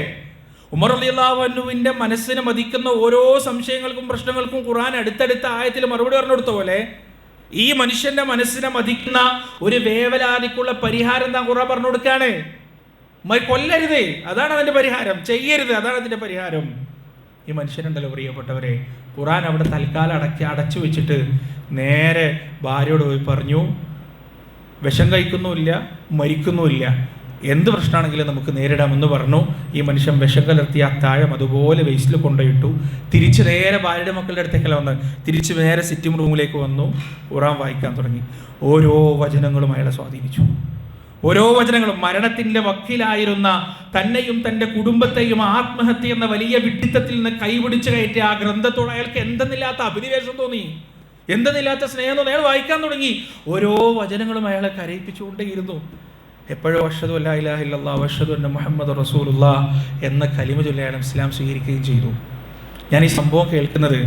ഉമർ റളിയല്ലാഹു അൻഹുവിൻ്റെ മനസ്സിനെ മതിക്കുന്ന ഓരോ സംശയങ്ങൾക്കും പ്രശ്നങ്ങൾക്കും ഖുർആൻ അടുത്തടുത്ത ആയത്തിൽ മറുപടി പറഞ്ഞു കൊടുത്ത പോലെ ഈ മനുഷ്യന്റെ മനസ്സിനെ മതിക്കുന്ന ഒരു വേവലാതിക്കുള്ള പരിഹാരം എന്താ ഖുർആൻ പറഞ്ഞു കൊടുക്കുകയാണ്. കൊല്ലരുത്, അതാണ് അതിൻ്റെ പരിഹാരം. ചെയ്യരുത്, അതാണ് അതിൻ്റെ പരിഹാരം. ഈ മനുഷ്യനുണ്ടല്ലോ പ്രിയപ്പെട്ടവരെ, ഖുർആൻ അവിടെ തൽക്കാലം അടച്ചു വെച്ചിട്ട് നേരെ ഭാര്യയോട് പോയി പറഞ്ഞു, വിഷം കഴിക്കുന്നുമില്ല, മരിക്കുന്നുമില്ല, എന്ത് പ്രശ്നമാണെങ്കിലും നമുക്ക് നേരിടാമെന്ന് പറഞ്ഞു. ഈ മനുഷ്യൻ വിഷം കലർത്തിയ അത്താഴം അതുപോലെ വേസ്റ്റിൽ കൊണ്ടുപോയിട്ടു. തിരിച്ച് നേരെ ഭാര്യയുടെ മക്കളുടെ അടുത്തേക്കല്ല വന്ന്, തിരിച്ച് നേരെ സിറ്റിംഗ് റൂമിലേക്ക് വന്നു. ഖുർആൻ വായിക്കാൻ തുടങ്ങി. ഓരോ വചനങ്ങളും അയാളെ സ്വാധീനിച്ചു. ഓരോ വചനങ്ങളും മരണത്തിൻ്റെ വക്കീലായിരുന്ന തന്നെയും തൻ്റെ കുടുംബത്തെയും ആത്മഹത്യ എന്ന വലിയ വിഡ്ഢിത്തത്തിൽ നിന്ന് കൈപിടിച്ച് കയറ്റിയ ആ ഗ്രന്ഥത്തോട് അയാൾക്ക് എന്തെന്നില്ലാത്ത അഭിനിവേശം തോന്നി, എന്തെന്നില്ലാത്ത സ്നേഹം തോന്നി. അയാൾ വായിക്കാൻ തുടങ്ങി. ഓരോ വചനങ്ങളും അയാളെ കരയിപ്പിച്ചുകൊണ്ടേയിരുന്നു. എപ്പോഴോ അഷ്ഹദു അല്ലാ ഇലാഹ ഇല്ലല്ലാഹ് വഅഷ്ഹദു അന്ന മുഹമ്മദ് റസൂലുള്ളാഹ് എന്ന കലിമ ചൊല്ലി അയാൾ ഇസ്ലാം സ്വീകരിക്കുകയും ചെയ്തു. ഞാൻ ഈ സംഭവം കേൾക്കുന്നത്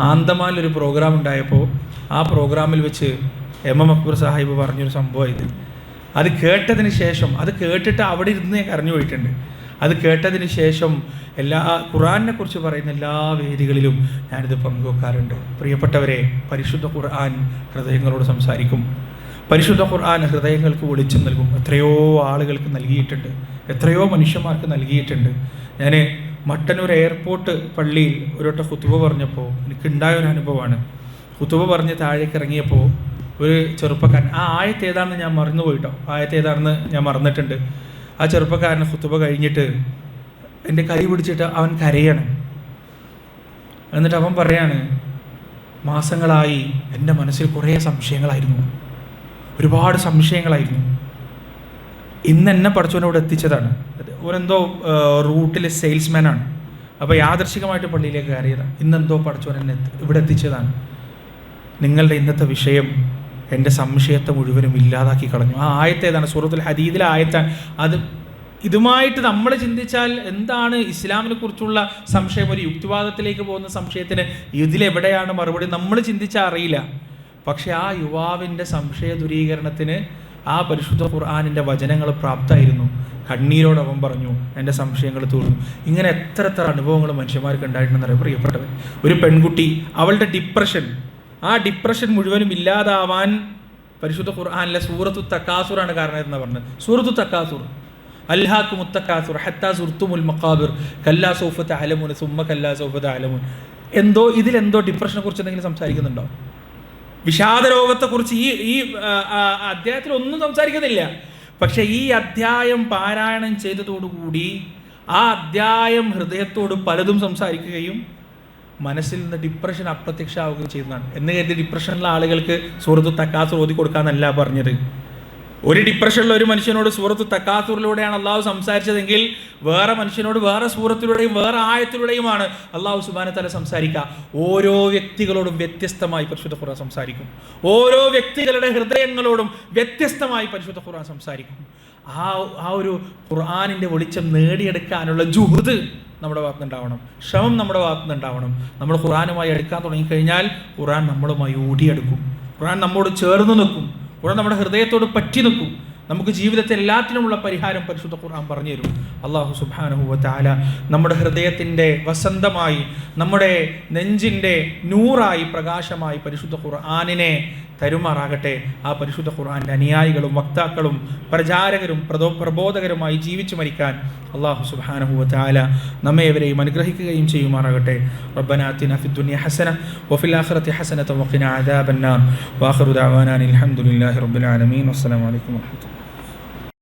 ആന്തമാനിലൊരു പ്രോഗ്രാം ഉണ്ടായപ്പോൾ ആ പ്രോഗ്രാമിൽ വെച്ച് എം അക്ബർ സാഹിബ് പറഞ്ഞൊരു സംഭവം ഇത്. അത് കേട്ടതിന് ശേഷം, അത് കേട്ടിട്ട് അവിടെ ഇരുന്ന് ഞാൻ കരഞ്ഞു പോയിട്ടുണ്ട്. അത് കേട്ടതിന് ശേഷം എല്ലാ ഖുർആനെ കുറിച്ച് പറയുന്ന എല്ലാ വേദികളിലും ഞാനിത് പങ്കുവെക്കാറുണ്ട്. പ്രിയപ്പെട്ടവരെ, പരിശുദ്ധ ഖുർആൻ ഹൃദയങ്ങളോട് സംസാരിക്കും. പരിശുദ്ധ ഖുർആൻ ഹൃദയങ്ങൾക്ക് വെളിച്ചം നൽകും. എത്രയോ ആളുകൾക്ക് നൽകിയിട്ടുണ്ട്, എത്രയോ മനുഷ്യന്മാർക്ക് നൽകിയിട്ടുണ്ട്. ഞാൻ മട്ടന്നൂർ എയർപോർട്ട് പള്ളിയിൽ ഒരുവട്ടം ഖുതുബ പറഞ്ഞപ്പോൾ എനിക്കുണ്ടായ ഒരു അനുഭവമാണ്. ഖുതുബ പറഞ്ഞ് താഴേക്ക് ഇറങ്ങിയപ്പോൾ ഒരു ചെറുപ്പക്കാരൻ, ആ ആയത്ത് ഏതാണെന്ന് ഞാൻ മറന്നുപോയിട്ടോ, ആയത്ത് ഏതാണെന്ന് ഞാൻ മറന്നിട്ടുണ്ട്. ആ ചെറുപ്പക്കാരന് ഖുതുബ കഴിഞ്ഞിട്ട് എൻ്റെ കൈ പിടിച്ചിട്ട് അവൻ കരയാണ്. എന്നിട്ട് അവൻ പറയാണ്, മാസങ്ങളായി എൻ്റെ മനസ്സിൽ കുറേ സംശയങ്ങളായിരുന്നു, ഒരുപാട് സംശയങ്ങളായിരുന്നു. ഇന്ന് എന്നെ പഠിച്ചവനോട് എത്തിച്ചതാണ്. ഓനെന്തോ റൂട്ടിലെ സെയിൽസ്മാനാണ്. അപ്പോൾ യാദർശികമായിട്ട് പള്ളിയിലേക്ക് കയറിയതാണ്. ഇന്നെന്തോ പഠിച്ചവൻ എന്നെ ഇവിടെ എത്തിച്ചതാണ്. നിങ്ങളുടെ ഇന്നത്തെ വിഷയം എൻ്റെ സംശയത്തെ മുഴുവനും ഇല്ലാതാക്കി കളഞ്ഞു. ആ ആയത്ത് ഏതാണ്? സൂറത്തുൽ ഹദീദിലെ ആയത്താണ്. അത് ഇതുമായിട്ട് നമ്മൾ ചിന്തിച്ചാൽ എന്താണ് ഇസ്ലാമിനെ കുറിച്ചുള്ള സംശയം? ഒരു യുക്തിവാദത്തിലേക്ക് പോകുന്ന സംശയത്തിന് ഇതിലെവിടെയാണ് മറുപടി നമ്മൾ ചിന്തിച്ചാൽ അറിയില്ല. പക്ഷെ ആ യുവാവിൻ്റെ സംശയ ദൂരീകരണത്തിന് ആ പരിശുദ്ധ ഖുർആനിൻ്റെ വചനങ്ങൾ പ്രാപ്തമായിരുന്നു. കണ്ണീരോട് അവൻ പറഞ്ഞു, എൻ്റെ സംശയങ്ങൾ തീർന്നു. ഇങ്ങനെ എത്ര അനുഭവങ്ങൾ മനുഷ്യന്മാർക്ക് ഉണ്ടായിട്ടുണ്ടെന്നറിയാം പ്രിയപ്പെട്ടവർ. ഒരു പെൺകുട്ടി, അവളുടെ ഡിപ്രഷൻ, ആ ഡിപ്രഷൻ മുഴുവനും ഇല്ലാതാവാൻ പരിശുദ്ധ ഖുർആനിലെ സൂറത്തു തക്കാസുറാണ് കാരണം എന്ന് പറഞ്ഞത്. സൂറത്തു തക്കാസുർ, അൽഹാക്കുമുത് തക്കാസുർ ഹത്താ സുർത്തുമുൽ മഖാബിർ കല്ലാ സൗഫ തഅലമൂൻ സുമ്മ കല്ലാ സൗഫ തഅലമൂൻ. എന്തോ ഇതിലെന്തോ ഡിപ്രഷനെ കുറിച്ച് എന്തെങ്കിലും സംസാരിക്കുന്നുണ്ടോ? വിഷാദരോഗത്തെക്കുറിച്ച് ഈ അധ്യായത്തിൽ ഒന്നും സംസാരിക്കുന്നില്ല. പക്ഷെ ഈ അധ്യായം പാരായണം ചെയ്തതോടുകൂടി ആ അധ്യായം ഹൃദയത്തോട് പലതും സംസാരിക്കുകയും മനസ്സിൽ നിന്ന് ഡിപ്രഷൻ അപ്രത്യക്ഷമാവുകയും ചെയ്യുന്നതാണ്. എന്ന് കരുതി ഡിപ്രഷനുള്ള ആളുകൾക്ക് സൂറത്തു തക്കാസുർ ഓതി കൊടുക്കാന്നല്ല പറഞ്ഞത്. ഒരു ഡിപ്രഷനുള്ള ഒരു മനുഷ്യനോട് സൂറത്തു തക്കാസുറിലൂടെയാണ് അള്ളാഹു സംസാരിച്ചതെങ്കിൽ വേറെ മനുഷ്യനോട് വേറെ സൂറത്തിലൂടെയും വേറെ ആയത്തിലൂടെയുമാണ് അള്ളാഹു സുബ്ഹാനഹു വ തആല സംസാരിക്കുക. ഓരോ വ്യക്തികളോടും വ്യത്യസ്തമായി പരിശുദ്ധ ഖുർആൻ സംസാരിക്കും. ഓരോ വ്യക്തികളുടെ ഹൃദയങ്ങളോടും വ്യത്യസ്തമായി പരിശുദ്ധ ഖുർആൻ സംസാരിക്കും. ആ ഒരു ഖുർആനിൻ്റെ വെളിച്ചം നേടിയെടുക്കാനുള്ള ജുഹദ് നമ്മുടെ ഭാഗത്തുനിന്നുണ്ടാവണം, ശ്രമം നമ്മുടെ ഭാഗത്തുനിന്നുണ്ടാവണം. നമ്മൾ ഖുർആനുമായി എടുക്കാൻ തുടങ്ങിക്കഴിഞ്ഞാൽ ഖുർആൻ നമ്മളുമായി ഓടിയെടുക്കും, ഖുർആൻ നമ്മോട് ചേർന്ന് നിൽക്കും, ഖുർആൻ നമ്മുടെ ഹൃദയത്തോട് പറ്റി നിൽക്കും. നമുക്ക് ജീവിതത്തിൽ എല്ലാത്തിനുമുള്ള പരിഹാരം പരിശുദ്ധ ഖുർആൻ പറഞ്ഞു തരും. അല്ലാഹു സുബ്ഹാനഹു വ തആല നമ്മുടെ ഹൃദയത്തിൻ്റെ വസന്തമായി, നമ്മുടെ നെഞ്ചിൻ്റെ നൂറായി, പ്രകാശമായി പരിശുദ്ധ ഖുർആനിനെ തരുമാറാകട്ടെ. ആ പരിശുദ്ധ ഖുർആൻ്റെ അനുയായികളും വക്താക്കളും പ്രചാരകരും പ്രബോധകരുമായി ജീവിച്ചു മരിക്കാൻ അല്ലാഹു സുബ്ഹാനഹു വ തആല നമ്മെ ഇവരെയും അനുഗ്രഹിക്കുകയും ചെയ്യുമാറാകട്ടെ. റബ്ബനാ ആതിനാ ഫിദ്ദുനിയ ഹസന വഫിൽ ആഖിറതി ഹസനത വഖിനാ അദാബന്നാർ. വആഖിറു ദഅവാനാ അൽഹംദുലില്ലാഹി റബ്ബിൽ ആലമീൻ. വസ്സലാമു അലൈക്കും വറഹ്മത്തുള്ളാഹി.